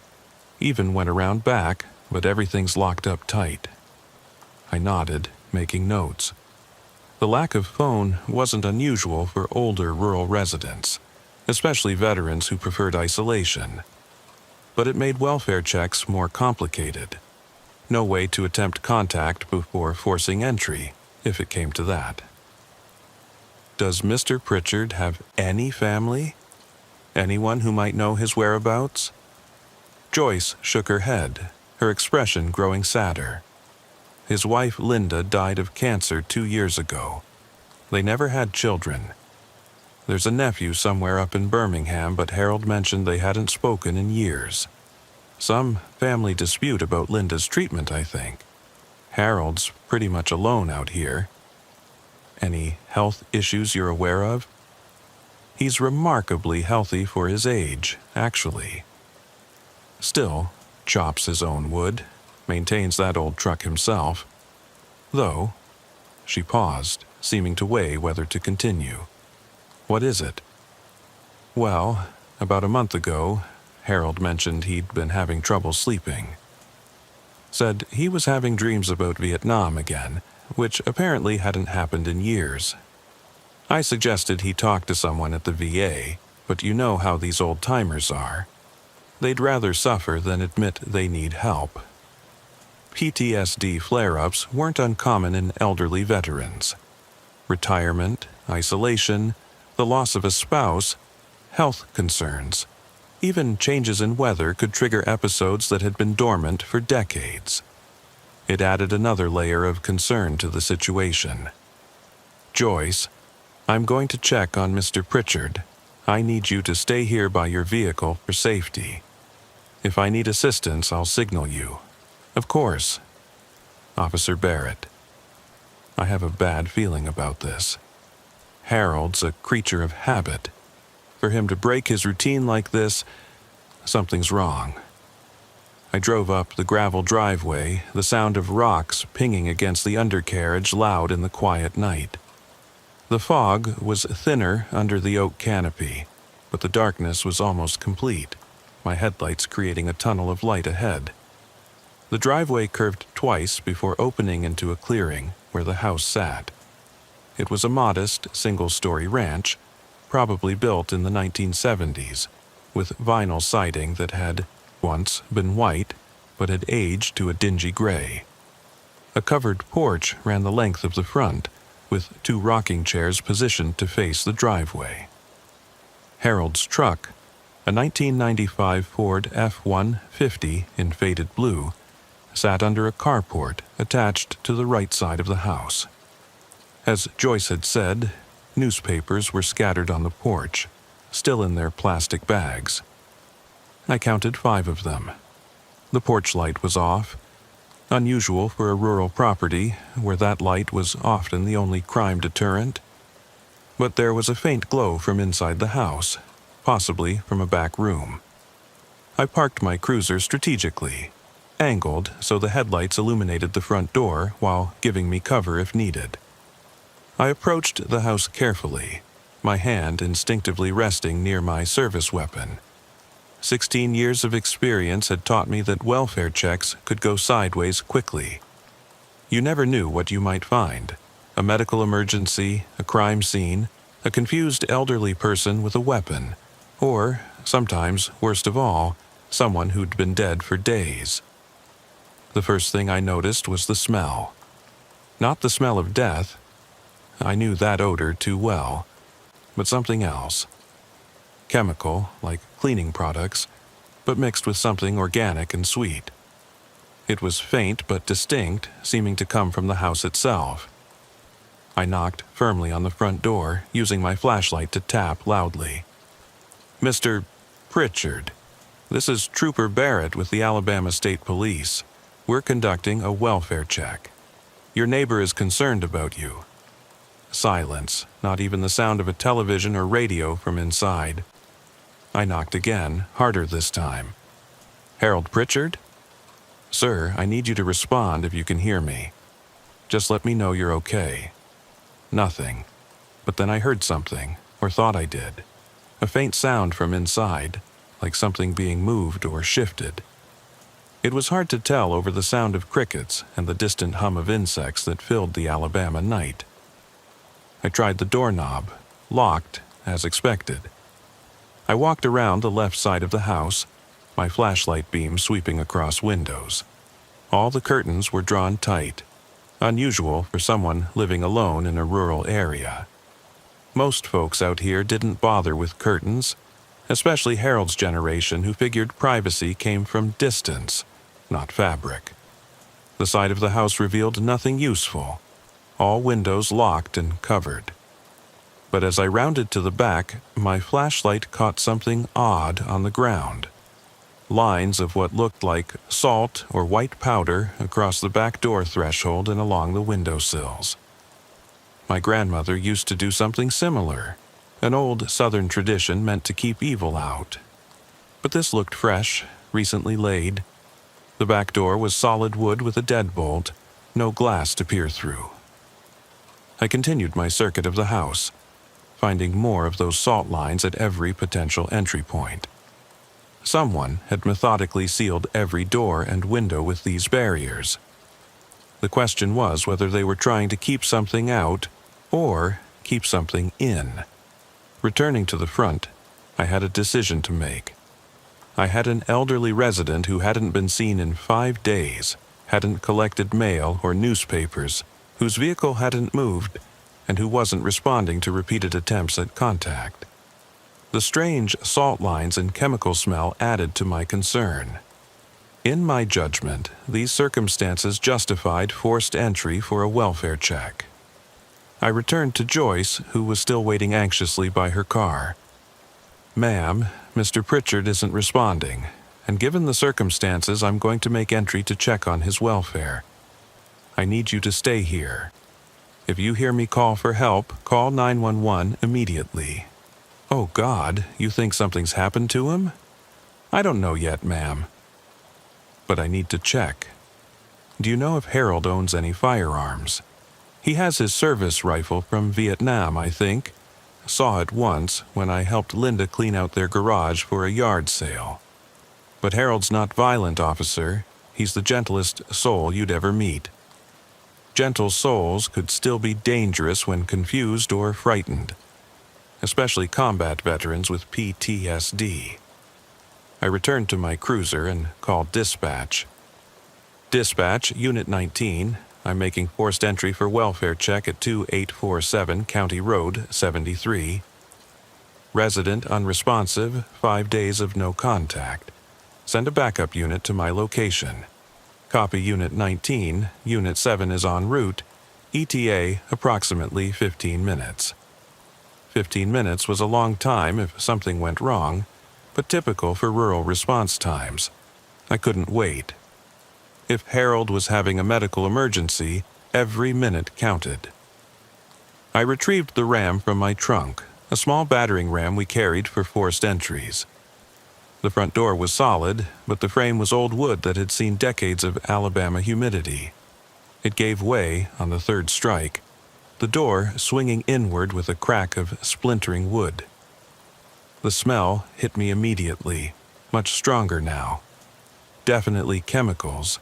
Speaker 1: Even went around back, but everything's locked up tight." I nodded, making notes. The lack of phone wasn't unusual for older rural residents, especially veterans who preferred isolation. But it made welfare checks more complicated. No way to attempt contact before forcing entry, if it came to that. "Does Mr. Pritchard have any family?" Anyone who might know his whereabouts? Joyce shook her head, her expression growing sadder. His wife Linda died of cancer 2 years ago. They never had children. There's a nephew somewhere up in Birmingham, but Harold mentioned they hadn't spoken in years. Some family dispute about Linda's treatment, I think. Harold's pretty much alone out here. Any health issues you're aware of? He's remarkably healthy for his age, actually. Still, chops his own wood, maintains that old truck himself. Though, she paused, seeming to weigh whether to continue. What is it? Well, about a month ago, Harold mentioned he'd been having trouble sleeping. Said he was having dreams about Vietnam again, which apparently hadn't happened in years. I suggested he talk to someone at the VA, but you know how these old-timers are. They'd rather suffer than admit they need help. PTSD flare-ups weren't uncommon in elderly veterans. Retirement, isolation, the loss of a spouse, health concerns. Even changes in weather could trigger episodes that had been dormant for decades. It added another layer of concern to the situation. Joyce, I'm going to check on Mr. Pritchard. I need you to stay here by your vehicle for safety. If I need assistance, I'll signal you. Of course. Officer Barrett. I have a bad feeling about this. Harold's a creature of habit. For him to break his routine like this, something's wrong. I drove up the gravel driveway, the sound of rocks pinging against the undercarriage loud in the quiet night. The fog was thinner under the oak canopy, but the darkness was almost complete, my headlights creating a tunnel of light ahead. The driveway curved twice before opening into a clearing where the house sat. It was a modest, single-story ranch, probably built in the 1970s, with vinyl siding that had once been white, but had aged to a dingy gray. A covered porch ran the length of the front, with 2 rocking chairs positioned to face the driveway. Harold's truck, a 1995 Ford F-150 in faded blue, sat under a carport attached to the right side of the house. As Joyce had said, newspapers were scattered on the porch, still in their plastic bags. I counted 5 of them. The porch light was off, unusual for a rural property where that light was often the only crime deterrent. But there was a faint glow from inside the house, possibly from a back room. I parked my cruiser strategically, angled so the headlights illuminated the front door while giving me cover if needed. I approached the house carefully, my hand instinctively resting near my service weapon. 16 years of experience had taught me that welfare checks could go sideways quickly. You never knew what you might find: a medical emergency, a crime scene, a confused elderly person with a weapon, or, sometimes, worst of all, someone who'd been dead for days. The first thing I noticed was the smell. Not the smell of death. I knew that odor too well, but something else. Chemical, like cleaning products, but mixed with something organic and sweet. It was faint but distinct, seeming to come from the house itself. I knocked firmly on the front door, using my flashlight to tap loudly. Mr. Pritchard, this is Trooper Barrett with the Alabama State Police. We're conducting a welfare check. Your neighbor is concerned about you. Silence, not even the sound of a television or radio from inside. I knocked again, harder this time. Harold Pritchard? Sir, I need you to respond if you can hear me. Just let me know you're okay. Nothing. But then I heard something, or thought I did. A faint sound from inside, like something being moved or shifted. It was hard to tell over the sound of crickets and the distant hum of insects that filled the Alabama night. I tried the doorknob, locked, as expected. I walked around the left side of the house, my flashlight beam sweeping across windows. All the curtains were drawn tight, unusual for someone living alone in a rural area. Most folks out here didn't bother with curtains. especially Harold's generation, who figured privacy came from distance, not fabric. The side of the house revealed nothing useful, all windows locked and covered. But as I rounded to the back, my flashlight caught something odd on the ground. Lines of what looked like salt or white powder across the back door threshold and along the windowsills. My grandmother used to do something similar, an old Southern tradition meant to keep evil out. But this looked fresh, recently laid. The back door was solid wood with a deadbolt, no glass to peer through. I continued my circuit of the house, finding more of those salt lines at every potential entry point. Someone had methodically sealed every door and window with these barriers. The question was whether they were trying to keep something out or keep something in. Returning to the front, I had a decision to make. I had an elderly resident who hadn't been seen in 5 days, hadn't collected mail or newspapers, whose vehicle hadn't moved, and who wasn't responding to repeated attempts at contact. The strange salt lines and chemical smell added to my concern. In my judgment, these circumstances justified forced entry for a welfare check. I returned to Joyce, who was still waiting anxiously by her car. "Ma'am, Mr. Pritchard isn't responding, and given the circumstances, I'm going to make entry to check on his welfare. I need you to stay here. If you hear me call for help, call 911 immediately." "Oh God, you think something's happened to him?" "I don't know yet, ma'am. But I need to check. Do you know if Harold owns any firearms? He has his service rifle from Vietnam, I think. Saw it once when I helped Linda clean out their garage for a yard sale. But Harold's not violent, officer. He's the gentlest soul you'd ever meet. Gentle souls could still be dangerous when confused or frightened, especially combat veterans with PTSD. I returned to my cruiser and called dispatch. "Dispatch, Unit 19. I'm making forced entry for welfare check at 2847 County Road, 73. Resident unresponsive, 5 days of no contact. Send a backup unit to my location. Copy Unit 19. Unit 7 is en route. ETA approximately 15 minutes. 15 minutes was a long time if something went wrong, but typical for rural response times. I couldn't wait. If Harold was having a medical emergency, every minute counted. I retrieved the ram from my trunk, a small battering ram we carried for forced entries. The front door was solid, but the frame was old wood that had seen decades of Alabama humidity. It gave way on the third strike, the door swinging inward with a crack of splintering wood. The smell hit me immediately, much stronger now. Definitely chemicals.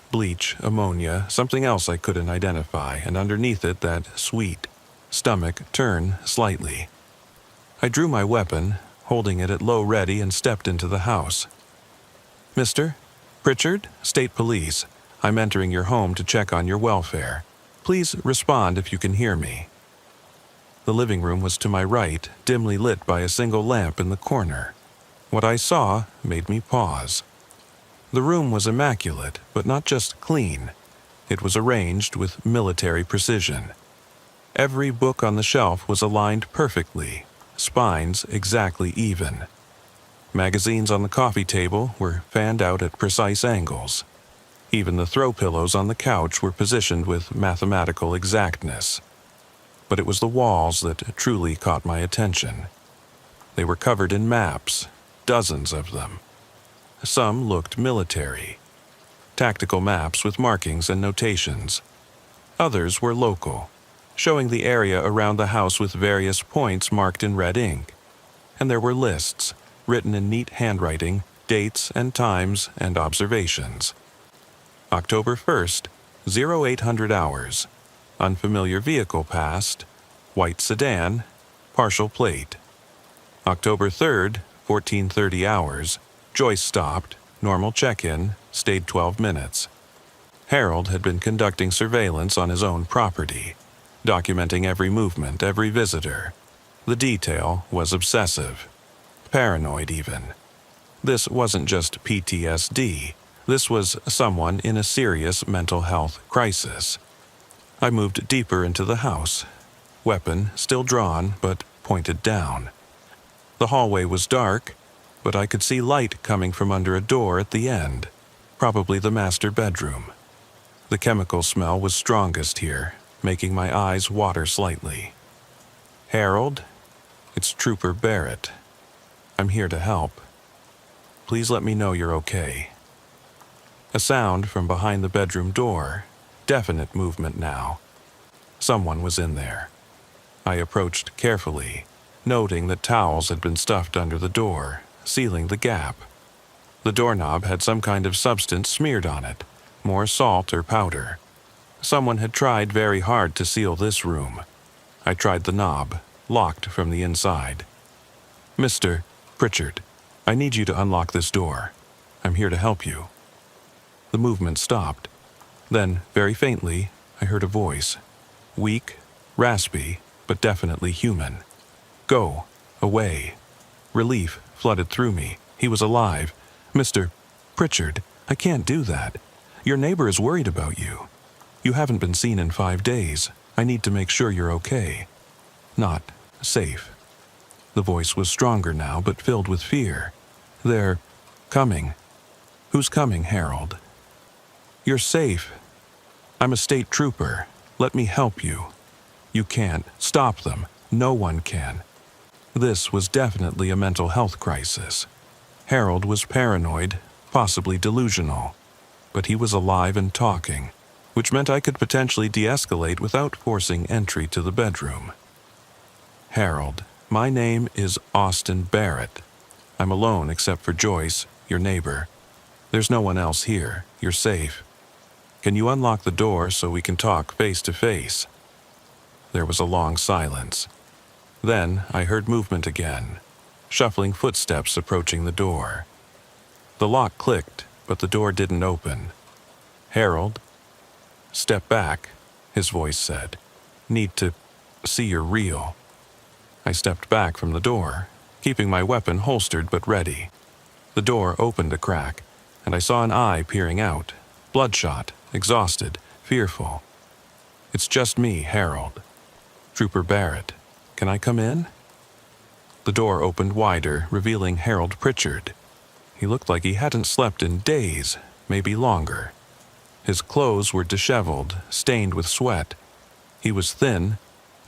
Speaker 1: Bleach, ammonia, something else I couldn't identify, and underneath it that sweet stomach turn slightly. I drew my weapon, holding it at low ready, and stepped into the house. "Mr. Pritchard, State Police. I'm entering your home to check on your welfare. Please respond if you can hear me." The living room was to my right, dimly lit by a single lamp in the corner. What I saw made me pause. The room was immaculate, but not just clean. It was arranged with military precision. Every book on the shelf was aligned perfectly, spines exactly even. Magazines on the coffee table were fanned out at precise angles. Even the throw pillows on the couch were positioned with mathematical exactness. But it was the walls that truly caught my attention. They were covered in maps, dozens of them. Some looked military. Tactical maps with markings and notations. Others were local, showing the area around the house with various points marked in red ink. And there were lists, written in neat handwriting, dates and times and observations. October 1st, 0800 hours. Unfamiliar vehicle passed. White sedan, partial plate. October 3rd, 1430 hours. Joyce stopped, normal check-in, stayed 12 minutes. Harold had been conducting surveillance on his own property, documenting every movement, every visitor. The detail was obsessive. paranoid even. This wasn't just PTSD. This was someone in a serious mental health crisis. I moved deeper into the house, weapon still drawn but pointed down. The hallway was dark, but I could see light coming from under a door at the end, probably the master bedroom. The chemical smell was strongest here, making my eyes water slightly. Harold, it's Trooper Barrett. I'm here to help. Please let me know you're okay. A sound from behind the bedroom door, definite movement now. Someone was in there. I approached carefully, noting that towels had been stuffed under the door, sealing the gap. The doorknob had some kind of substance smeared on it, more salt or powder. Someone had tried very hard to seal this room. I tried the knob, locked from the inside. Mr. Pritchard, I need you to unlock this door. I'm here to help you. The movement stopped. Then, very faintly, I heard a voice. Weak, raspy, but definitely human. Go. Away. Relief flooded through me. He was alive. Mr. Pritchard, I can't do that. Your neighbor is worried about you. You haven't been seen in 5 days. I need to make sure you're okay. Not safe. The voice was stronger now, but filled with fear. They're coming. Who's coming, Harold? You're safe. I'm a state trooper. Let me help you. You can't stop them. No one can. This was definitely a mental health crisis. Harold was paranoid, possibly delusional, but he was alive and talking, which meant I could potentially de-escalate without forcing entry to the bedroom. Harold, my name is Austin Barrett. I'm alone except for Joyce, your neighbor. There's no one else here. You're safe. Can you unlock the door so we can talk face to face? There was a long silence. Then I heard movement again, shuffling footsteps approaching the door. The lock clicked, but the door didn't open. Harold, step back, his voice said. Need to see you're real. I stepped back from the door, keeping my weapon holstered but ready. The door opened a crack, and I saw an eye peering out, bloodshot, exhausted, fearful. It's just me, Harold. Trooper Barrett, can I come in? The door opened wider, revealing Harold Pritchard. He looked like he hadn't slept in days, maybe longer. His clothes were disheveled, stained with sweat. He was thin,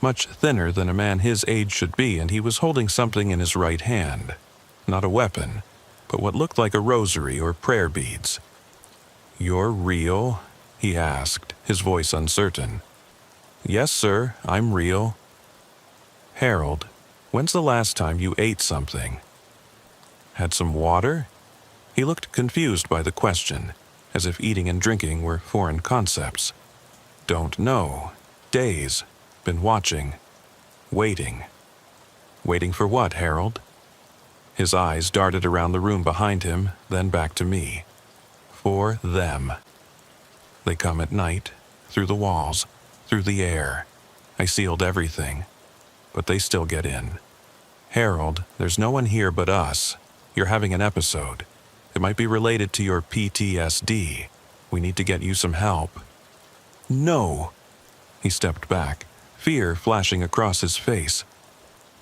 Speaker 1: much thinner than a man his age should be, and he was holding something in his right hand. Not a weapon, but what looked like a rosary or prayer beads. You're real? He asked, his voice uncertain. Yes, sir, I'm real. Harold, when's the last time you ate something? Had some water? He looked confused by the question, as if eating and drinking were foreign concepts. Don't know. Days. Been watching. Waiting. Waiting for what, Harold? His eyes darted around the room behind him, then back to me. For them. They come at night, through the walls, through the air. I sealed everything, but they still get in. Harold, there's no one here but us. You're having an episode. It might be related to your PTSD. We need to get you some help. No. He stepped back, fear flashing across his face.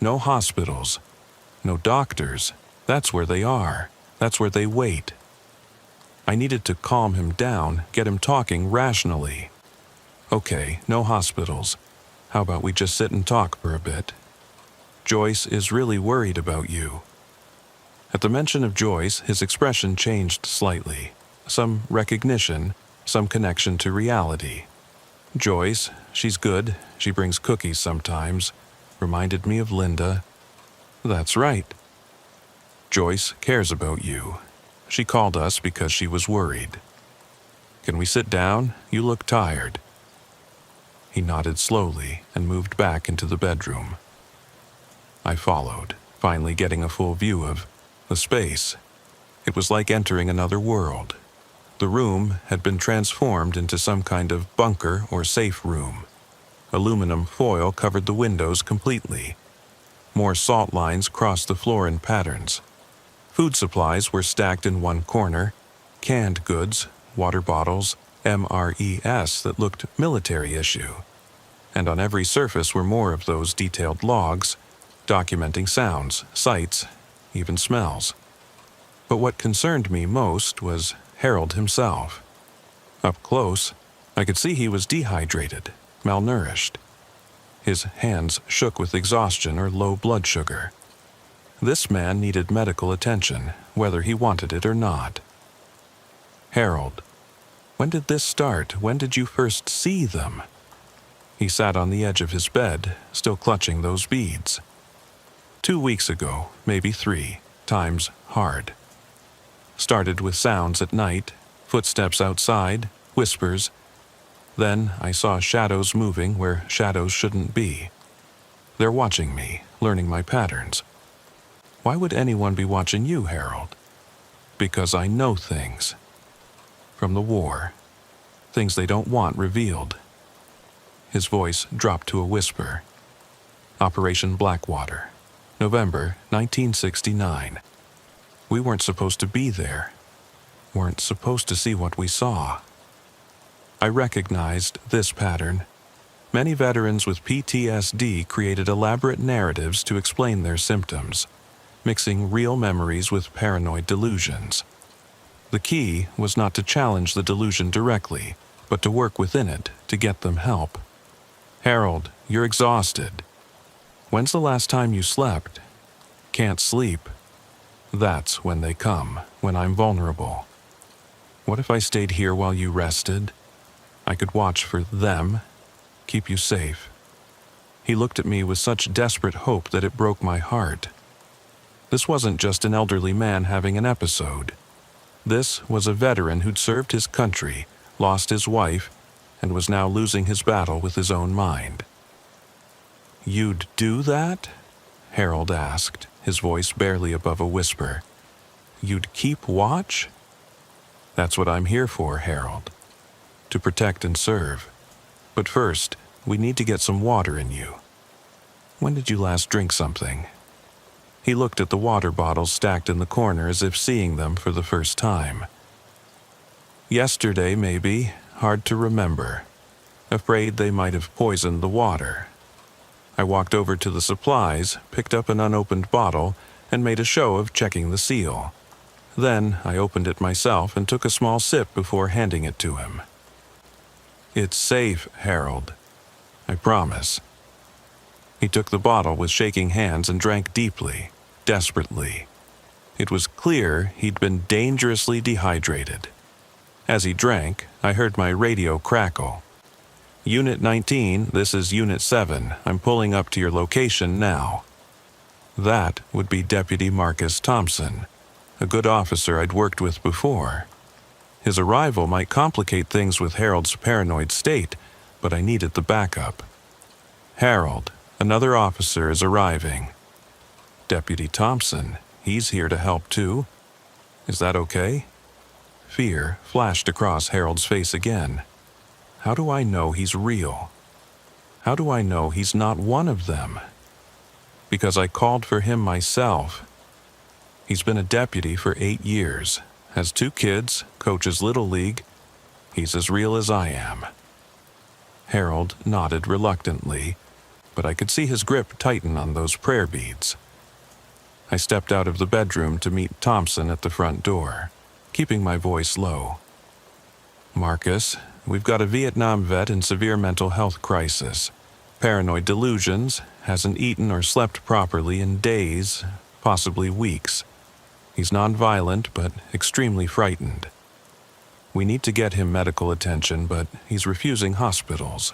Speaker 1: No hospitals. No doctors. That's where they are. That's where they wait. I needed to calm him down, get him talking rationally. Okay, no hospitals. How about we just sit and talk for a bit? Joyce is really worried about you. At the mention of Joyce, his expression changed slightly. Some recognition, some connection to reality. Joyce, she's good. She brings cookies sometimes. Reminded me of Linda. That's right. Joyce cares about you. She called us because she was worried. Can we sit down? You look tired. He nodded slowly and moved back into the bedroom. I followed, finally getting a full view of the space. It was like entering another world. The room had been transformed into some kind of bunker or safe room. Aluminum foil covered the windows completely. More salt lines crossed the floor in patterns. Food supplies were stacked in one corner, canned goods, water bottles, MRES that looked military issue. And on every surface were more of those detailed logs, documenting sounds, sights, even smells. But what concerned me most was Harold himself. Up close, I could see he was dehydrated, malnourished. His hands shook with exhaustion or low blood sugar. This man needed medical attention, whether he wanted it or not. Harold, when did this start? When did you first see them? He sat on the edge of his bed, still clutching those beads. 2 weeks ago, maybe 3, times hard. Started with sounds at night, footsteps outside, whispers. Then I saw shadows moving where shadows shouldn't be. They're watching me, learning my patterns. Why would anyone be watching you, Harold? Because I know things. From the war. Things they don't want revealed. His voice dropped to a whisper. Operation Blackwater, November 1969. We weren't supposed to be there. Weren't supposed to see what we saw. I recognized this pattern. Many veterans with PTSD created elaborate narratives to explain their symptoms, mixing real memories with paranoid delusions. The key was not to challenge the delusion directly, but to work within it to get them help. Harold, you're exhausted. When's the last time you slept? Can't sleep. That's when they come, when I'm vulnerable. What if I stayed here while you rested? I could watch for them, keep you safe. He looked at me with such desperate hope that it broke my heart. This wasn't just an elderly man having an episode. This was a veteran who'd served his country, lost his wife, and was now losing his battle with his own mind. "You'd do that?" Harold asked, his voice barely above a whisper. "You'd keep watch?" "That's what I'm here for, Harold. To protect and serve. But first, we need to get some water in you. When did you last drink something?" He looked at the water bottles stacked in the corner as if seeing them for the first time. "Yesterday, maybe. Hard to remember. Afraid they might have poisoned the water." I walked over to the supplies, picked up an unopened bottle, and made a show of checking the seal. Then I opened it myself and took a small sip before handing it to him. "It's safe, Harold. I promise." He took the bottle with shaking hands and drank deeply, desperately. It was clear he'd been dangerously dehydrated. As he drank, I heard my radio crackle. "Unit 19, this is Unit 7. I'm pulling up to your location now." That would be Deputy Marcus Thompson, a good officer I'd worked with before. His arrival might complicate things with Harold's paranoid state, but I needed the backup. "Harold, another officer is arriving." "Deputy Thompson, he's here to help too. Is that okay?" Fear flashed across Harold's face again. How do I know he's real? How do I know he's not one of them? Because I called for him myself. He's been a deputy for 8 years, has 2 kids, coaches Little League. He's as real as I am. Harold nodded reluctantly, but I could see his grip tighten on those prayer beads. I stepped out of the bedroom to meet Thompson at the front door, keeping my voice low. "Marcus, we've got a Vietnam vet in severe mental health crisis. Paranoid delusions, hasn't eaten or slept properly in days, possibly weeks. He's nonviolent but extremely frightened. We need to get him medical attention, but he's refusing hospitals."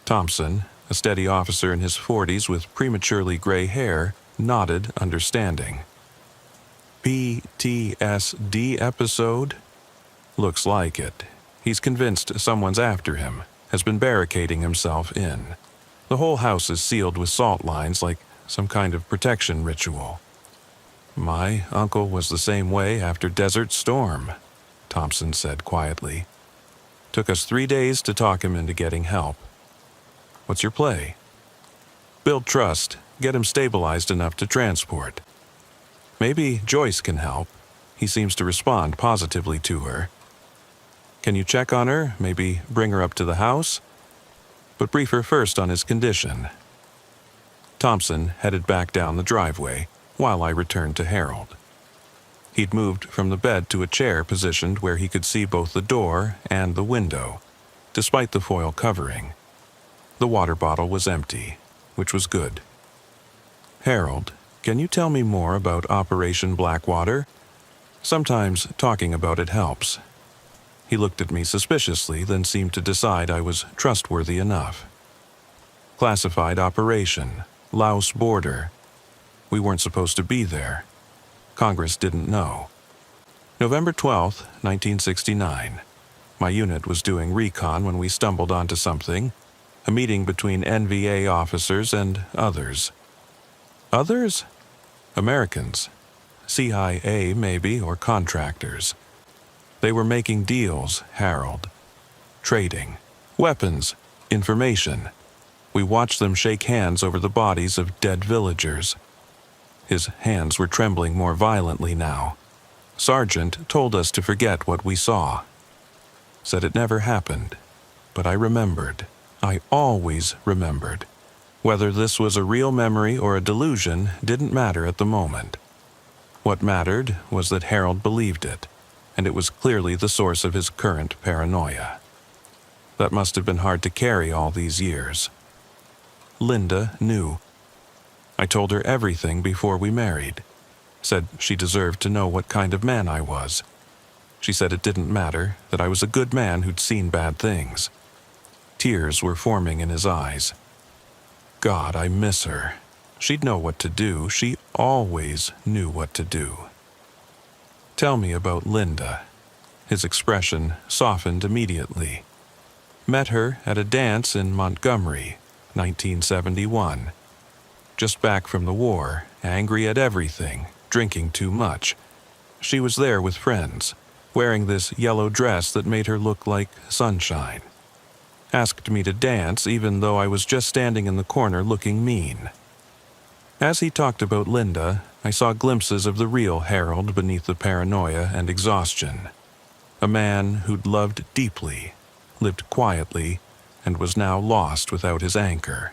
Speaker 1: Thompson, a steady officer in his 40s with prematurely gray hair, nodded understanding. "PTSD episode? Looks like it. He's convinced someone's after him, has been barricading himself in. The whole house is sealed with salt lines like some kind of protection ritual. My uncle was the same way after Desert Storm," Thompson said quietly. "Took us 3 days to talk him into getting help. What's your play?" "Build trust, get him stabilized enough to transport. Maybe Joyce can help. He seems to respond positively to her. Can you check on her, maybe bring her up to the house? But brief her first on his condition. Thompson headed back down the driveway while I returned to Harold. He'd moved from the bed to a chair positioned where he could see both the door and the window, despite the foil covering. The water bottle was empty, which was good. Harold, can you tell me more about Operation Blackwater? Sometimes talking about it helps. He looked at me suspiciously, then seemed to decide I was trustworthy enough. Classified operation, Laos border. We weren't supposed to be there. Congress didn't know. November 12th, 1969. My unit was doing recon when we stumbled onto something, a meeting between NVA officers and others. Others? Americans. CIA, maybe, or contractors. They were making deals, Harold. Trading. Weapons. Information. We watched them shake hands over the bodies of dead villagers. His hands were trembling more violently now. Sergeant told us to forget what we saw. Said it never happened. But I remembered. I always remembered. Whether this was a real memory or a delusion didn't matter at the moment. What mattered was that Harold believed it, and it was clearly the source of his current paranoia. That must have been hard to carry all these years. Linda knew. I told her everything before we married. Said she deserved to know what kind of man I was. She said it didn't matter, that I was a good man who'd seen bad things. Tears were forming in his eyes. God, I miss her. She'd know what to do. She always knew what to do. Tell me about Linda. His expression softened immediately. Met her at a dance in Montgomery, 1971. Just back from the war, angry at everything, drinking too much. She was there with friends, wearing this yellow dress that made her look like sunshine. Asked me to dance even though I was just standing in the corner looking mean. As he talked about Linda, I saw glimpses of the real Harold beneath the paranoia and exhaustion. A man who'd loved deeply, lived quietly, and was now lost without his anchor.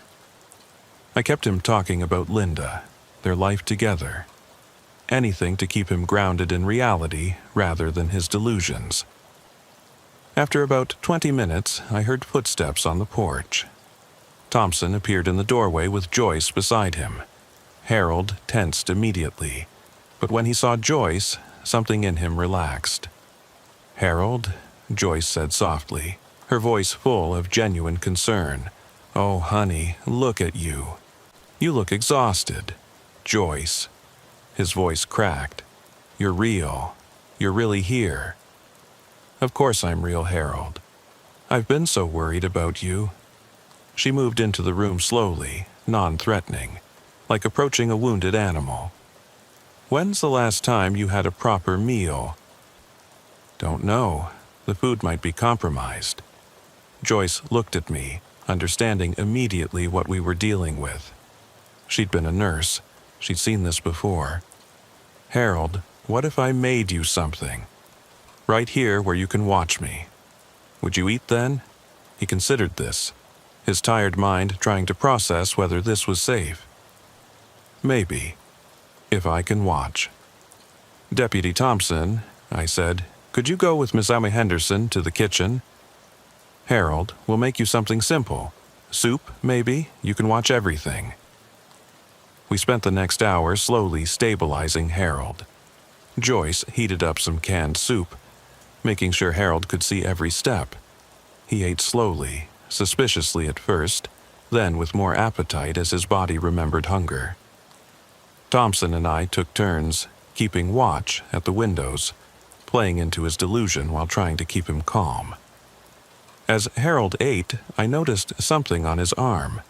Speaker 1: I kept him talking about Linda, their life together. Anything to keep him grounded in reality rather than his delusions. After about 20 minutes, I heard footsteps on the porch. Thompson appeared in the doorway with Joyce beside him. Harold tensed immediately, but when he saw Joyce, something in him relaxed. "Harold," Joyce said softly, her voice full of genuine concern. "Oh, honey, look at you. You look exhausted." "Joyce." His voice cracked. "You're real. You're really here." "Of course I'm real, Harold. I've been so worried about you." She moved into the room slowly, non-threatening, like approaching a wounded animal. "When's the last time you had a proper meal?" "Don't know. The food might be compromised." Joyce looked at me, understanding immediately what we were dealing with. She'd been a nurse. She'd seen this before. "Harold, what if I made you something? Right here where you can watch me. Would you eat then?" He considered this, his tired mind trying to process whether this was safe. "Maybe, if I can watch." "Deputy Thompson," I said, "could you go with Miss Emma Henderson to the kitchen?" "Harold, we'll make you something simple. Soup, maybe. You can watch everything." We spent the next hour slowly stabilizing Harold. Joyce heated up some canned soup, making sure Harold could see every step. He ate slowly, suspiciously at first, then with more appetite as his body remembered hunger. Thompson and I took turns, keeping watch at the windows, playing into his delusion while trying to keep him calm. As Harold ate, I noticed something on his arm.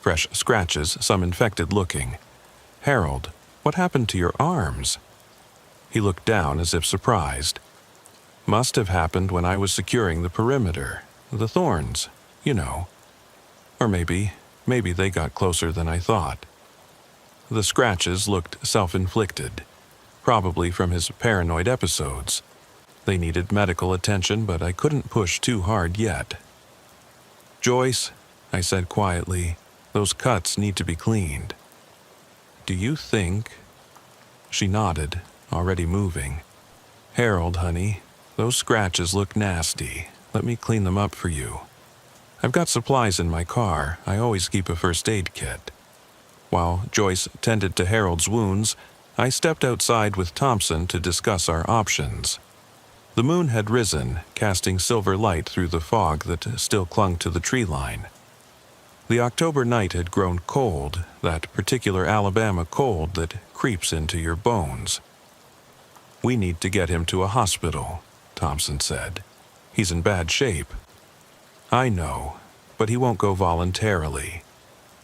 Speaker 1: Fresh scratches, some infected looking. "Harold, what happened to your arms?" He looked down as if surprised. "Must have happened when I was securing the perimeter. The thorns, you know. Or maybe they got closer than I thought." The scratches looked self-inflicted, probably from his paranoid episodes. They needed medical attention, but I couldn't push too hard yet. "Joyce," I said quietly, "those cuts need to be cleaned." "Do you think—" She nodded, already moving. "Harold, honey, those scratches look nasty. Let me clean them up for you. I've got supplies in my car. I always keep a first aid kit." While Joyce tended to Harold's wounds, I stepped outside with Thompson to discuss our options. The moon had risen, casting silver light through the fog that still clung to the tree line. The October night had grown cold, that particular Alabama cold that creeps into your bones. "We need to get him to a hospital," Thompson said. "He's in bad shape." "I know, but he won't go voluntarily.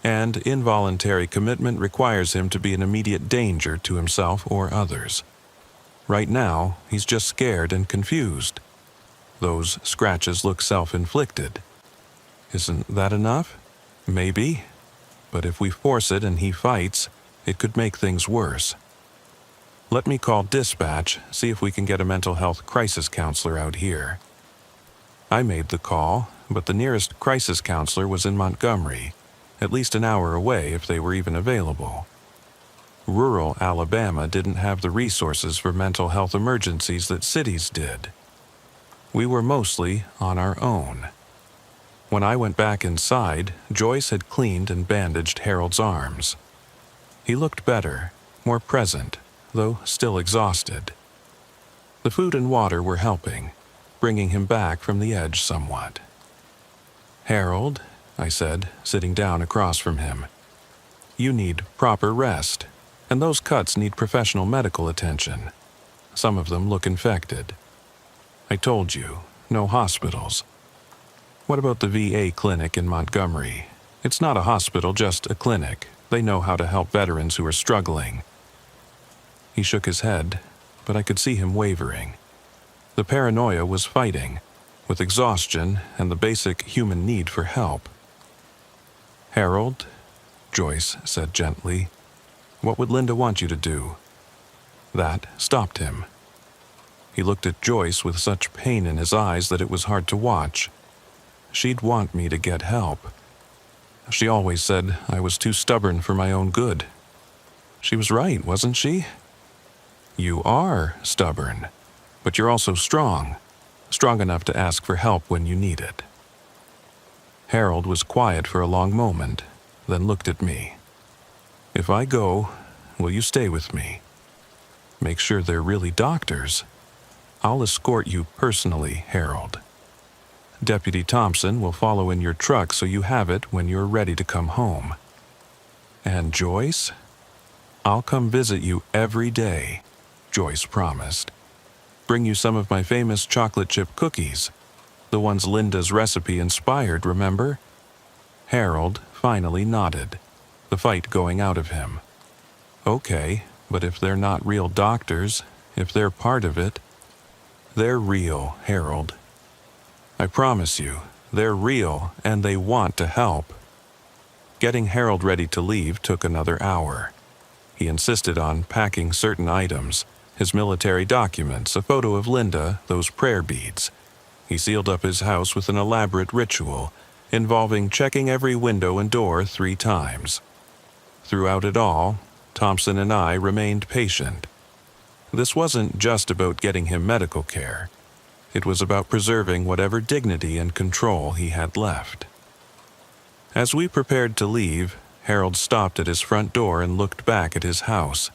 Speaker 1: And involuntary commitment requires him to be an immediate danger to himself or others. Right now, he's just scared and confused. Those scratches look self-inflicted. Isn't that enough? Maybe. But if we force it and he fights, it could make things worse. Let me call dispatch, see if we can get a mental health crisis counselor out here." I made the call, but the nearest crisis counselor was in Montgomery, at least an hour away if they were even available. Rural Alabama didn't have the resources for mental health emergencies that cities did. We were mostly on our own. When I went back inside, Joyce had cleaned and bandaged Harold's arms. He looked better, more present, though still exhausted. The food and water were helping, bringing him back from the edge somewhat. "Harold," I said, sitting down across from him, "you need proper rest, and those cuts need professional medical attention. Some of them look infected. I told you, no hospitals. What about the VA clinic in Montgomery? It's not a hospital, just a clinic. They know how to help veterans who are struggling." He shook his head, but I could see him wavering. The paranoia was fighting, with exhaustion and the basic human need for help. "Harold," Joyce said gently, "what would Linda want you to do?" That stopped him. He looked at Joyce with such pain in his eyes that it was hard to watch. She'd want me to get help. She always said I was too stubborn for my own good. She was right, wasn't she? You are stubborn, but you're also strong enough to ask for help when you need it. Harold was quiet for a long moment, then looked at me. "If I go, will you stay with me? Make sure they're really doctors. I'll escort you personally, Harold. Deputy Thompson will follow in your truck so you have it when you're ready to come home. And Joyce? I'll come visit you every day," Joyce promised. "Bring you some of my famous chocolate chip cookies, the ones Linda's recipe inspired, remember?" Harold finally nodded, the fight going out of him. "Okay, but if they're not real doctors, if they're part of it—" "They're real, Harold. I promise you, they're real and they want to help." Getting Harold ready to leave took another hour. He insisted on packing certain items, his military documents, a photo of Linda, those prayer beads. He sealed up his house with an elaborate ritual, involving checking every window and door 3 times. Throughout it all, Thompson and I remained patient. This wasn't just about getting him medical care. It was about preserving whatever dignity and control he had left. As we prepared to leave, Harold stopped at his front door and looked back at his house.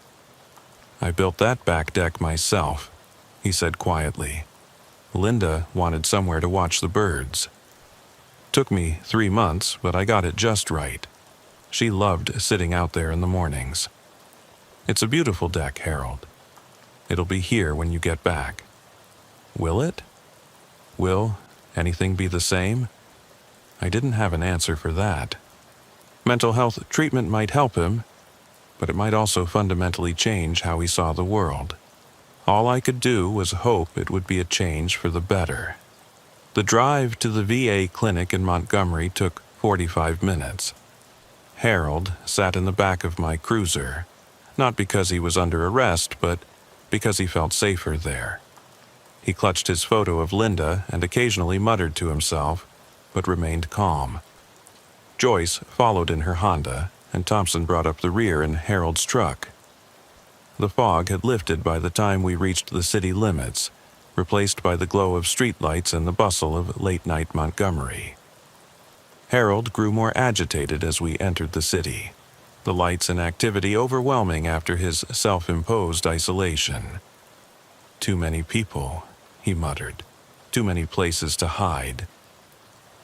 Speaker 1: "I built that back deck myself," he said quietly. "Linda wanted somewhere to watch the birds. Took me 3 months, but I got it just right. She loved sitting out there in the mornings. It's a beautiful deck, Harold. It'll be here when you get back. Will it? Will anything be the same?" I didn't have an answer for that. Mental health treatment might help him, but it might also fundamentally change how he saw the world. All I could do was hope it would be a change for the better. The drive to the VA clinic in Montgomery took 45 minutes. Harold sat in the back of my cruiser, not because he was under arrest, but because he felt safer there. He clutched his photo of Linda and occasionally muttered to himself, but remained calm. Joyce followed in her Honda, and Thompson brought up the rear in Harold's truck. The fog had lifted by the time we reached the city limits, replaced by the glow of streetlights and the bustle of late-night Montgomery. Harold grew more agitated as we entered the city, the lights and activity overwhelming after his self-imposed isolation. "Too many people," he muttered. "Too many places to hide."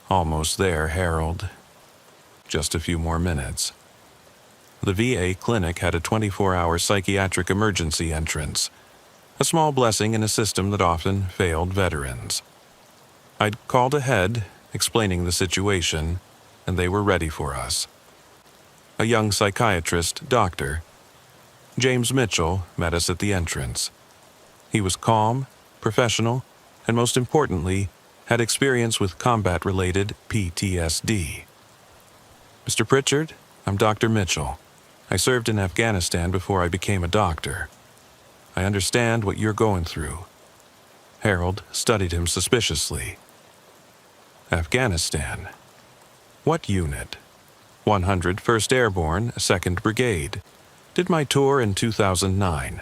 Speaker 1: "Almost there, Harold." Just a few more minutes. The VA clinic had a 24-hour psychiatric emergency entrance, a small blessing in a system that often failed veterans. I'd called ahead, explaining the situation, and they were ready for us. A young psychiatrist, Dr. James Mitchell, met us at the entrance. He was calm, professional, and most importantly, had experience with combat-related PTSD. "Mr. Pritchard, I'm Dr. Mitchell. I served in Afghanistan before I became a doctor. I understand what you're going through." Harold studied him suspiciously. "Afghanistan? What unit?" 101st Airborne, 2nd Brigade. Did my tour in 2009.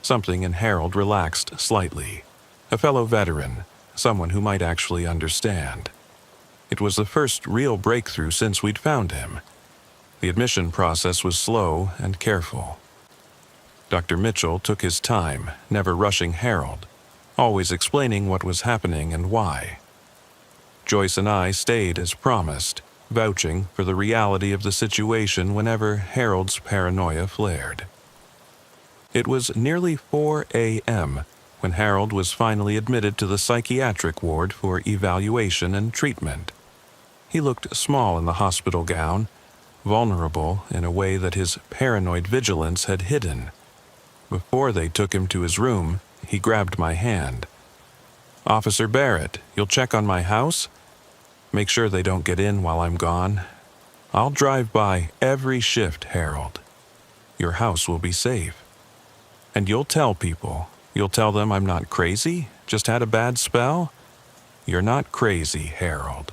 Speaker 1: Something in Harold relaxed slightly. A fellow veteran, someone who might actually understand. It was the first real breakthrough since we'd found him. The admission process was slow and careful. Dr. Mitchell took his time, never rushing Harold, always explaining what was happening and why. Joyce and I stayed as promised, vouching for the reality of the situation whenever Harold's paranoia flared. It was nearly 4 a.m. when Harold was finally admitted to the psychiatric ward for evaluation and treatment. He looked small in the hospital gown, vulnerable in a way that his paranoid vigilance had hidden. Before they took him to his room, he grabbed my hand. "Officer Barrett, you'll check on my house? Make sure they don't get in while I'm gone. I'll drive by every shift, Harold. Your house will be safe. And you'll tell people. You'll tell them I'm not crazy, just had a bad spell? You're not crazy, Harold.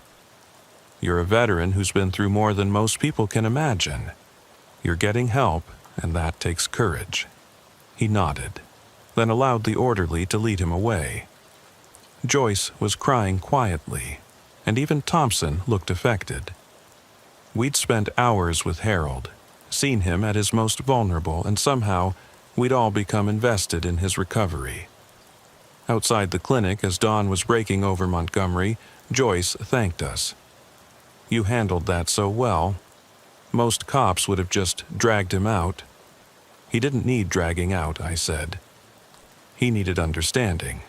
Speaker 1: You're a veteran who's been through more than most people can imagine. You're getting help, and that takes courage." He nodded, then allowed the orderly to lead him away. Joyce was crying quietly, and even Thompson looked affected. We'd spent hours with Harold, seen him at his most vulnerable, and somehow we'd all become invested in his recovery. Outside the clinic, as dawn was breaking over Montgomery, Joyce thanked us. "You handled that so well. Most cops would have just dragged him out." "He didn't need dragging out," I said. "He needed understanding.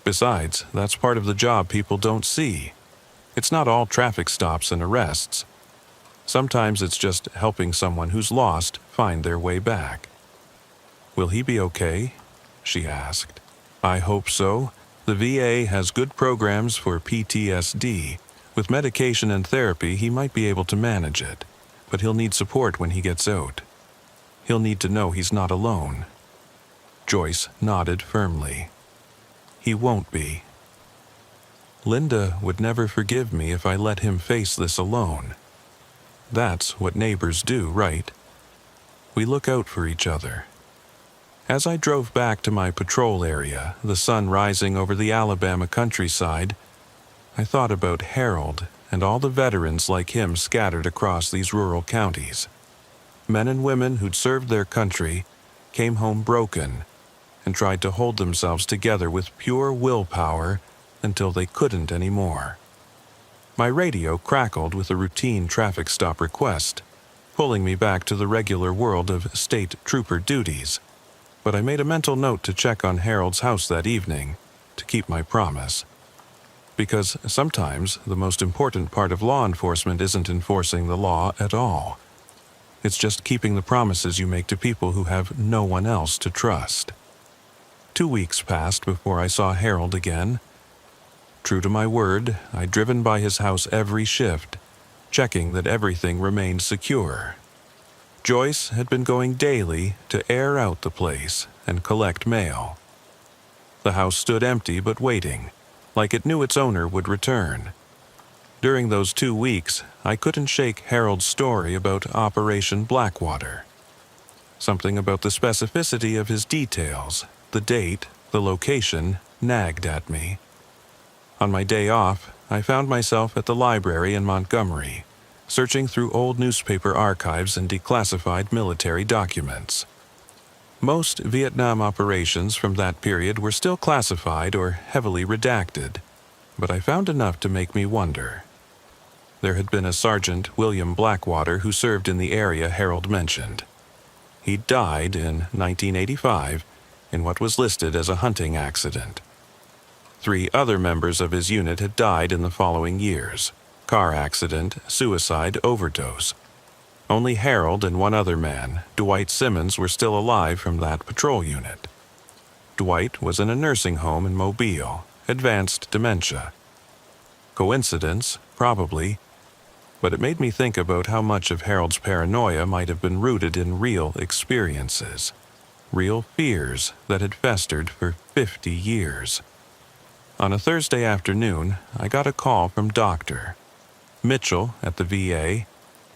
Speaker 1: Besides, that's part of the job people don't see. It's not all traffic stops and arrests. Sometimes it's just helping someone who's lost find their way back." "Will he be okay?" she asked. "I hope so. The VA has good programs for PTSD. With medication and therapy, he might be able to manage it, but he'll need support when he gets out. He'll need to know he's not alone." Joyce nodded firmly. "He won't be. Linda would never forgive me if I let him face this alone. That's what neighbors do, right? We look out for each other." As I drove back to my patrol area, the sun rising over the Alabama countryside, I thought about Harold and all the veterans like him scattered across these rural counties. Men and women who'd served their country, came home broken, and tried to hold themselves together with pure willpower until they couldn't anymore. My radio crackled with a routine traffic stop request, pulling me back to the regular world of state trooper duties, but I made a mental note to check on Harold's house that evening, to keep my promise. Because sometimes the most important part of law enforcement isn't enforcing the law at all. It's just keeping the promises you make to people who have no one else to trust. 2 weeks passed before I saw Harold again. True to my word, I'd driven by his house every shift, checking that everything remained secure. Joyce had been going daily to air out the place and collect mail. The house stood empty but waiting, like it knew its owner would return. During those 2 weeks, I couldn't shake Harold's story about Operation Blackwater. Something about the specificity of his details, the date, the location, nagged at me. On my day off, I found myself at the library in Montgomery, searching through old newspaper archives and declassified military documents. Most Vietnam operations from that period were still classified or heavily redacted, but I found enough to make me wonder. There had been a Sergeant William Blackwater who served in the area Harold mentioned. He died in 1985 in what was listed as a hunting accident. 3 other members of his unit had died in the following years: car accident, suicide, overdose. Only Harold and 1 other man, Dwight Simmons, were still alive from that patrol unit. Dwight was in a nursing home in Mobile, advanced dementia. Coincidence? Probably. But it made me think about how much of Harold's paranoia might have been rooted in real experiences, real fears that had festered for 50 years. On a Thursday afternoon, I got a call from Dr. Mitchell at the VA.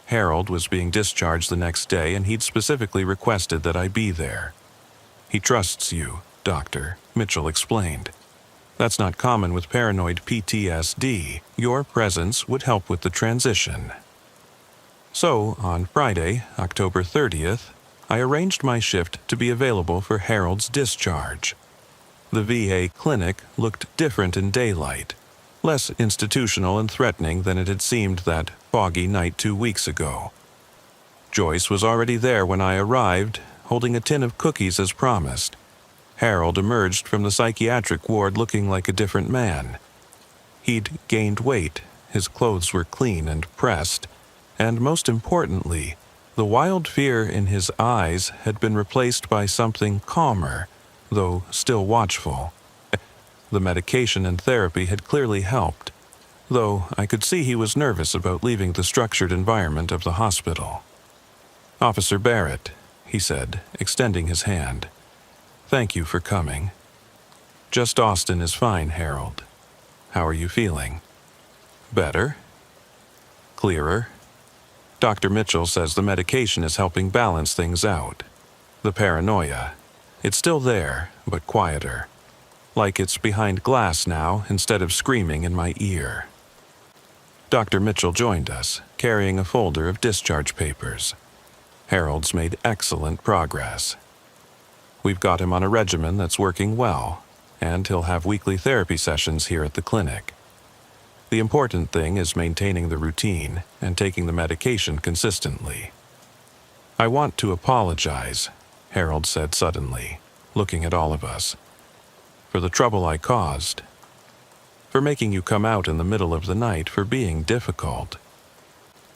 Speaker 1: Harold was being discharged the next day, and he'd specifically requested that I be there. "He trusts you, Doctor," Mitchell explained. "That's not common with paranoid PTSD. Your presence would help with the transition." So, on Friday, October 30th, I arranged my shift to be available for Harold's discharge. The VA clinic looked different in daylight, less institutional and threatening than it had seemed that foggy night 2 weeks ago. Joyce was already there when I arrived, holding a tin of cookies as promised. Harold emerged from the psychiatric ward looking like a different man. He'd gained weight, his clothes were clean and pressed, and most importantly, the wild fear in his eyes had been replaced by something calmer, though still watchful. The medication and therapy had clearly helped, though I could see he was nervous about leaving the structured environment of the hospital. "Officer Barrett," he said, extending his hand. "Thank you for coming." "Just Austin is fine, Harold. How are you feeling?" "Better? Clearer?" Dr. Mitchell says the medication is helping balance things out. The paranoia, it's still there, but quieter. Like it's behind glass now instead of screaming in my ear. Dr. Mitchell joined us, carrying a folder of discharge papers. Harold's made excellent progress. We've got him on a regimen that's working well, and he'll have weekly therapy sessions here at the clinic. The important thing is maintaining the routine and taking the medication consistently. "I want to apologize," Harold said suddenly, looking at all of us, "for the trouble I caused, for making you come out in the middle of the night, for being difficult."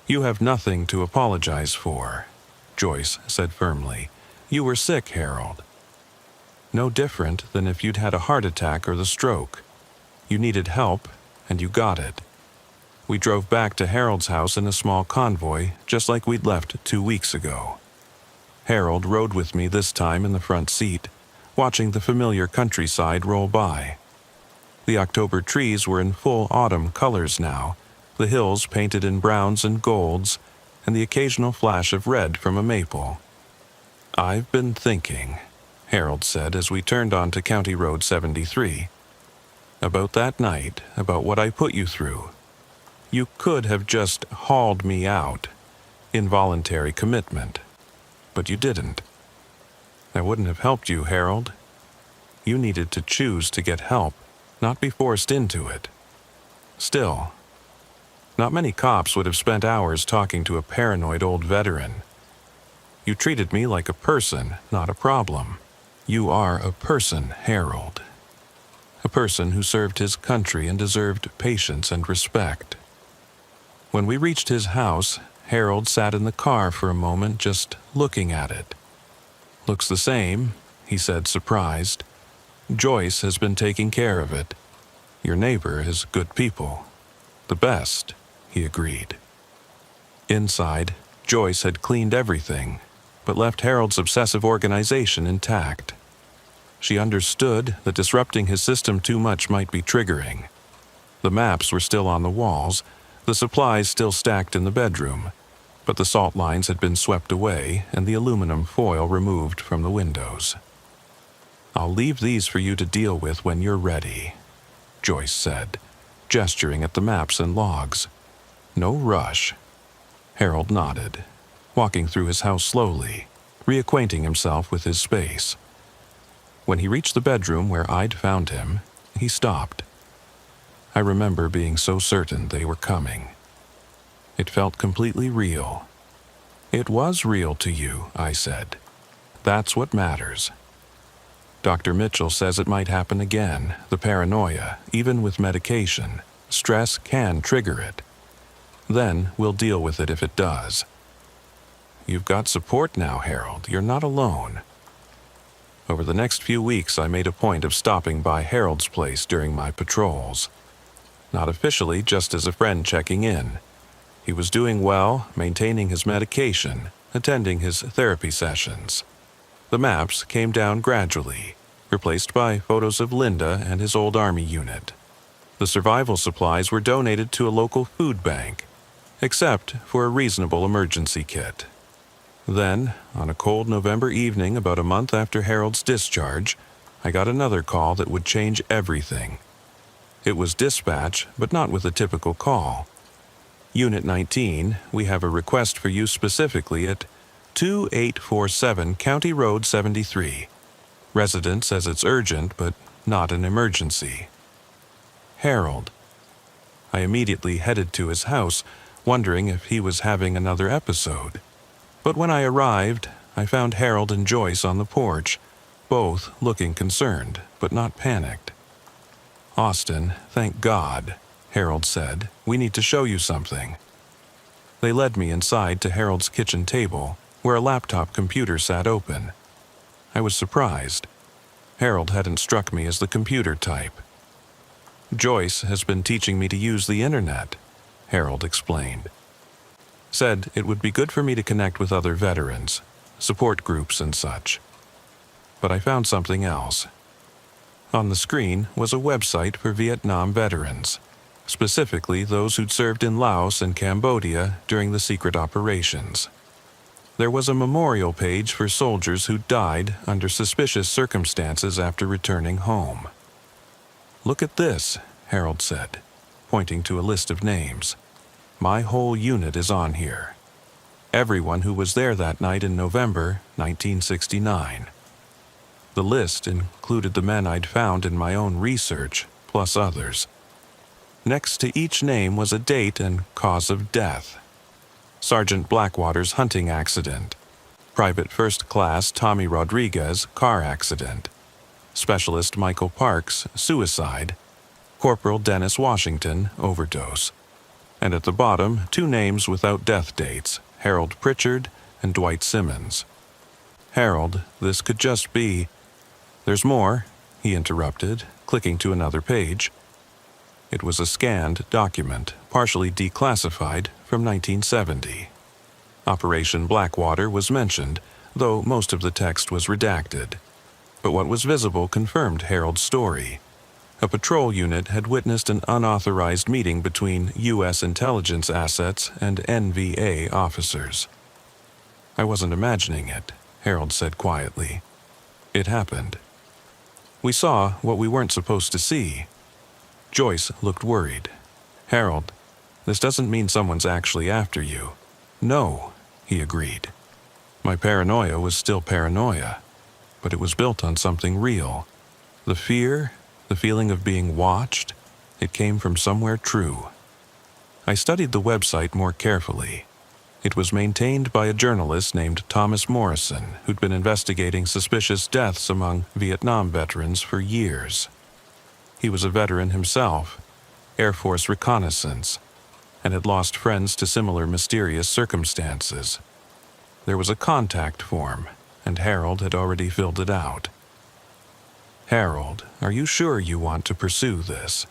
Speaker 1: "You have nothing to apologize for," Joyce said firmly. "You were sick, Harold. No different than if you'd had a heart attack or the stroke. You needed help, and you got it. We drove back to Harold's house in a small convoy, just like we'd left 2 weeks ago. Harold rode with me this time in the front seat, watching the familiar countryside roll by. The October trees were in full autumn colors now, the hills painted in browns and golds, and the occasional flash of red from a maple. "I've been thinking," Harold said as we turned onto County Road 73, "about that night, about what I put you through. You could have just hauled me out, involuntary commitment, but you didn't. That wouldn't have helped you, Harold. You needed to choose to get help, not be forced into it. Still, not many cops would have spent hours talking to a paranoid old veteran. You treated me like a person, not a problem. You are a person, Harold. A person who served his country and deserved patience and respect." When we reached his house, Harold sat in the car for a moment just looking at it. "Looks the same," he said, surprised. "Joyce has been taking care of it. Your neighbor is good people. The best," he agreed. Inside, Joyce had cleaned everything, but left Harold's obsessive organization intact. She understood that disrupting his system too much might be triggering. The maps were still on the walls, the supplies still stacked in the bedroom, but the salt lines had been swept away and the aluminum foil removed from the windows. "I'll leave these for you to deal with when you're ready," Joyce said, gesturing at the maps and logs. "No rush." Harold nodded, walking through his house slowly, reacquainting himself with his space. When he reached the bedroom where I'd found him, he stopped. I remember being so certain they were coming. It felt completely real. "It was real to you," I said. "That's what matters." Dr. Mitchell says it might happen again, the paranoia, even with medication. Stress can trigger it. Then we'll deal with it if it does. "You've got support now, Harold. You're not alone." Over the next few weeks, I made a point of stopping by Harold's place during my patrols. Not officially, just as a friend checking in. He was doing well, maintaining his medication, attending his therapy sessions. The maps came down gradually, replaced by photos of Linda and his old Army unit. The survival supplies were donated to a local food bank, except for a reasonable emergency kit. Then, on a cold November evening about a month after Harold's discharge, I got another call that would change everything. It was dispatch, but not with a typical call. "Unit 19, we have a request for you specifically at 2847 County Road 73. Resident says it's urgent, but not an emergency." Harold. I immediately headed to his house, wondering if he was having another episode. But when I arrived, I found Harold and Joyce on the porch, both looking concerned, but not panicked. "Austin, thank God," Harold said. "We need to show you something." They led me inside to Harold's kitchen table, where a laptop computer sat open. I was surprised. Harold hadn't struck me as the computer type. "Joyce has been teaching me to use the internet," Harold explained. "Said it would be good for me to connect with other veterans, support groups and such." But I found something else. On the screen was a website for Vietnam veterans, specifically those who'd served in Laos and Cambodia during the secret operations. There was a memorial page for soldiers who died under suspicious circumstances after returning home. "Look at this," Harold said, pointing to a list of names. "My whole unit is on here. Everyone who was there that night in November 1969. The list included the men I'd found in my own research, plus others. Next to each name was a date and cause of death. Sergeant Blackwater's hunting accident. Private First Class Tommy Rodriguez, car accident. Specialist Michael Parks, suicide. Corporal Dennis Washington, overdose. And at the bottom, 2 names without death dates, Harold Pritchard and Dwight Simmons. "Harold, this could just be—" "There's more," he interrupted, clicking to another page. It was a scanned document, partially declassified, from 1970. Operation Blackwater was mentioned, though most of the text was redacted. But what was visible confirmed Harold's story. A patrol unit had witnessed an unauthorized meeting between U.S. intelligence assets and NVA officers. "I wasn't imagining it," Harold said quietly. "It happened. We saw what we weren't supposed to see." Joyce looked worried. "Harold, this doesn't mean someone's actually after you." "No," he agreed. My paranoia was still paranoia, but it was built on something real. The fear, the feeling of being watched, it came from somewhere true. I studied the website more carefully. It was maintained by a journalist named Thomas Morrison, who'd been investigating suspicious deaths among Vietnam veterans for years. He was a veteran himself, Air Force reconnaissance, and had lost friends to similar mysterious circumstances. There was a contact form, and Harold had already filled it out. "Harold, are you sure you want to pursue this?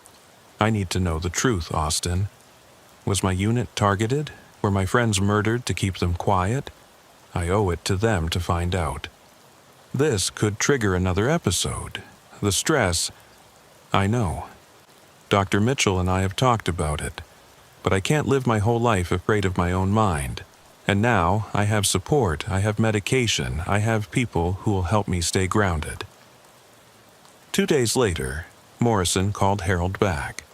Speaker 1: I need to know the truth, Austin. Was my unit targeted? Were my friends murdered to keep them quiet? I owe it to them to find out. This could trigger another episode. The stress. I know. Dr. Mitchell and I have talked about it, but I can't live my whole life afraid of my own mind. And now I have support, I have medication, I have people who will help me stay grounded. 2 days later, Morrison called Harold back.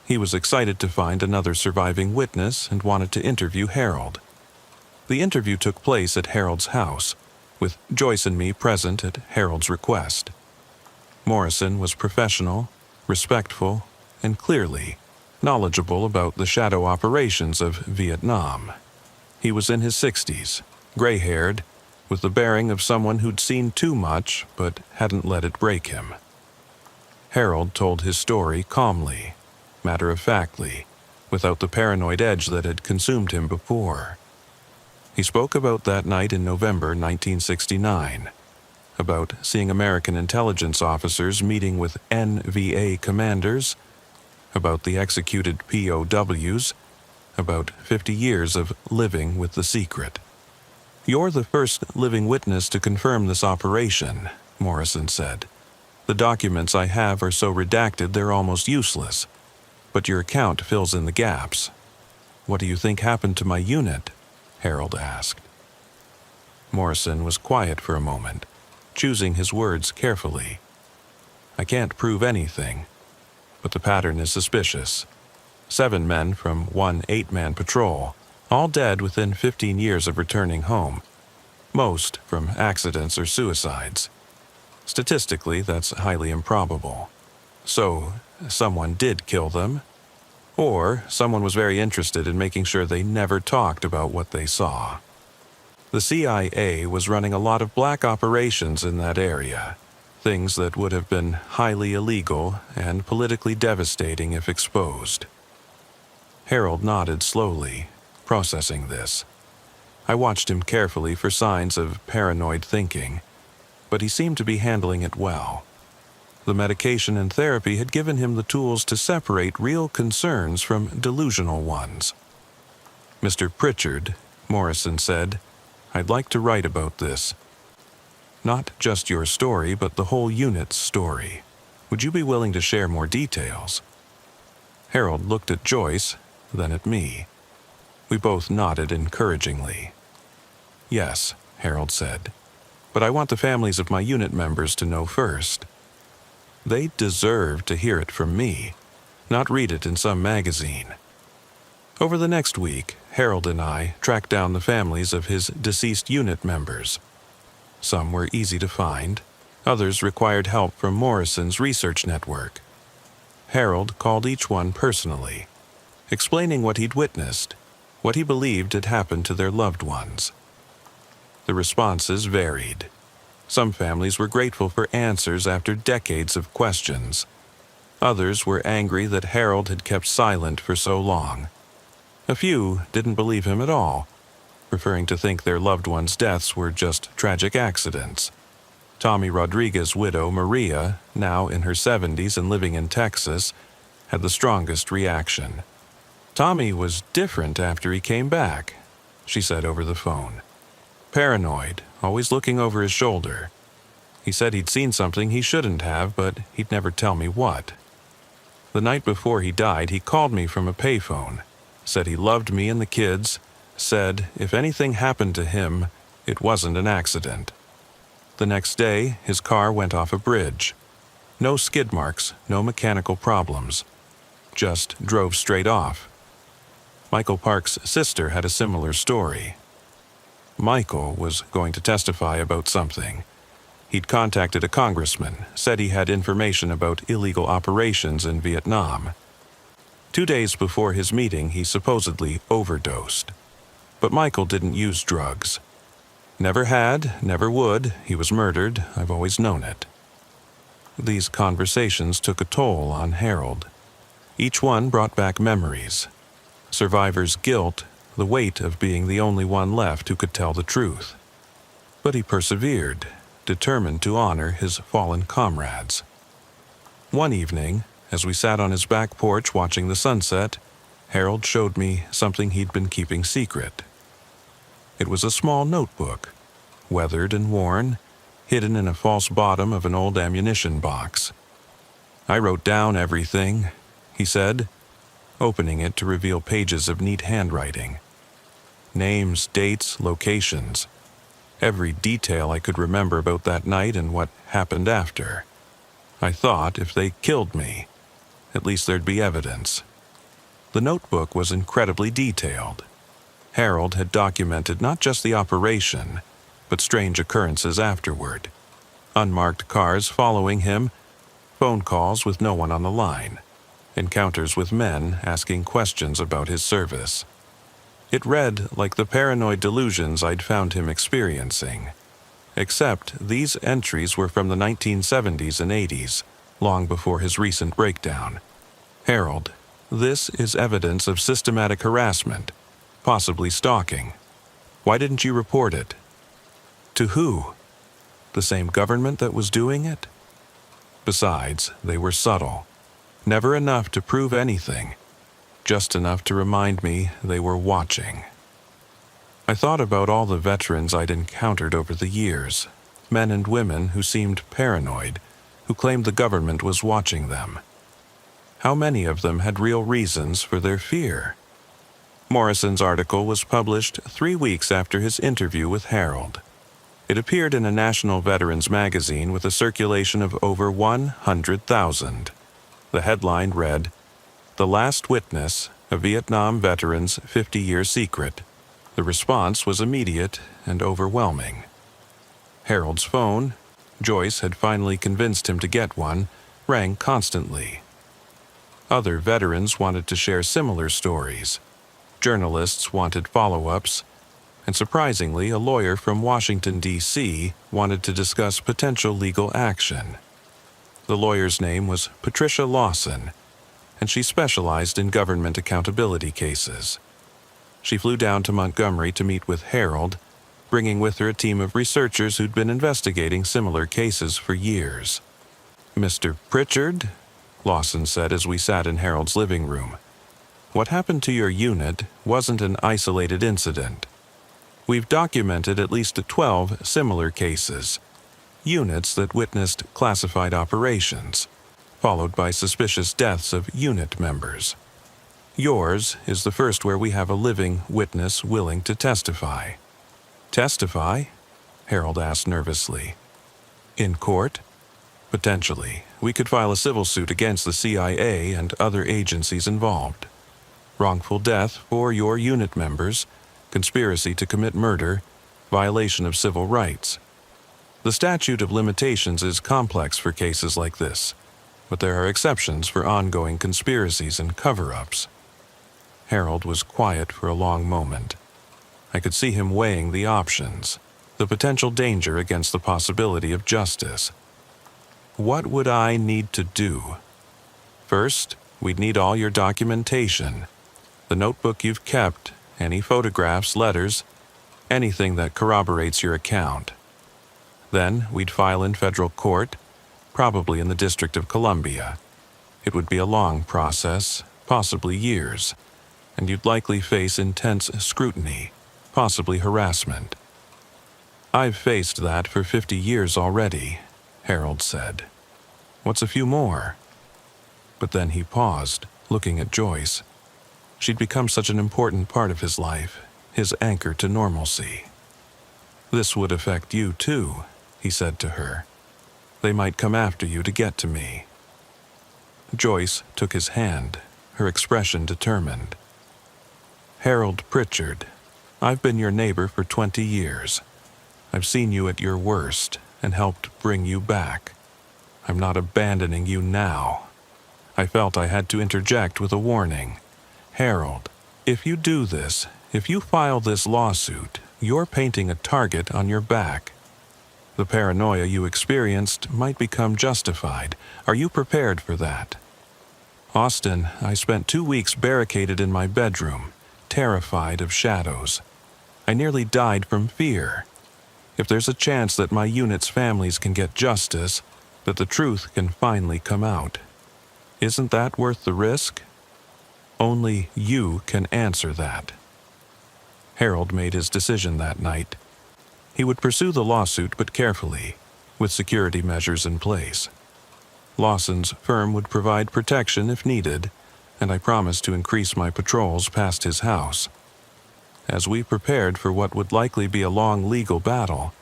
Speaker 1: He was excited to find another surviving witness and wanted to interview Harold. The interview took place at Harold's house, with Joyce and me present at Harold's request. Morrison was professional, respectful, and clearly knowledgeable about the shadow operations of Vietnam. He was in his 60s, gray-haired, with the bearing of someone who'd seen too much but hadn't let it break him. Harold told his story calmly, matter-of-factly, without the paranoid edge that had consumed him before. He spoke about that night in November 1969, about seeing American intelligence officers meeting with NVA commanders, about the executed POWs, about 50 years of living with the secret. "You're the first living witness to confirm this operation," Morrison said. "The documents I have are so redacted they're almost useless, but your account fills in the gaps." "What do you think happened to my unit?" Harold asked. Morrison was quiet for a moment, choosing his words carefully. "I can't prove anything, but the pattern is suspicious. 7 men from one 8-man patrol, all dead within 15 years of returning home, most from accidents or suicides. Statistically, that's highly improbable. So, someone did kill them, or someone was very interested in making sure they never talked about what they saw. The CIA was running a lot of black operations in that area, things that would have been highly illegal and politically devastating if exposed." Harold nodded slowly, processing this. I watched him carefully for signs of paranoid thinking, but he seemed to be handling it well. The medication and therapy had given him the tools to separate real concerns from delusional ones. "Mr. Pritchard," Morrison said, "I'd like to write about this. Not just your story, but the whole unit's story. Would you be willing to share more details?" Harold looked at Joyce, then at me. We both nodded encouragingly. "Yes," Harold said, "but I want the families of my unit members to know first. They deserve to hear it from me, not read it in some magazine." Over the next week, Harold and I tracked down the families of his deceased unit members. Some were easy to find, others required help from Morrison's research network. Harold called each one personally, explaining what he'd witnessed, what he believed had happened to their loved ones. The responses varied. Some families were grateful for answers after decades of questions. Others were angry that Harold had kept silent for so long. A few didn't believe him at all, preferring to think their loved ones' deaths were just tragic accidents. Tommy Rodriguez's widow, Maria, now in her 70s and living in Texas, had the strongest reaction. "Tommy was different after he came back," she said over the phone. "Paranoid, always looking over his shoulder. He said he'd seen something he shouldn't have, but he'd never tell me what. The night before he died, he called me from a payphone, said he loved me and the kids, said if anything happened to him, it wasn't an accident. The next day, his car went off a bridge. No skid marks, no mechanical problems. Just drove straight off." Michael Park's sister had a similar story. Michael was going to testify about something. He'd contacted a congressman, said he had information about illegal operations in Vietnam. 2 days before his meeting, he supposedly overdosed. But Michael didn't use drugs. "Never had, never would. He was murdered. I've always known it." These conversations took a toll on Harold. Each one brought back memories. Survivor's guilt, the weight of being the only one left who could tell the truth. But he persevered, determined to honor his fallen comrades. One evening, as we sat on his back porch watching the sunset, Harold showed me something he'd been keeping secret. It was a small notebook, weathered and worn, hidden in a false bottom of an old ammunition box. "I wrote down everything," he said, opening it to reveal pages of neat handwriting. Names, dates, locations. Every detail I could remember about that night and what happened after. I thought if they killed me, at least there'd be evidence. The notebook was incredibly detailed. Harold had documented not just the operation, but strange occurrences afterward. Unmarked cars following him, phone calls with no one on the line, encounters with men asking questions about his service. It read like the paranoid delusions I'd found him experiencing. Except these entries were from the 1970s and 80s, long before his recent breakdown. "Harold, this is evidence of systematic harassment, possibly stalking. Why didn't you report it?" To who? The same government that was doing it? Besides, they were subtle. Never enough to prove anything, just enough to remind me they were watching. I thought about all the veterans I'd encountered over the years, men and women who seemed paranoid, who claimed the government was watching them. How many of them had real reasons for their fear? Morrison's article was published 3 weeks after his interview with Harold. It appeared in a national veterans magazine with a circulation of over 100,000. The headline read, "The Last Witness, a Vietnam Veteran's 50-Year Secret." The response was immediate and overwhelming. Harold's phone, Joyce had finally convinced him to get one, rang constantly. Other veterans wanted to share similar stories. Journalists wanted follow-ups, and surprisingly, a lawyer from Washington, D.C. wanted to discuss potential legal action. The lawyer's name was Patricia Lawson, and she specialized in government accountability cases. She flew down to Montgomery to meet with Harold, bringing with her a team of researchers who'd been investigating similar cases for years. "Mr. Pritchard," Lawson said as we sat in Harold's living room, "what happened to your unit wasn't an isolated incident. We've documented at least 12 similar cases, units that witnessed classified operations, followed by suspicious deaths of unit members. Yours is the first where we have a living witness willing to testify." "Testify?" Harold asked nervously. "In court?" "Potentially. We could file a civil suit against the CIA and other agencies involved. Wrongful death for your unit members, conspiracy to commit murder, violation of civil rights. The statute of limitations is complex for cases like this, but there are exceptions for ongoing conspiracies and cover-ups." Harold was quiet for a long moment. I could see him weighing the options, the potential danger against the possibility of justice. "What would I need to do?" "First, we'd need all your documentation. The notebook you've kept, any photographs, letters, anything that corroborates your account. Then we'd file in federal court, probably in the District of Columbia. It would be a long process, possibly years, and you'd likely face intense scrutiny, possibly harassment." "I've faced that for 50 years already," Harold said. "What's a few more?" But then he paused, looking at Joyce. She'd become such an important part of his life, his anchor to normalcy. "This would affect you too," he said to her. "They might come after you to get to me." Joyce took his hand, her expression determined. "Harold Pritchard, I've been your neighbor for 20 years. I've seen you at your worst and helped bring you back. I'm not abandoning you now." I felt I had to interject with a warning. "Harold, if you do this, if you file this lawsuit, you're painting a target on your back. The paranoia you experienced might become justified. Are you prepared for that?" "Austin, I spent 2 weeks barricaded in my bedroom, terrified of shadows. I nearly died from fear. If there's a chance that my unit's families can get justice, that the truth can finally come out, isn't that worth the risk?" Only you can answer that. Harold made his decision that night. He would pursue the lawsuit, but carefully, with security measures in place. Lawson's firm would provide protection if needed, and I promised to increase my patrols past his house. As we prepared for what would likely be a long legal battle,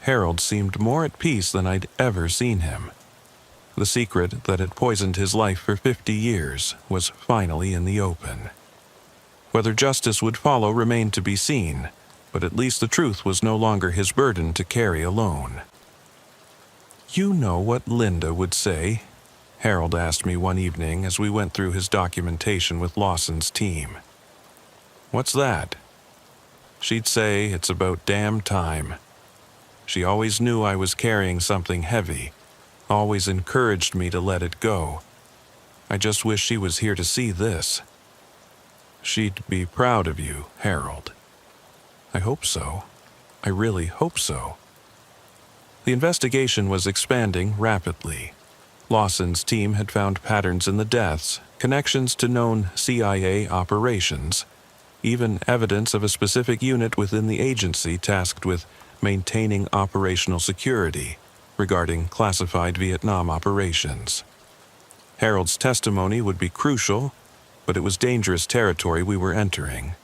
Speaker 1: Harold seemed more at peace than I'd ever seen him. The secret that had poisoned his life for 50 years was finally in the open. Whether justice would follow remained to be seen, but at least the truth was no longer his burden to carry alone. "You know what Linda would say?" Harold asked me one evening as we went through his documentation with Lawson's team. "What's that?" "She'd say it's about damn time. She always knew I was carrying something heavy, always encouraged me to let it go. I just wish she was here to see this." "She'd be proud of you, Harold." "I hope so. I really hope so." The investigation was expanding rapidly. Lawson's team had found patterns in the deaths, connections to known CIA operations, even evidence of a specific unit within the agency tasked with maintaining operational security regarding classified Vietnam operations. Harold's testimony would be crucial, but it was dangerous territory we were entering.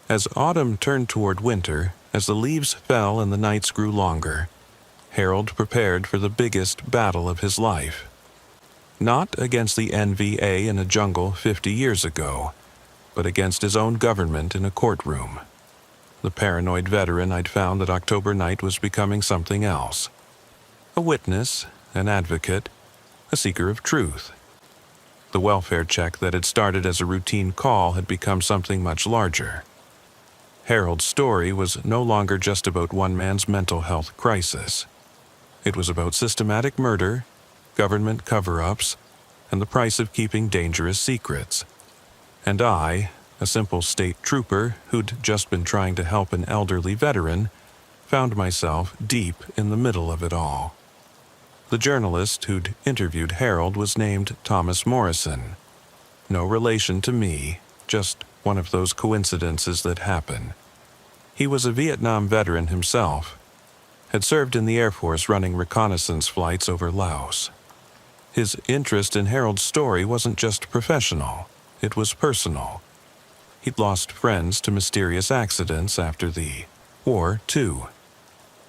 Speaker 1: As autumn turned toward winter, as the leaves fell and the nights grew longer, Harold prepared for the biggest battle of his life. Not against the NVA in a jungle 50 years ago, but against his own government in a courtroom. The paranoid veteran I'd found that October night was becoming something else. A witness, an advocate, a seeker of truth. The welfare check that had started as a routine call had become something much larger. Harold's story was no longer just about one man's mental health crisis. It was about systematic murder, government cover-ups, and the price of keeping dangerous secrets. And I, a simple state trooper who'd just been trying to help an elderly veteran, found myself deep in the middle of it all. The journalist who'd interviewed Harold was named Thomas Morrison. No relation to me, just one of those coincidences that happen. He was a Vietnam veteran himself, had served in the Air Force running reconnaissance flights over Laos. His interest in Harold's story wasn't just professional, it was personal. He'd lost friends to mysterious accidents after the war, too.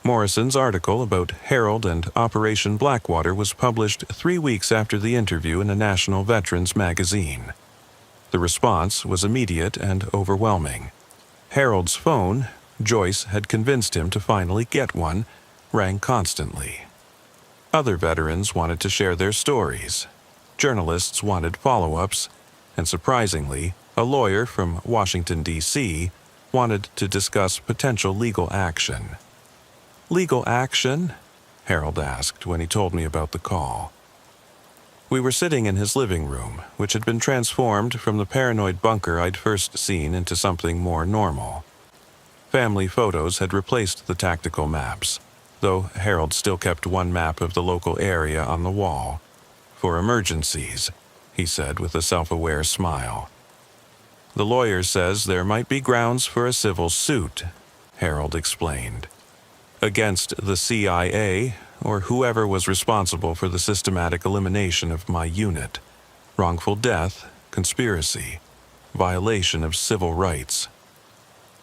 Speaker 1: Morrison's article about Harold and Operation Blackwater was published 3 weeks after the interview in a national veterans magazine. The response was immediate and overwhelming. Harold's phone, Joyce had convinced him to finally get one, rang constantly. Other veterans wanted to share their stories. Journalists wanted follow-ups, and surprisingly, a lawyer from Washington, D.C., wanted to discuss potential legal action. "Legal action?" Harold asked when he told me about the call. We were sitting in his living room, which had been transformed from the paranoid bunker I'd first seen into something more normal. Family photos had replaced the tactical maps, though Harold still kept one map of the local area on the wall. "For emergencies," he said with a self-aware smile. "The lawyer says there might be grounds for a civil suit," Harold explained. "Against the CIA, or whoever was responsible for the systematic elimination of my unit. Wrongful death, conspiracy, violation of civil rights."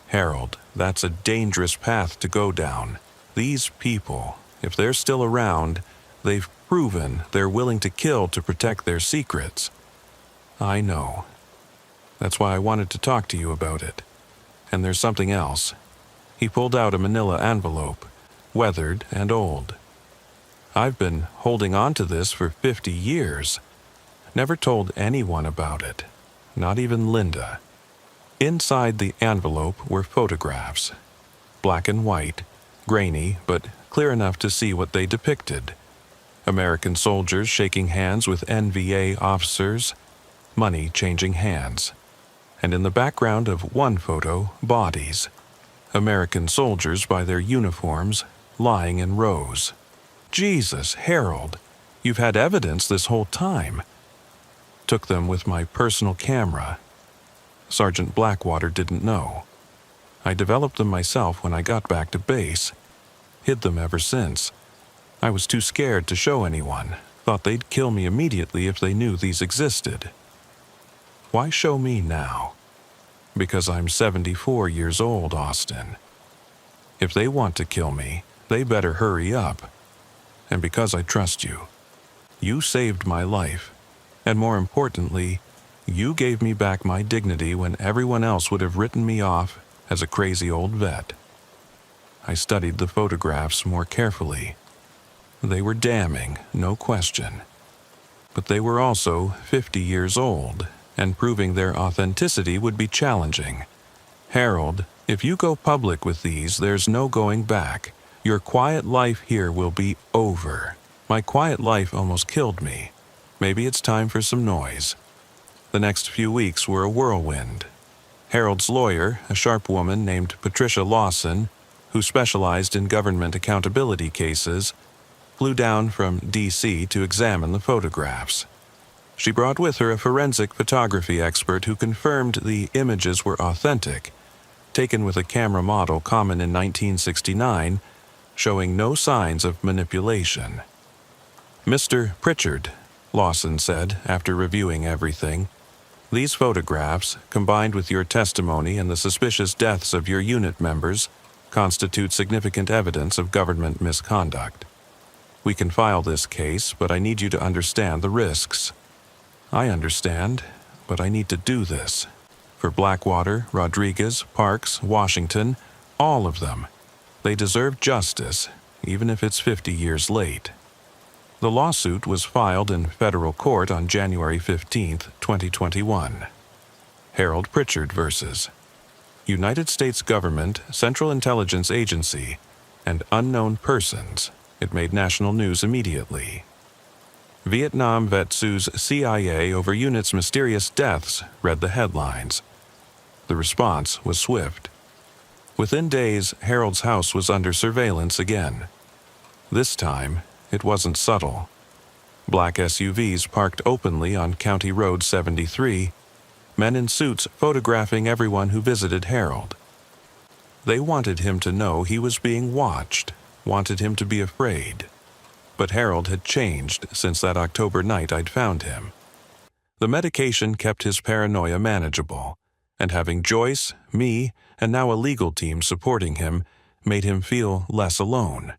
Speaker 1: "Harold, that's a dangerous path to go down. These people, if they're still around, they've proven they're willing to kill to protect their secrets." "I know. That's why I wanted to talk to you about it. And there's something else." He pulled out a manila envelope, weathered and old. "I've been holding on to this for 50 years. Never told anyone about it, not even Linda." Inside the envelope were photographs. Black and white, grainy, but clear enough to see what they depicted. American soldiers shaking hands with NVA officers, money changing hands. And in the background of one photo, bodies. American soldiers by their uniforms, lying in rows. "Jesus, Harold, you've had evidence this whole time." took them with my personal camera. Sergeant Blackwater didn't know. I developed them myself when I got back to base. Hid them ever since. I was too scared to show anyone. Thought they'd kill me immediately if they knew these existed. Why show me now? Because I'm 74 years old, Austin. If they want to kill me, they better hurry up. And because I trust you. You saved my life. And more importantly, you gave me back my dignity when everyone else would have written me off as a crazy old vet. I studied the photographs more carefully. They were damning, no question. But they were also 50 years old, and proving their authenticity would be challenging. Harold, if you go public with these, there's no going back. Your quiet life here will be over. My quiet life almost killed me. Maybe it's time for some noise. The next few weeks were a whirlwind. Harold's lawyer, a sharp woman named Patricia Lawson, who specialized in government accountability cases, flew down from D.C. to examine the photographs. She brought with her a forensic photography expert who confirmed the images were authentic, taken with a camera model common in 1969, showing no signs of manipulation. "Mr. Pritchard," Lawson said after reviewing everything, "these photographs, combined with your testimony and the suspicious deaths of your unit members, constitute significant evidence of government misconduct. We can file this case, but I need you to understand the risks." "I understand, but I need to do this. For Blackwater, Rodriguez, Parks, Washington, all of them. They deserve justice, even if it's 50 years late." The lawsuit was filed in federal court on January 15, 2021. Harold Pritchard versus United States Government, Central Intelligence Agency, and unknown persons. It made national news immediately. Vietnam vet sues CIA over unit's mysterious deaths, read the headlines. The response was swift. Within days, Harold's house was under surveillance again. This time, it wasn't subtle. Black SUVs parked openly on County Road 73, men in suits photographing everyone who visited Harold. They wanted him to know he was being watched, wanted him to be afraid. But Harold had changed since that October night I'd found him. The medication kept his paranoia manageable, and having Joyce, me, and now a legal team supporting him made him feel less alone.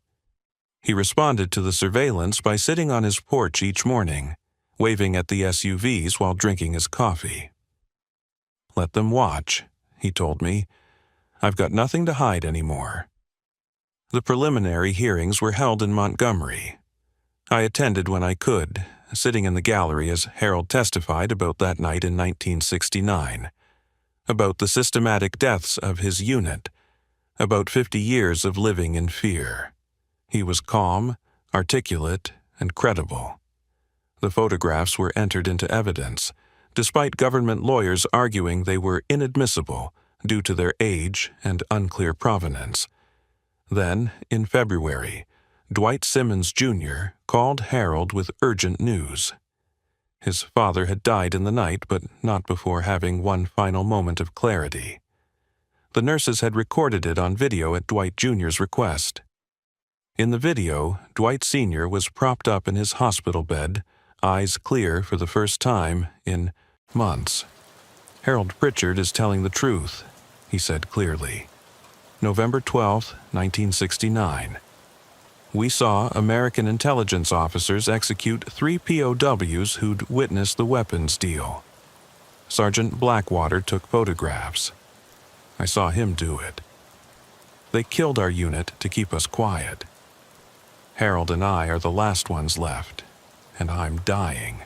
Speaker 1: He responded to the surveillance by sitting on his porch each morning, waving at the SUVs while drinking his coffee. "Let them watch," he told me. "I've got nothing to hide anymore." The preliminary hearings were held in Montgomery. I attended when I could, sitting in the gallery as Harold testified about that night in 1969, about the systematic deaths of his unit, about 50 years of living in fear. He was calm, articulate, and credible. The photographs were entered into evidence, despite government lawyers arguing they were inadmissible due to their age and unclear provenance. Then, in February, Dwight Simmons, Jr. called Harold with urgent news. His father had died in the night, but not before having one final moment of clarity. The nurses had recorded it on video at Dwight Jr.'s request. In the video, Dwight Sr. was propped up in his hospital bed, eyes clear for the first time in months. "Harold Pritchard is telling the truth," he said clearly. November 12, 1969. "We saw American intelligence officers execute 3 POWs who'd witnessed the weapons deal. Sergeant Blackwater took photographs. I saw him do it. They killed our unit to keep us quiet. Harold and I are the last ones left, and I'm dying.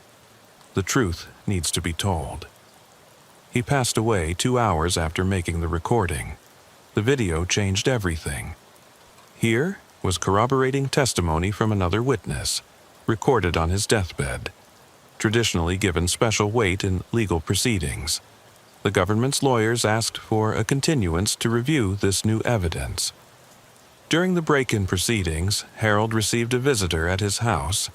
Speaker 1: The truth needs to be told." He passed away 2 hours after making the recording. The video changed everything. Here was corroborating testimony from another witness, recorded on his deathbed, traditionally given special weight in legal proceedings. The government's lawyers asked for a continuance to review this new evidence. During the break-in proceedings, Harold received a visitor at his house.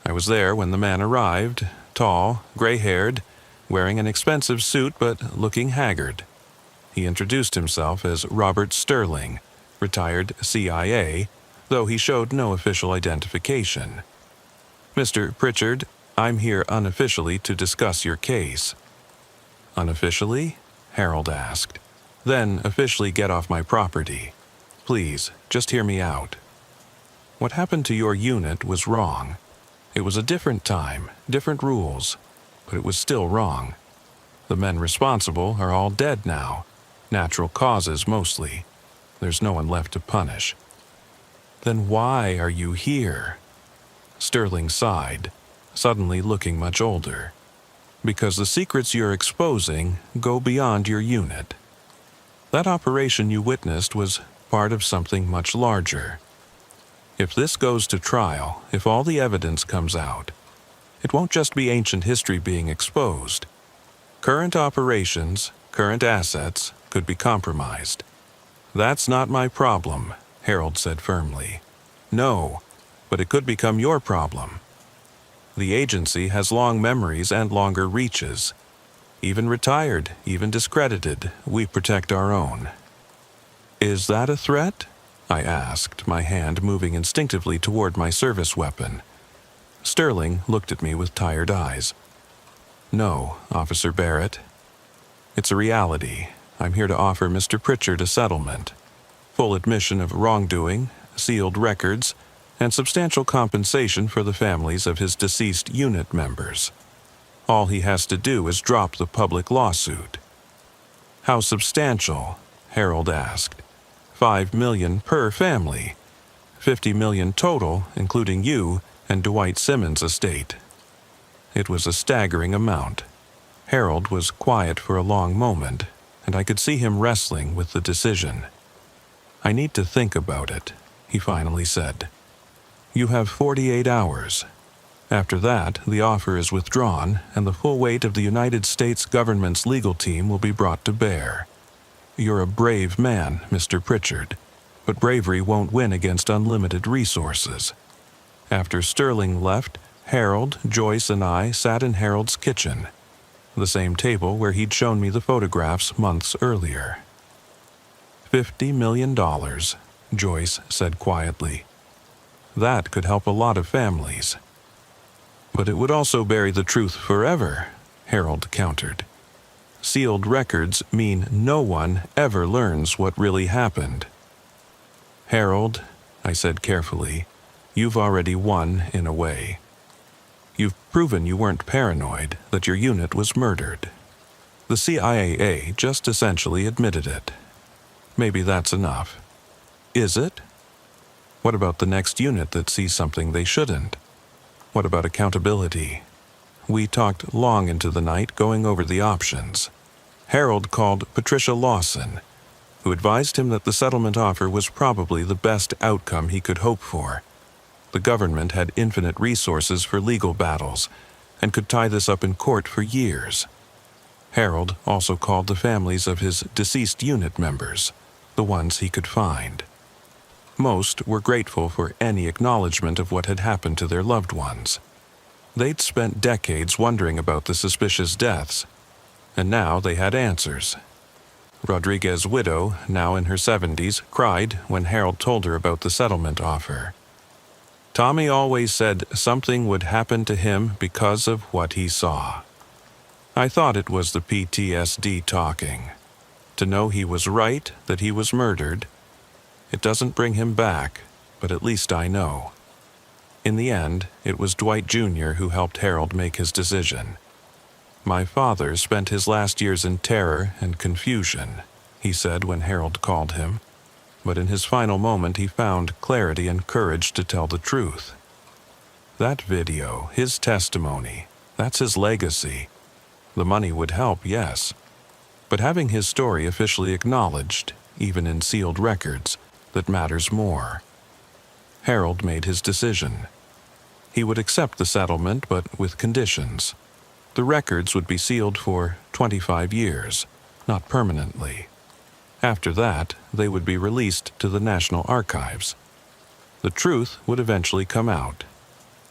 Speaker 1: I was there when the man arrived, tall, gray-haired, wearing an expensive suit but looking haggard. He introduced himself as Robert Sterling, retired CIA, though he showed no official identification. "Mr. Pritchard, I'm here unofficially to discuss your case." "Unofficially?" Harold asked. "Then officially get off my property. Please, just hear me out. What happened to your unit was wrong. It was a different time, different rules, but it was still wrong. The men responsible are all dead now. Natural causes mostly. There's no one left to punish." "Then why are you here?" Sterling sighed, suddenly looking much older. "Because the secrets you're exposing go beyond your unit. That operation you witnessed was part of something much larger. If this goes to trial, if all the evidence comes out, it won't just be ancient history being exposed. Current operations, current assets could be compromised. That's not my problem," Harold said firmly. "No, but it could become your problem. The agency has long memories and longer reaches. Even retired, even discredited, we protect our own." "Is that a threat?" I asked, my hand moving instinctively toward my service weapon. Sterling looked at me with tired eyes. "No, Officer Barrett. It's a reality. I'm here to offer Mr. Pritchard a settlement. Full admission of wrongdoing, sealed records, and substantial compensation for the families of his deceased unit members. All he has to do is drop the public lawsuit." "How substantial?" Harold asked. $5 million per family. $50 million total, including you and Dwight Simmons' estate. It was a staggering amount. Harold was quiet for a long moment, and I could see him wrestling with the decision. "I need to think about it," he finally said. "You have 48 hours. After that, the offer is withdrawn, and the full weight of the United States government's legal team will be brought to bear. You're a brave man, Mr. Pritchard, but bravery won't win against unlimited resources." After Sterling left, Harold, Joyce, and I sat in Harold's kitchen, the same table where he'd shown me the photographs months earlier. $50 million, Joyce said quietly. "That could help a lot of families." "But it would also bury the truth forever," Harold countered. "Sealed records mean no one ever learns what really happened." "Harold," I said carefully, "you've already won in a way. You've proven you weren't paranoid, that your unit was murdered. The CIA just essentially admitted it. Maybe that's enough. Is it? What about the next unit that sees something they shouldn't? What about accountability?" We talked long into the night, going over the options. Harold called Patricia Lawson, who advised him that the settlement offer was probably the best outcome he could hope for. The government had infinite resources for legal battles and could tie this up in court for years. Harold also called the families of his deceased unit members, the ones he could find. Most were grateful for any acknowledgement of what had happened to their loved ones. They'd spent decades wondering about the suspicious deaths, and now they had answers. Rodriguez's widow, now in her 70s, cried when Harold told her about the settlement offer. "Tommy always said something would happen to him because of what he saw." I thought it was the PTSD talking. To know he was right, that he was murdered. It doesn't bring him back, but at least I know. In the end, it was Dwight Jr. who helped Harold make his decision. "My father spent his last years in terror and confusion," he said when Harold called him. But in his final moment he found clarity and courage to tell the truth. That video, his testimony, that's his legacy. The money would help, yes. But having his story officially acknowledged, even in sealed records, that matters more. Harold made his decision. He would accept the settlement, but with conditions. The records would be sealed for 25 years, not permanently. After that, they would be released to the National Archives. The truth would eventually come out,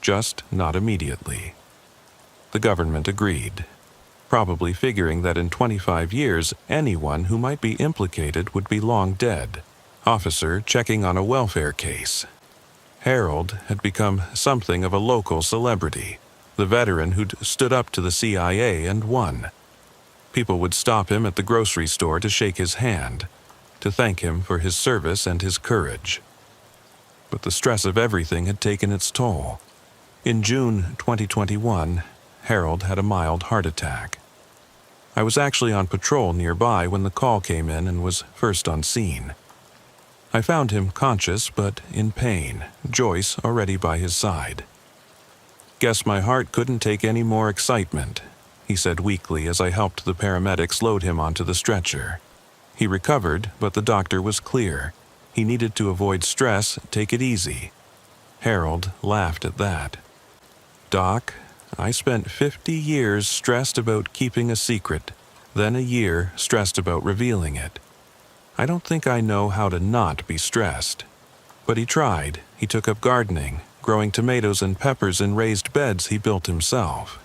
Speaker 1: just not immediately. The government agreed, probably figuring that in 25 years anyone who might be implicated would be long dead. Officer checking on a welfare case. Harold had become something of a local celebrity, the veteran who'd stood up to the CIA and won. People would stop him at the grocery store to shake his hand, to thank him for his service and his courage. But the stress of everything had taken its toll. In June 2021, Harold had a mild heart attack. I was actually on patrol nearby when the call came in and was first on scene. I found him conscious but in pain, Joyce already by his side. "Guess my heart couldn't take any more excitement," he said weakly as I helped the paramedics load him onto the stretcher. He recovered, but the doctor was clear. He needed to avoid stress, take it easy. Harold laughed at that. "Doc, I spent 50 years stressed about keeping a secret, then a year stressed about revealing it. I don't think I know how to not be stressed." But he tried. He took up gardening, growing tomatoes and peppers in raised beds he built himself.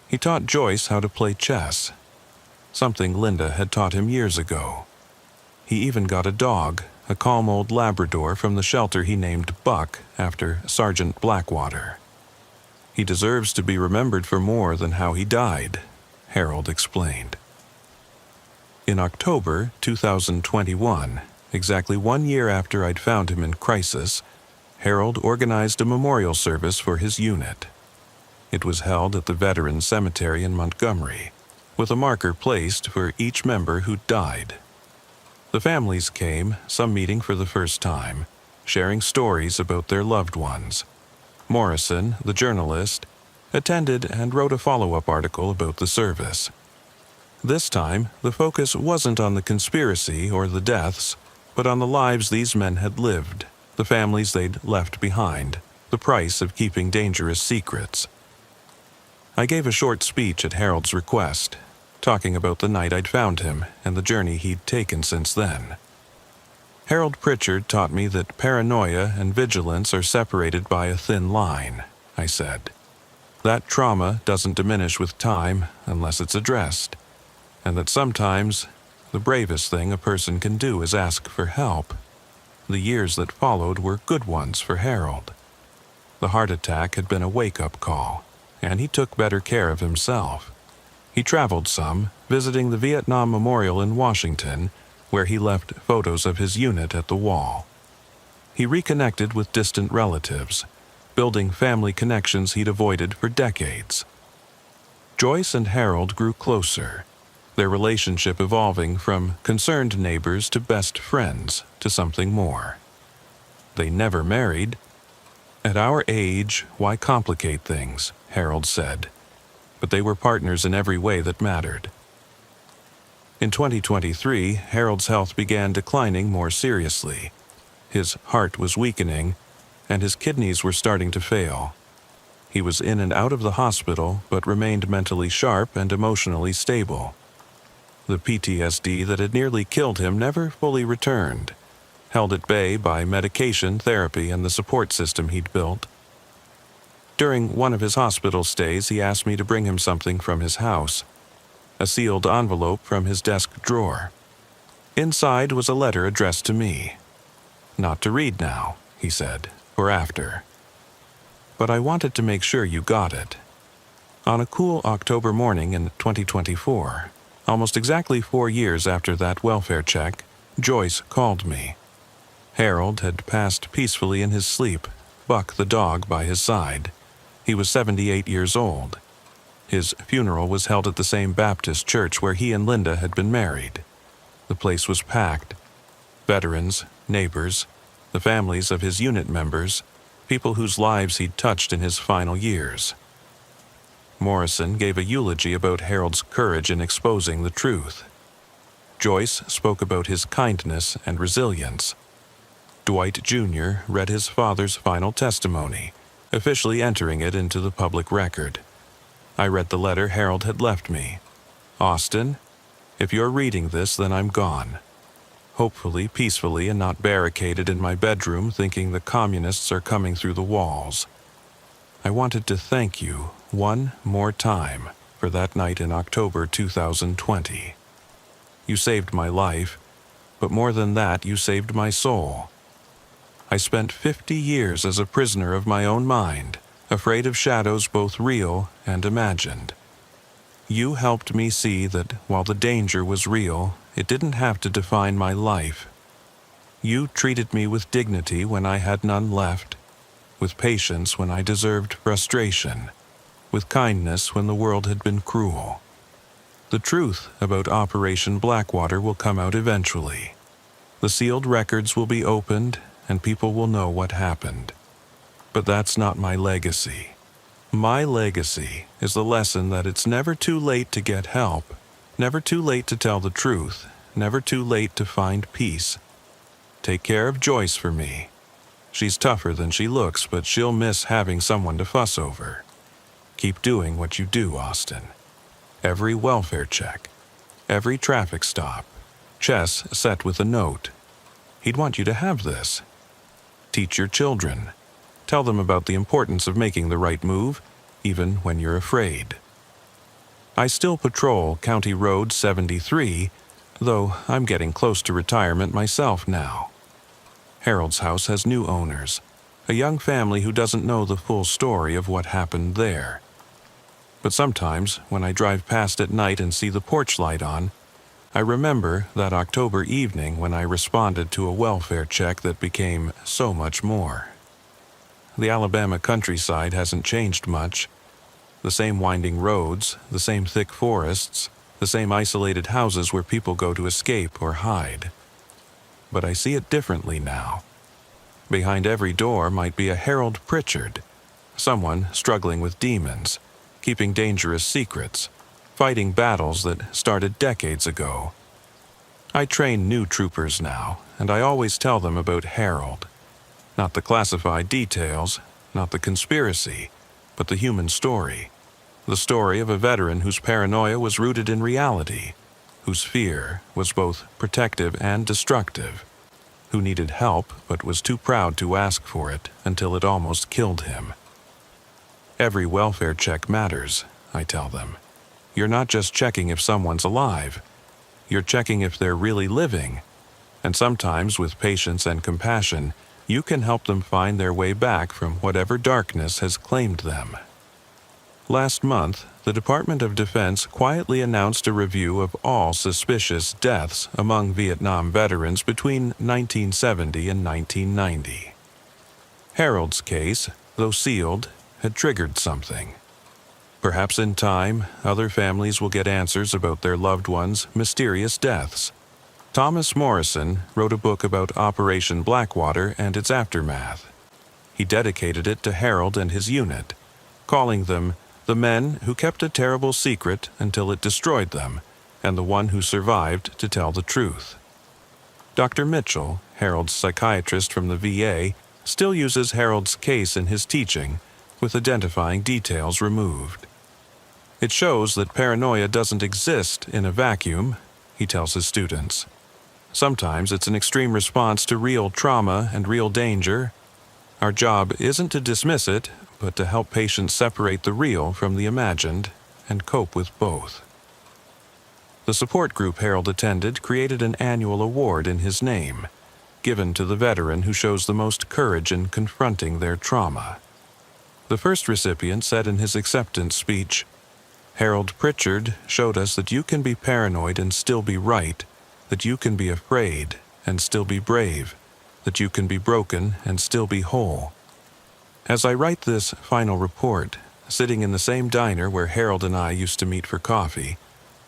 Speaker 1: He taught Joyce how to play chess, something Linda had taught him years ago. He even got a dog, a calm old Labrador from the shelter he named Buck after Sergeant Blackwater. "He deserves to be remembered for more than how he died," Harold explained. In October 2021, exactly 1 year after I'd found him in crisis, Harold organized a memorial service for his unit. It was held at the Veterans Cemetery in Montgomery, with a marker placed for each member who'd died. The families came, some meeting for the first time, sharing stories about their loved ones. Morrison, the journalist, attended and wrote a follow-up article about the service. This time, the focus wasn't on the conspiracy or the deaths, but on the lives these men had lived, the families they'd left behind, the price of keeping dangerous secrets. I gave a short speech at Harold's request, talking about the night I'd found him and the journey he'd taken since then. Harold Pritchard taught me that paranoia and vigilance are separated by a thin line, I said. That trauma doesn't diminish with time unless it's addressed, and that sometimes the bravest thing a person can do is ask for help. The years that followed were good ones for Harold. The heart attack had been a wake-up call, and he took better care of himself. He traveled some, visiting the Vietnam Memorial in Washington, where he left photos of his unit at the wall. He reconnected with distant relatives, building family connections he'd avoided for decades. Joyce and Harold grew closer, their relationship evolving from concerned neighbors to best friends to something more. They never married. "At our age, why complicate things?" Harold said. But they were partners in every way that mattered. In 2023, Harold's health began declining more seriously. His heart was weakening, and his kidneys were starting to fail. He was in and out of the hospital, but remained mentally sharp and emotionally stable. The PTSD that had nearly killed him never fully returned, held at bay by medication, therapy, and the support system he'd built. During one of his hospital stays, he asked me to bring him something from his house, a sealed envelope from his desk drawer. Inside was a letter addressed to me. "Not to read now," he said, "or after. But I wanted to make sure you got it." On a cool October morning in 2024, almost exactly 4 years after that welfare check, Joyce called me. Harold had passed peacefully in his sleep, Buck the dog by his side. He was 78 years old. His funeral was held at the same Baptist church where he and Linda had been married. The place was packed. Veterans, neighbors, the families of his unit members, people whose lives he'd touched in his final years. Morrison gave a eulogy about Harold's courage in exposing the truth. Joyce spoke about his kindness and resilience. Dwight Jr. read his father's final testimony, officially entering it into the public record. I read the letter Harold had left me. "Austin, if you're reading this, then I'm gone. Hopefully, peacefully, and not barricaded in my bedroom thinking the communists are coming through the walls. I wanted to thank you, one more time for that night in October 2020. You saved my life, but more than that, you saved my soul. I spent 50 years as a prisoner of my own mind, afraid of shadows both real and imagined. You helped me see that while the danger was real, it didn't have to define my life. You treated me with dignity when I had none left, with patience when I deserved frustration, with kindness when the world had been cruel. The truth about Operation Blackwater will come out eventually. The sealed records will be opened, and people will know what happened. But that's not my legacy. My legacy is the lesson that it's never too late to get help, never too late to tell the truth, never too late to find peace. Take care of Joyce for me. She's tougher than she looks, but she'll miss having someone to fuss over. Keep doing what you do, Austin. Every welfare check, every traffic stop, Chess set with a note. He'd want you to have this. Teach your children. Tell them about the importance of making the right move, even when you're afraid. I still patrol County Road 73, though I'm getting close to retirement myself now. Harold's house has new owners, a young family who doesn't know the full story of what happened there. But sometimes, when I drive past at night and see the porch light on, I remember that October evening when I responded to a welfare check that became so much more. The Alabama countryside hasn't changed much. The same winding roads, the same thick forests, the same isolated houses where people go to escape or hide. But I see it differently now. Behind every door might be a Harold Pritchard, someone struggling with demons, keeping dangerous secrets, fighting battles that started decades ago. I train new troopers now, and I always tell them about Harold. Not the classified details, not the conspiracy, but the human story. The story of a veteran whose paranoia was rooted in reality, whose fear was both protective and destructive, who needed help but was too proud to ask for it until it almost killed him. Every welfare check matters, I tell them. You're not just checking if someone's alive. You're checking if they're really living. And sometimes, with patience and compassion, you can help them find their way back from whatever darkness has claimed them. Last month, the Department of Defense quietly announced a review of all suspicious deaths among Vietnam veterans between 1970 and 1990. Harold's case, though sealed, had triggered something. Perhaps in time, other families will get answers about their loved ones' mysterious deaths. Thomas Morrison wrote a book about Operation Blackwater and its aftermath. He dedicated it to Harold and his unit, calling them the men who kept a terrible secret until it destroyed them, and the one who survived to tell the truth. Dr. Mitchell, Harold's psychiatrist from the VA, still uses Harold's case in his teaching, with identifying details removed. It shows that paranoia doesn't exist in a vacuum, he tells his students. Sometimes it's an extreme response to real trauma and real danger. Our job isn't to dismiss it, but to help patients separate the real from the imagined and cope with both. The support group Harold attended created an annual award in his name, given to the veteran who shows the most courage in confronting their trauma. The first recipient said in his acceptance speech, "Harold Pritchard showed us that you can be paranoid and still be right, that you can be afraid and still be brave, that you can be broken and still be whole." As I write this final report, sitting in the same diner where Harold and I used to meet for coffee,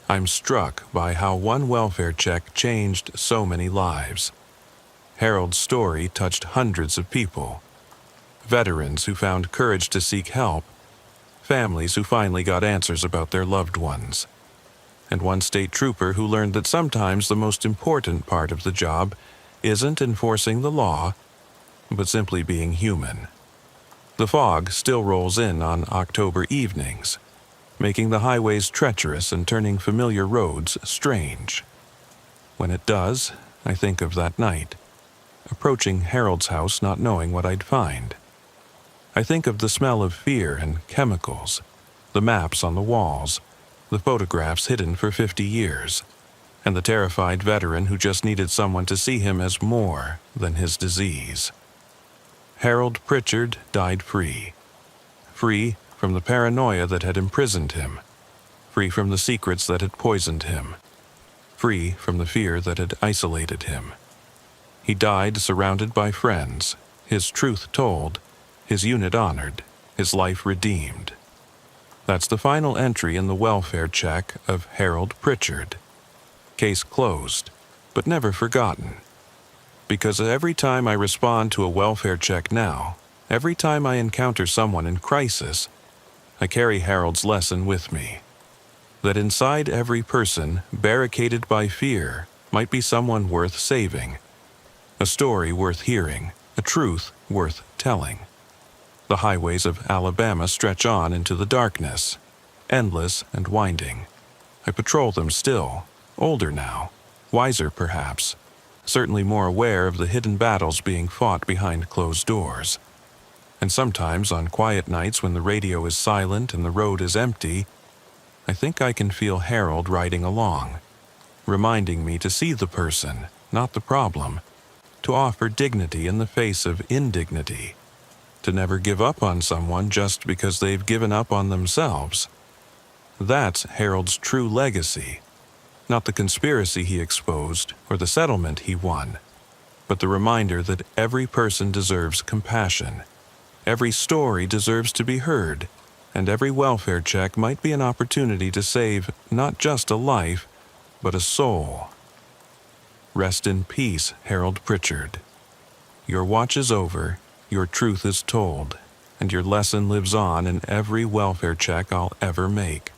Speaker 1: I'm struck by how one welfare check changed so many lives. Harold's story touched hundreds of people. Veterans who found courage to seek help, families who finally got answers about their loved ones, and one state trooper who learned that sometimes the most important part of the job isn't enforcing the law, but simply being human. The fog still rolls in on October evenings, making the highways treacherous and turning familiar roads strange. When it does, I think of that night, approaching Harold's house not knowing what I'd find. I think of the smell of fear and chemicals, the maps on the walls, the photographs hidden for 50 years, and the terrified veteran who just needed someone to see him as more than his disease. Harold Pritchard died free. Free from the paranoia that had imprisoned him. Free from the secrets that had poisoned him. Free from the fear that had isolated him. He died surrounded by friends, his truth told, his unit honored, his life redeemed. That's the final entry in the welfare check of Harold Pritchard. Case closed, but never forgotten. Because every time I respond to a welfare check now, every time I encounter someone in crisis, I carry Harold's lesson with me. That inside every person, barricaded by fear, might be someone worth saving. A story worth hearing, a truth worth telling. The highways of Alabama stretch on into the darkness, endless and winding. I patrol them still, older now, wiser perhaps, certainly more aware of the hidden battles being fought behind closed doors. And sometimes on quiet nights when the radio is silent and the road is empty, I think I can feel Harold riding along, reminding me to see the person, not the problem, to offer dignity in the face of indignity, to never give up on someone just because they've given up on themselves. That's Harold's true legacy, not the conspiracy he exposed or the settlement he won, but the reminder that every person deserves compassion, every story deserves to be heard, and every welfare check might be an opportunity to save not just a life, but a soul. Rest in peace, Harold Pritchard. Your watch is over, your truth is told, and your lesson lives on in every welfare check I'll ever make.